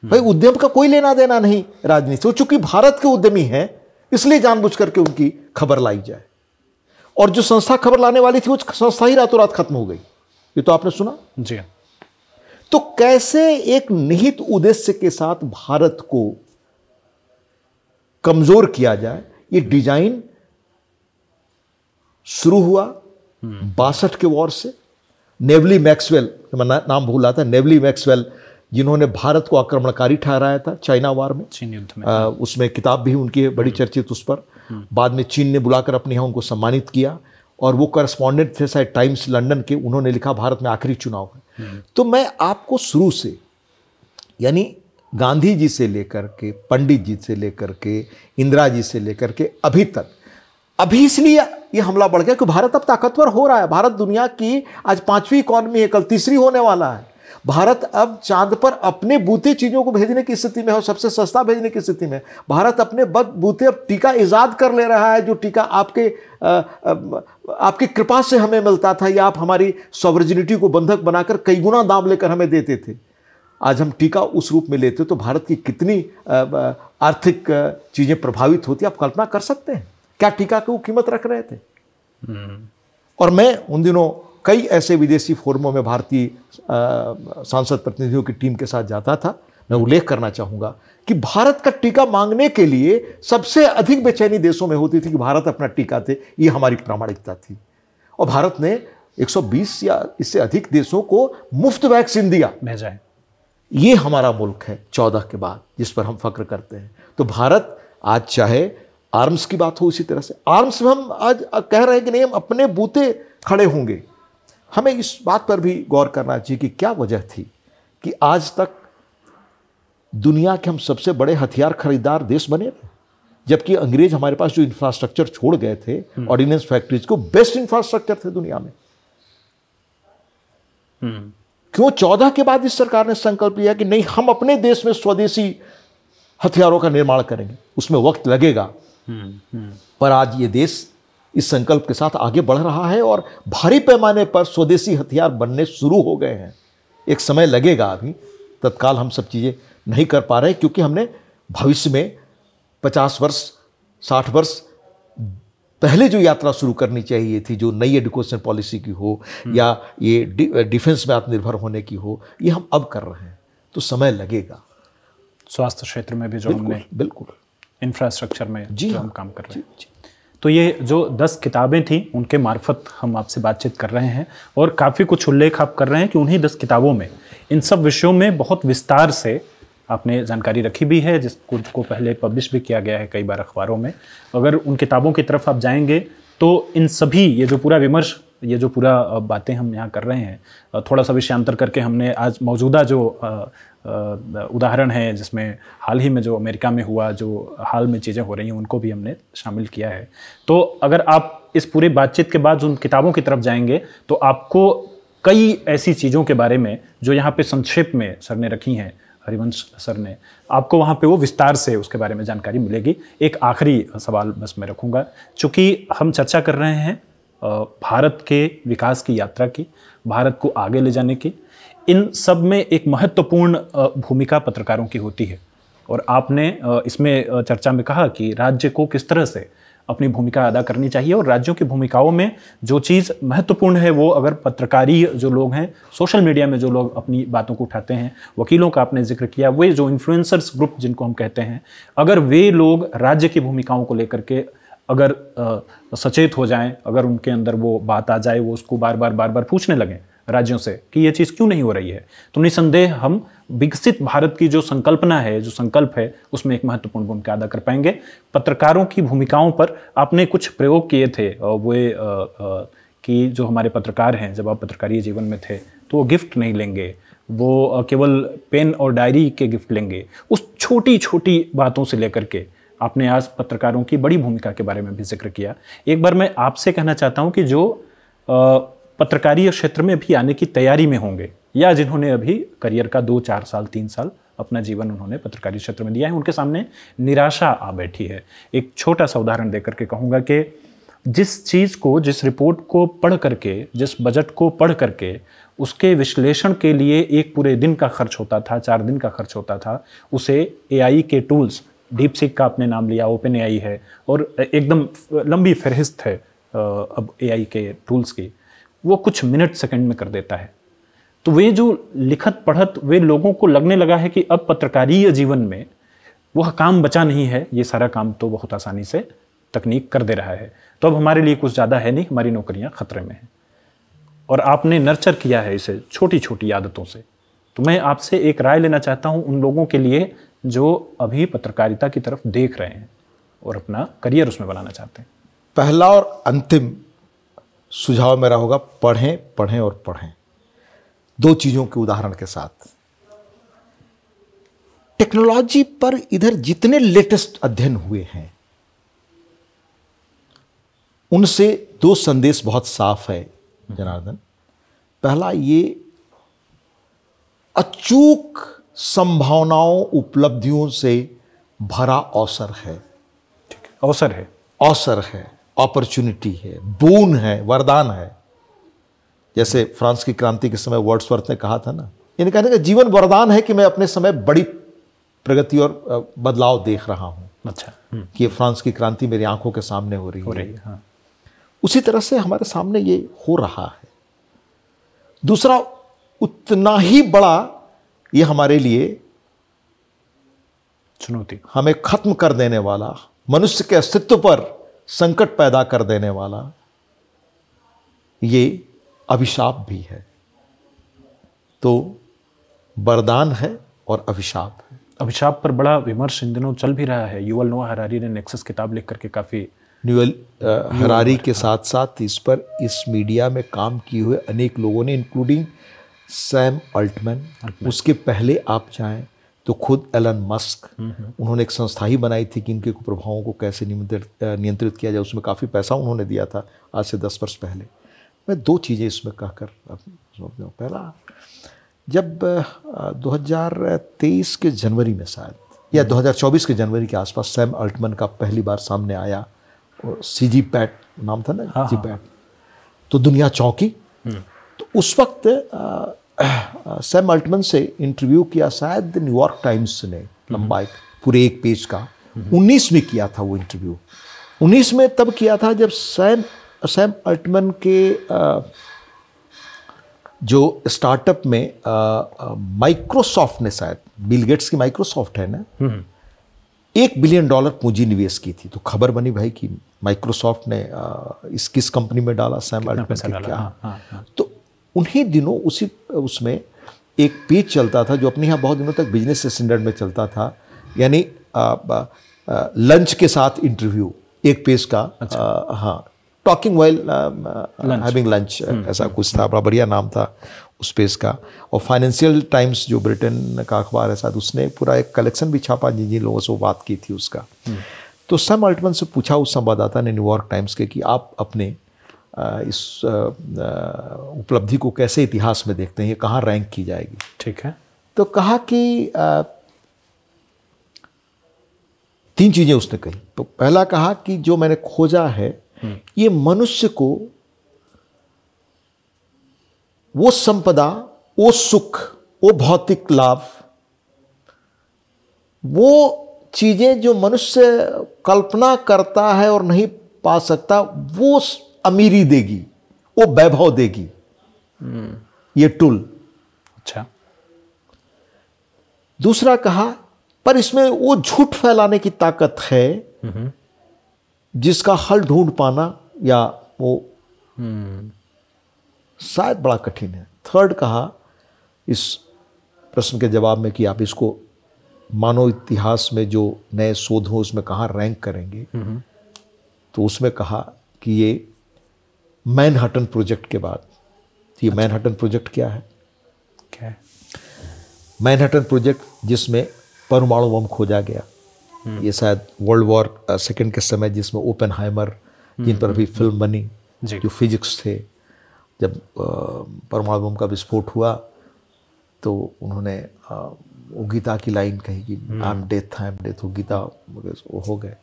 भाई उद्यम का कोई लेना देना नहीं राजनीति से, चूंकि भारत के उद्यमी हैं इसलिए जानबूझ करके उनकी खबर लाई जाए। और जो संस्था खबर लाने वाली थी वो संस्था ही रातों रात खत्म हो गई, ये तो आपने सुना। जी। तो कैसे एक निहित उद्देश्य के साथ भारत को कमजोर किया जाए, ये डिजाइन शुरू हुआ 62 के वॉर से। नेवली मैक्सवेल, मैं नाम भूल रहा था, नेवली मैक्सवेल, जिन्होंने भारत को आक्रमणकारी ठहराया था चाइना वार में, चीन युद्ध में। उसमें किताब भी उनकी बड़ी चर्चित उस पर। बाद में चीन ने बुलाकर अपने यहाँ उनको सम्मानित किया, और वो करस्पॉन्डेंट थे शायद टाइम्स लंदन के, उन्होंने लिखा भारत में आखिरी चुनाव है। तो मैं आपको शुरू से, यानी गांधी जी से लेकर के, पंडित जी से लेकर के, इंदिरा जी से लेकर के अभी तक, अभी इसलिए ये हमला बढ़ गया कि भारत अब ताकतवर हो रहा है। भारत दुनिया की आज 5वीं इकॉनमी है, कल 3री होने वाला है। भारत अब चांद पर अपने बूते चीजों को भेजने की स्थिति में है, और सबसे सस्ता भेजने की स्थिति में। भारत अपने बूते अब टीका ईजाद कर ले रहा है, जो टीका आपकी कृपा से हमें मिलता था, या आप हमारी सॉवरेनिटी को बंधक बनाकर कई गुना दाम लेकर हमें देते थे। आज हम टीका उस रूप में लेते, तो भारत की कितनी आर्थिक चीजें प्रभावित होती, आप कल्पना कर सकते हैं। क्या टीका की वो कीमत रख रहे थे। और मैं उन दिनों कई ऐसे विदेशी फोरमों में भारतीय सांसद प्रतिनिधियों की टीम के साथ जाता था। मैं उल्लेख करना चाहूंगा कि भारत का टीका मांगने के लिए सबसे अधिक बेचैनी देशों में होती थी कि भारत अपना टीका दे, ये हमारी प्रामाणिकता थी। और भारत ने 120 या इससे अधिक देशों को मुफ्त वैक्सीन दिया, भेजा है। ये हमारा मुल्क है 14 के बाद, जिस पर हम फक्र करते हैं। तो भारत आज, चाहे आर्म्स की बात हो, इसी तरह से आर्म्स में हम आज कह रहे हैं कि नहीं, हम अपने बूते खड़े होंगे। हमें इस बात पर भी गौर करना चाहिए कि क्या वजह थी कि आज तक दुनिया के हम सबसे बड़े हथियार खरीदार देश बने रहे, जबकि अंग्रेज हमारे पास जो इंफ्रास्ट्रक्चर छोड़ गए थे, ऑर्डिनेंस फैक्ट्रीज को, बेस्ट इंफ्रास्ट्रक्चर थे दुनिया में। क्यों 14 के बाद इस सरकार ने संकल्प लिया कि नहीं, हम अपने देश में स्वदेशी हथियारों का निर्माण करेंगे। उसमें वक्त लगेगा, पर आज ये देश इस संकल्प के साथ आगे बढ़ रहा है और भारी पैमाने पर स्वदेशी हथियार बनने शुरू हो गए हैं। एक समय लगेगा, अभी तत्काल हम सब चीज़ें नहीं कर पा रहे, क्योंकि हमने भविष्य में 50 वर्ष 60 वर्ष पहले जो यात्रा शुरू करनी चाहिए थी, जो नई एजुकेशन पॉलिसी की हो या ये डिफेंस में आत्मनिर्भर होने की हो, ये हम अब कर रहे हैं, तो समय लगेगा। स्वास्थ्य क्षेत्र में भी जो हमने बिल्कुल इंफ्रास्ट्रक्चर में जी जो हम काम कर रहे हैं। तो ये जो 10 किताबें थी उनके मार्फत हम आपसे बातचीत कर रहे हैं और काफ़ी कुछ उल्लेख आप कर रहे हैं कि उन्हीं 10 किताबों में इन सब विषयों में बहुत विस्तार से आपने जानकारी रखी भी है, जिसको पहले पब्लिश भी किया गया है कई बार अखबारों में। अगर उन किताबों की तरफ आप जाएंगे तो इन सभी ये जो पूरा विमर्श, ये जो पूरा बातें हम यहाँ कर रहे हैं, थोड़ा सा विषयांतर करके हमने आज मौजूदा जो उदाहरण है जिसमें हाल ही में जो अमेरिका में हुआ, जो हाल में चीज़ें हो रही हैं, उनको भी हमने शामिल किया है। तो अगर आप इस पूरी बातचीत के बाद उन किताबों की तरफ जाएंगे तो आपको कई ऐसी चीज़ों के बारे में जो यहाँ पे संक्षेप में सर ने रखी हैं, हरिवंश सर ने, आपको वहाँ पे वो विस्तार से उसके बारे में जानकारी मिलेगी। एक आखिरी सवाल बस मैं रखूँगा, चूँकि हम चर्चा कर रहे हैं भारत के विकास की यात्रा की, भारत को आगे ले जाने की, इन सब में एक महत्वपूर्ण भूमिका पत्रकारों की होती है। और आपने इसमें चर्चा में कहा कि राज्य को किस तरह से अपनी भूमिका अदा करनी चाहिए, और राज्यों की भूमिकाओं में जो चीज़ महत्वपूर्ण है वो अगर पत्रकारी जो लोग हैं, सोशल मीडिया में जो लोग अपनी बातों को उठाते हैं, वकीलों का आपने जिक्र किया, वे जो इन्फ्लुएंसर्स ग्रुप जिनको हम कहते हैं, अगर वे लोग राज्य की भूमिकाओं को लेकर के अगर सचेत हो जाएं, अगर उनके अंदर वो बात आ जाए, वो उसको बार बार पूछने लगें राज्यों से कि ये चीज़ क्यों नहीं हो रही है, तो निसंदेह हम विकसित भारत की जो संकल्पना है, जो संकल्प है, उसमें एक महत्वपूर्ण भूमिका अदा कर पाएंगे। पत्रकारों की भूमिकाओं पर आपने कुछ प्रयोग किए थे, वे कि जो हमारे पत्रकार हैं, जब आप पत्रकारीय जीवन में थे तो वो गिफ्ट नहीं लेंगे, वो केवल पेन और डायरी के गिफ्ट लेंगे। उस छोटी छोटी बातों से लेकर के आपने आज पत्रकारों की बड़ी भूमिका के बारे में भी जिक्र किया। एक बार मैं आपसे कहना चाहता हूँ कि जो पत्रकारीय क्षेत्र में भी आने की तैयारी में होंगे, या जिन्होंने अभी करियर का 2, 4 साल, 3 साल अपना जीवन उन्होंने पत्रकारी क्षेत्र में दिया है, उनके सामने निराशा आ बैठी है। एक छोटा सा उदाहरण देकर के कहूँगा कि जिस चीज़ को, जिस रिपोर्ट को पढ़ करके, जिस बजट को पढ़ करके उसके विश्लेषण के लिए एक पूरे दिन का खर्च होता था, 4 दिन का खर्च होता था, उसे AI के टूल्स, डीपसीक का आपने नाम लिया, ओपन AI है, और एकदम लंबी फहरिस्त है अब AI के टूल्स की, वो कुछ मिनट सेकंड में कर देता है। तो वे जो लिखत पढ़त, वे लोगों को लगने लगा है कि अब पत्रकारीय जीवन में वह काम बचा नहीं है, ये सारा काम तो बहुत आसानी से तकनीक कर दे रहा है, तो अब हमारे लिए कुछ ज़्यादा है नहीं, हमारी नौकरियां खतरे में हैं। और आपने नर्चर किया है इसे छोटी छोटी आदतों से। तो मैं आपसे एक राय लेना चाहता हूं उन लोगों के लिए जो अभी पत्रकारिता की तरफ देख रहे हैं और अपना करियर उसमें बनाना चाहते हैं। पहला और अंतिम सुझाव मेरा होगा, पढ़ें, पढ़ें और पढ़ें। 2 चीज़ों के उदाहरण के साथ, टेक्नोलॉजी पर इधर जितने लेटेस्ट अध्ययन हुए हैं उनसे 2 संदेश बहुत साफ है जनार्दन। पहला, ये अचूक संभावनाओं, उपलब्धियों से भरा अवसर है। अवसर है, अपॉर्चुनिटी है, बोन है, वरदान है। जैसे फ्रांस की क्रांति के समय वर्ड्सवर्थ ने कहा था ना, इन्हें कहने का जीवन वरदान है कि मैं अपने समय बड़ी प्रगति और बदलाव देख रहा हूं। अच्छा, कि ये फ्रांस की क्रांति मेरी आंखों के सामने हो रही है। हाँ। उसी तरह से हमारे सामने ये हो रहा है। दूसरा, उतना ही बड़ा ये हमारे लिए चुनौती, हमें खत्म कर देने वाला, मनुष्य के अस्तित्व पर संकट पैदा कर देने वाला ये अभिशाप भी है। तो वरदान है और अभिशाप है। अभिशाप पर बड़ा विमर्श इन दिनों चल भी रहा है। युवल नोआ हरारी ने नेक्सस किताब लिख करके काफ़ी, युवल हरारी के साथ साथ इस पर इस मीडिया में काम किए हुए अनेक लोगों ने, इंक्लूडिंग सैम अल्टमैन, उसके पहले आप चाहें तो खुद एलन मस्क, उन्होंने एक संस्था ही बनाई थी कि इनके कुप्रभावों को कैसे नियंत्रित किया जाए। उसमें काफ़ी पैसा उन्होंने दिया था आज से 10 वर्ष पहले। मैं 2 चीज़ें इसमें कहकर पहला, जब 2023 के जनवरी में शायद, या 2024 के जनवरी के आसपास सैम अल्टमैन का पहली बार सामने आया सीजी पैट नाम था ना, हाँ, जी पैट, तो दुनिया चौंकी। तो उस वक्त सैम अल्टमैन से इंटरव्यू किया शायद न्यूयॉर्क टाइम्स ने, लंबा एक पूरे 1 पेज का, 19 में किया था वो इंटरव्यू। 19 में तब किया था जब सैम अल्टमैन के जो स्टार्टअप में माइक्रोसॉफ्ट ने, शायद बिल गेट्स की माइक्रोसॉफ्ट है ना, $1 बिलियन पूंजी निवेश की थी। तो खबर बनी भाई कि माइक्रोसॉफ्ट ने इस किस कंपनी में डाला, सैम अल्टमैन ने क्या। हाँ। तो उन्हीं दिनों उसमें एक पेज चलता था जो अपने यहाँ बहुत दिनों तक बिजनेस स्टैंडर्ड में चलता था, यानी लंच के साथ इंटरव्यू, 1 पेज का। हाँ, टॉकिंग वाइल हैविंग लंच, ऐसा कुछ था, बड़ा बढ़िया नाम था उस पेज का। और फाइनेंशियल टाइम्स जो ब्रिटेन का अखबार है, साथ उसने पूरा एक कलेक्शन भी छापा जिन लोगों से वो बात की थी उसका। तो सैम अल्टमैन से पूछा उस संवाददाता ने न्यूयॉर्क टाइम्स के कि आप अपने इस उपलब्धि को कैसे इतिहास में देखते हैं, ये कहाँ रैंक की जाएगी। ठीक है। तो कहा कि 3 चीज़ें उसने कही। तो पहला कहा कि जो मैंने खोजा है, ये मनुष्य को वो संपदा, वो सुख, वो भौतिक लाभ, वो चीजें जो मनुष्य कल्पना करता है और नहीं पा सकता, वो अमीरी देगी, वो वैभव देगी ये टूल। अच्छा। दूसरा कहा, पर इसमें वो झूठ फैलाने की ताकत है जिसका हल ढूंढ पाना या वो शायद बड़ा कठिन है। थर्ड कहा इस प्रश्न के जवाब में कि आप इसको मानव इतिहास में जो नए शोध हो उसमें कहाँ रैंक करेंगे। तो उसमें कहा कि ये मैनहट्टन प्रोजेक्ट के बाद, ये मैनहट्टन प्रोजेक्ट क्या है? क्या है मैनहट्टन प्रोजेक्ट? जिसमें परमाणु बम खोजा गया। ये शायद वर्ल्ड वॉर सेकेंड के समय, जिसमें ओपेनहाइमर, जिन पर अभी फिल्म बनी, जो फिजिक्स थे, जब परमाणु बम का विस्फोट हुआ तो उन्होंने वो गीता की लाइन कही कि आई एम डेथ, वो गीता वो हो गए।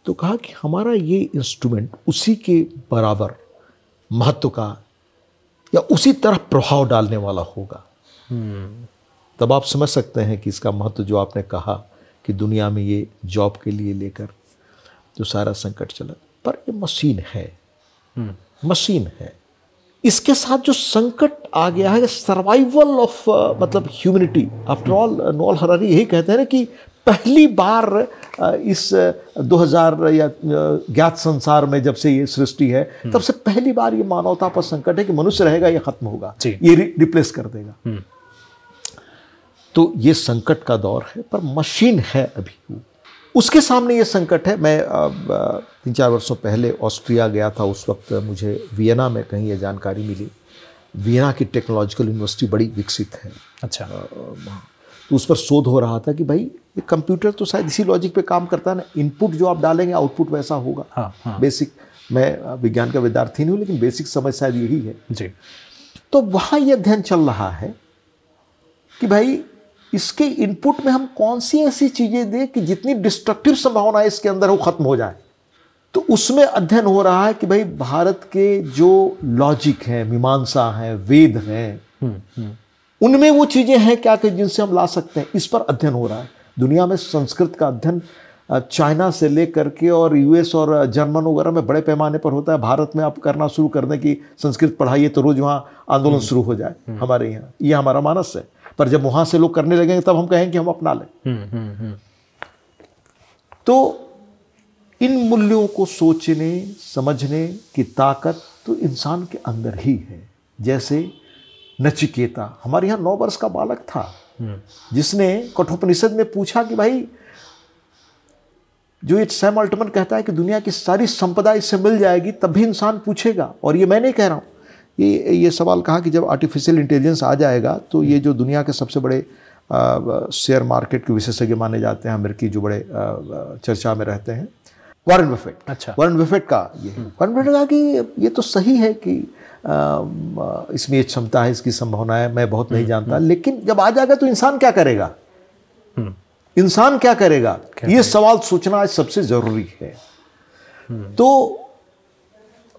तो कहा कि हमारा ये इंस्ट्रूमेंट उसी के बराबर महत्व का या उसी तरह प्रभाव डालने वाला होगा। तब आप समझ सकते हैं कि इसका महत्व जो आपने कहा कि दुनिया में ये जॉब के लिए लेकर जो सारा संकट चला, पर ये मशीन है, मशीन है। इसके साथ जो संकट आ गया है, सर्वाइवल ऑफ मतलब humanity. After all Noel Harari यही कहते हैं ना कि पहली बार इस 2000 या ज्ञात संसार में जब से ये सृष्टि है, तब से पहली बार ये मानवता पर संकट है कि मनुष्य रहेगा या खत्म होगा, ये रिप्लेस कर देगा। तो ये संकट का दौर है, पर मशीन है अभी। उसके सामने ये संकट है। मैं 3-4 वर्षों पहले ऑस्ट्रिया गया था। उस वक्त मुझे वियना में कहीं ये जानकारी मिली, वियना की टेक्नोलॉजिकल यूनिवर्सिटी बड़ी विकसित है। अच्छा। तो उस पर शोध हो रहा था कि भाई ये कंप्यूटर तो शायद इसी लॉजिक पे काम करता है ना, इनपुट जो आप डालेंगे आउटपुट वैसा होगा। हाँ। बेसिक, मैं विज्ञान का विद्यार्थी नहीं हूँ, लेकिन बेसिक समझ शायद यही है जी। तो वहाँ ये अध्ययन चल रहा है कि भाई इसके इनपुट में हम कौन सी ऐसी चीजें दें कि जितनी डिस्ट्रक्टिव संभावना इसके अंदर वो खत्म हो जाए। तो उसमें अध्ययन हो रहा है कि भाई भारत के जो लॉजिक है, मीमांसा है, वेद हैं, उनमें वो चीजें हैं क्या कि जिनसे हम ला सकते हैं। इस पर अध्ययन हो रहा है। दुनिया में संस्कृत का अध्ययन चाइना से लेकर के और यूएस और जर्मन वगैरह में बड़े पैमाने पर होता है। भारत में आप करना शुरू कर दें कि संस्कृत पढ़ाइए तो रोज वहाँ आंदोलन शुरू हो जाए हमारे यहाँ। ये हमारा मानस है, पर जब वहाँ से लोग करने लगेंगे तब हम कहेंगे कि हम अपना लें। तो इन मूल्यों को सोचने समझने की ताकत तो इंसान के अंदर ही है। जैसे नचिकेता, हमारे यहाँ 9 वर्ष का बालक था जिसने कठोपनिषद में पूछा कि भाई जो ये सैम अल्टमैन कहता है कि दुनिया की सारी संपदा इससे मिल जाएगी, तब भी इंसान पूछेगा। और ये मैं नहीं कह रहा हूँ, ये सवाल कहा कि जब आर्टिफिशियल इंटेलिजेंस आ जाएगा तो ये जो दुनिया के सबसे बड़े शेयर मार्केट के विशेषज्ञ माने जाते हैं, अमेरिकी जो बड़े चर्चा में रहते हैं, वॉरेन बफेट। अच्छा। वॉरेन बफेट का ये वॉरेन बफेट कहा कि ये तो सही है कि इसमें ये क्षमता है, इसकी संभावना है, मैं बहुत नहीं जानता, लेकिन जब आ जाएगा तो इंसान क्या करेगा? इंसान क्या करेगा? ये सवाल सोचना आज सबसे जरूरी है। तो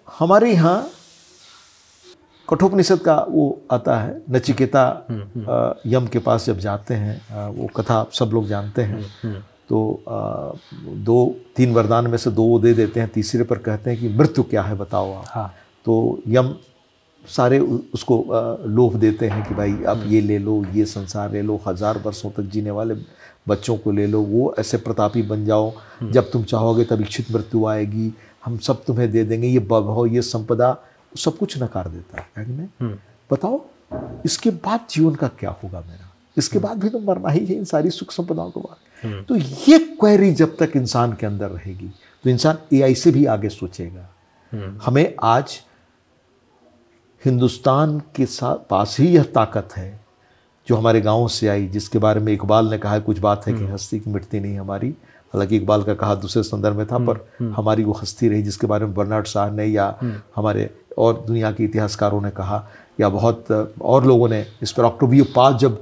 हमारे यहाँ कठोपनिषद का वो आता है, नचिकेता यम के पास जब जाते हैं, वो कथा सब लोग जानते हैं। तो 2-3 वरदान में से 2 वो दे देते हैं, तीसरे पर कहते हैं कि मृत्यु क्या है बताओ आप। हाँ। तो यम सारे उसको लोभ देते हैं कि भाई अब ये ले लो, ये संसार ले लो, 1000 वर्षों तक जीने वाले बच्चों को ले लो, वो ऐसे प्रतापी बन जाओ, जब तुम चाहोगे तब इच्छित मृत्यु आएगी, हम सब तुम्हें दे देंगे, ये वैभव, ये संपदा, सब कुछ नकार देता है। नहीं बताओ इसके बाद जीवन का क्या होगा मेरा, इसके बाद भी तो मरना ही है इन सारी सुख संपदाओं के बाद। तो ये क्वेरी जब तक इंसान के अंदर रहेगी तो इंसान एआई से भी आगे सोचेगा। हमें आज हिंदुस्तान के साथ पास ही यह ताकत है जो हमारे गाँव से आई, जिसके बारे में इकबाल ने कहा है, कुछ बात है कि हस्ती की मिटती नहीं हमारी। हालांकि इकबाल का कहा दूसरे संदर्भ में था, पर हमारी वो हस्ती रही जिसके बारे में बर्नार्ड शॉ ने या हमारे और दुनिया के इतिहासकारों ने कहा, या बहुत और लोगों ने इस पर। ऑक्टावियो पाज जब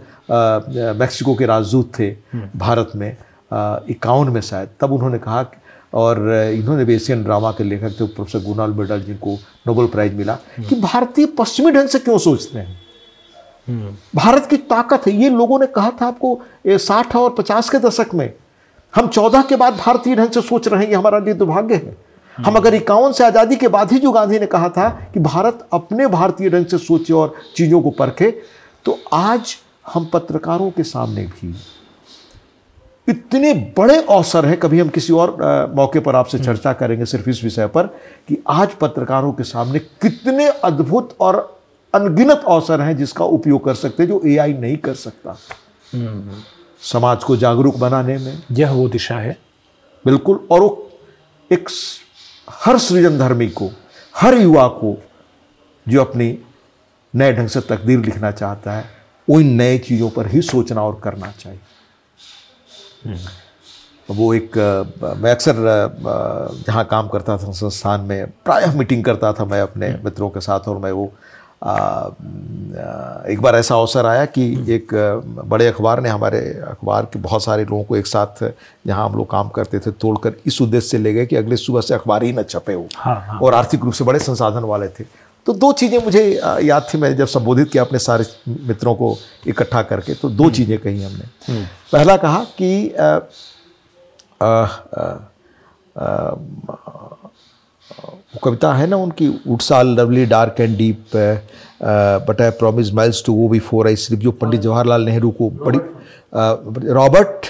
मैक्सिको के राजदूत थे भारत में 51 में शायद, तब उन्होंने कहा, और इन्होंने भी एशियन ड्रामा के लेखक थे प्रोफेसर गुनाल मेडल, जिनको नोबेल प्राइज मिला, कि भारतीय पश्चिमी ढंग से क्यों सोचते हैं, भारत की ताकत है। ये लोगों ने कहा था आपको 60 और 50 के दशक में, हम 14 के बाद भारतीय ढंग से सोच रहे हैं, ये हमारा लिए दुर्भाग्य है। हम अगर 51 से आज़ादी के बाद ही जो गांधी ने कहा था कि भारत अपने भारतीय ढंग से सोचे और चीज़ों को परखे, तो आज हम पत्रकारों के सामने भी इतने बड़े अवसर हैं। कभी हम किसी और मौके पर आपसे चर्चा करेंगे सिर्फ इस विषय पर कि आज पत्रकारों के सामने कितने अद्भुत और अनगिनत अवसर हैं जिसका उपयोग कर सकते हैं, जो एआई नहीं कर सकता। समाज को जागरूक बनाने में यह वो दिशा है, बिल्कुल। और वो एक हर सृजनधर्मी को, हर युवा को जो अपनी नए ढंग से तकदीर लिखना चाहता है, उन नए चीज़ों पर ही सोचना और करना चाहिए। वो एक मैं अक्सर जहाँ काम करता था संस्थान में प्रायः मीटिंग करता था मैं अपने मित्रों के साथ, और मैं वो एक बार ऐसा अवसर आया कि एक बड़े अखबार ने हमारे अखबार के बहुत सारे लोगों को एक साथ, जहाँ हम लोग काम करते थे, तोड़कर इस उद्देश्य से ले गए कि अगले सुबह से अखबार ही न छपे हो। हाँ। और आर्थिक रूप से बड़े संसाधन वाले थे। तो 2 चीज़ें मुझे याद थी, मैं जब संबोधित किया अपने सारे मित्रों को इकट्ठा करके, तो 2 चीज़ें कही हमने। पहला कहा कि वो कविता है ना उनकी, woods are lovely dark and deep but I promise miles to go before I sleep, जो पंडित जवाहरलाल नेहरू को बड़ी रॉबर्ट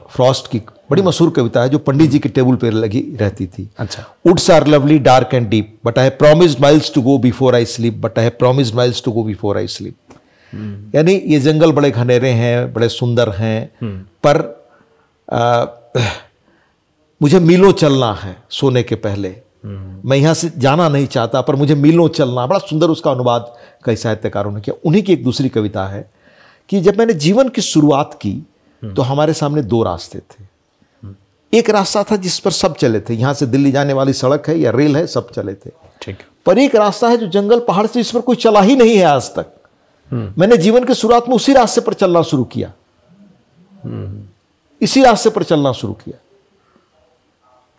फ्रॉस्ट की बड़ी मशहूर कविता है, जो पंडित जी के टेबल पर लगी रहती थी। अच्छा। Woods are lovely dark and deep but I promised miles to go before I sleep, but I promised miles to go before I sleep. यानी ये जंगल बड़े घनेरे हैं, बड़े सुंदर हैं, पर मुझे मीलों चलना है सोने के पहले। मैं यहाँ से जाना नहीं चाहता, पर मुझे मीलों चलना। बड़ा सुंदर उसका अनुवाद कई साहित्यकारों ने किया। उन्हीं की एक दूसरी कविता है कि जब मैंने जीवन की शुरुआत की तो हमारे सामने 2 रास्ते थे। एक रास्ता था जिस पर सब चले थे, यहाँ से दिल्ली जाने वाली सड़क है या रेल है, सब चले थे। ठीक। पर एक रास्ता है जो जंगल पहाड़ से, इस पर कोई चला ही नहीं है आज तक। मैंने जीवन की शुरुआत में उसी रास्ते पर चलना शुरू किया, इसी रास्ते पर चलना शुरू किया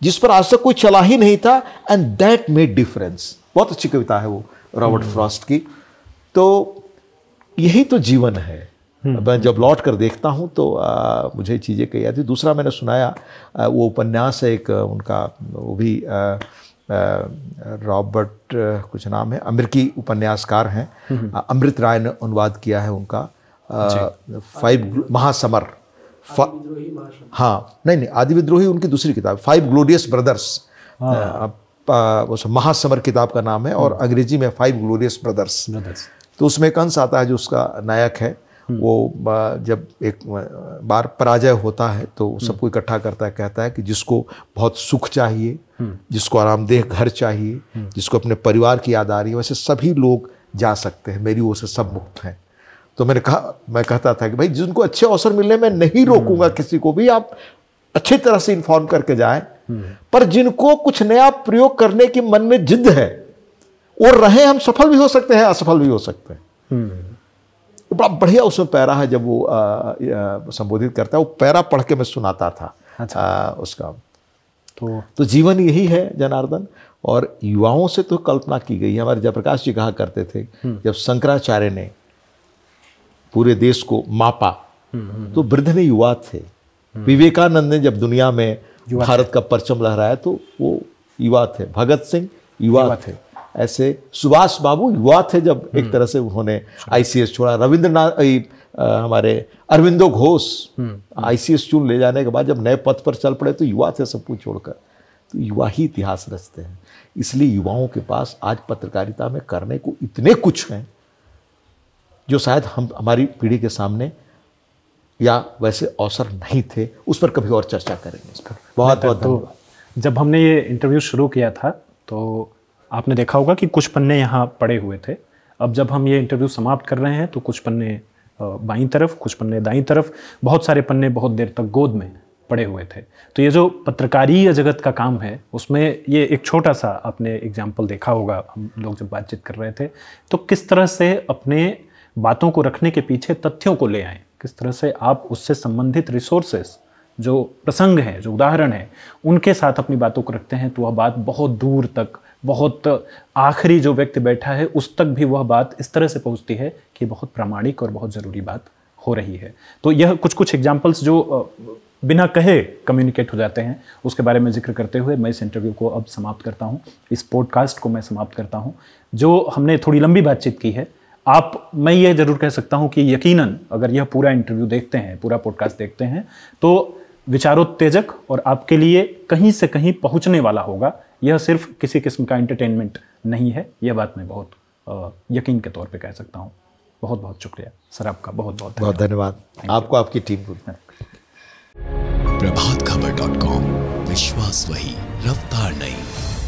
जिस पर आज तक कोई चला ही नहीं था, एंड दैट मेड डिफरेंस। बहुत अच्छी कविता है वो रॉबर्ट फ्रॉस्ट की। तो यही तो जीवन है। मैं जब लौट कर देखता हूँ तो मुझे चीज़ें कही आती। दूसरा मैंने सुनाया, वो उपन्यास है एक उनका, वो भी रॉबर्ट कुछ नाम है, अमेरिकी उपन्यासकार हैं, अमृत राय ने अनुवाद किया है उनका 5 महासमर। हाँ नहीं, आदि विद्रोही उनकी दूसरी किताब, 5 ग्लोरियस ब्रदर्स। महासमर किताब का नाम है, और अंग्रेजी में 5 ग्लोरियस ब्रदर्स। तो उसमें एक अंश आता है जो उसका नायक है, वो जब एक बार पराजय होता है तो सबको इकट्ठा करता है, कहता है कि जिसको बहुत सुख चाहिए, जिसको आरामदेह घर चाहिए, जिसको अपने परिवार की याद आ रही है, वैसे सभी लोग जा सकते हैं, मेरी ओर से सब मुक्त हैं। तो मैं कहता था कि भाई जिनको अच्छे अवसर मिलने में नहीं रोकूंगा किसी को भी, आप अच्छी तरह से इन्फॉर्म करके जाएं, पर जिनको कुछ नया प्रयोग करने की मन में जिद है और रहे, हम सफल भी हो सकते हैं, असफल भी हो सकते हैं। बड़ा बढ़िया उसमें पैरा है, जब वो संबोधित करता है, वो पैरा पढ़ के मैं सुनाता था। अच्छा। उसका तो जीवन यही है जनार्दन। और युवाओं से तो कल्पना की गई है। हमारे जयप्रकाश जी कहा करते थे, जब शंकराचार्य ने पूरे देश को मापा तो वृद्ध ने युवा थे। विवेकानंद ने जब दुनिया में भारत का परचम लहराया तो वो युवा थे। भगत सिंह युवा थे। ऐसे सुभाष बाबू युवा थे जब एक तरह से उन्होंने आईसीएस छोड़ा। रविंद्रनाथ हमारे अरविंदो घोष आईसीएस चुन ले जाने के बाद जब नए पथ पर चल पड़े तो युवा थे सब कुछ छोड़कर। तो युवा ही इतिहास रचते हैं। इसलिए युवाओं के पास आज पत्रकारिता में करने को इतने कुछ हैं जो शायद हमारी पीढ़ी के सामने या वैसे अवसर नहीं थे। उस पर कभी और चर्चा करेंगे। इस पर बहुत बहुत धन्यवाद। जब हमने ये इंटरव्यू शुरू किया था तो आपने देखा होगा कि कुछ पन्ने यहाँ पड़े हुए थे। अब जब हम ये इंटरव्यू समाप्त कर रहे हैं तो कुछ पन्ने बाईं तरफ, कुछ पन्ने दाईं तरफ, बहुत सारे पन्ने बहुत देर तक गोद में पड़े हुए थे। तो ये जो पत्रकारीय जगत का काम है उसमें ये एक छोटा सा आपने एग्जाम्पल देखा होगा। हम लोग जब बातचीत कर रहे थे तो किस तरह से अपने बातों को रखने के पीछे तथ्यों को ले आएँ, किस तरह से आप उससे संबंधित रिसोर्सेस जो प्रसंग हैं, जो उदाहरण हैं, उनके साथ अपनी बातों को रखते हैं तो वह बात बहुत दूर तक, बहुत आखिरी जो व्यक्ति बैठा है उस तक भी वह बात इस तरह से पहुंचती है कि बहुत प्रामाणिक और बहुत ज़रूरी बात हो रही है। तो यह कुछ एग्जाम्पल्स जो बिना कहे कम्युनिकेट हो जाते हैं उसके बारे में जिक्र करते हुए मैं इस इंटरव्यू को अब समाप्त करता हूँ। इस पॉडकास्ट को मैं समाप्त करता हूँ। जो हमने थोड़ी लंबी बातचीत की है, मैं ये जरूर कह सकता हूँ कि यकीनन अगर यह पूरा इंटरव्यू देखते हैं, पूरा पॉडकास्ट देखते हैं तो विचारोत्तेजक और आपके लिए कहीं से कहीं पहुँचने वाला होगा। यह सिर्फ किसी किस्म का एंटरटेनमेंट नहीं है। यह बात मैं बहुत यकीन के तौर पे कह सकता हूँ। बहुत बहुत शुक्रिया सर, आपका बहुत बहुत धन्यवाद। आपको, आपकी टीम को। प्रभातखबर.com, विश्वास वही, रफ्तार नहीं।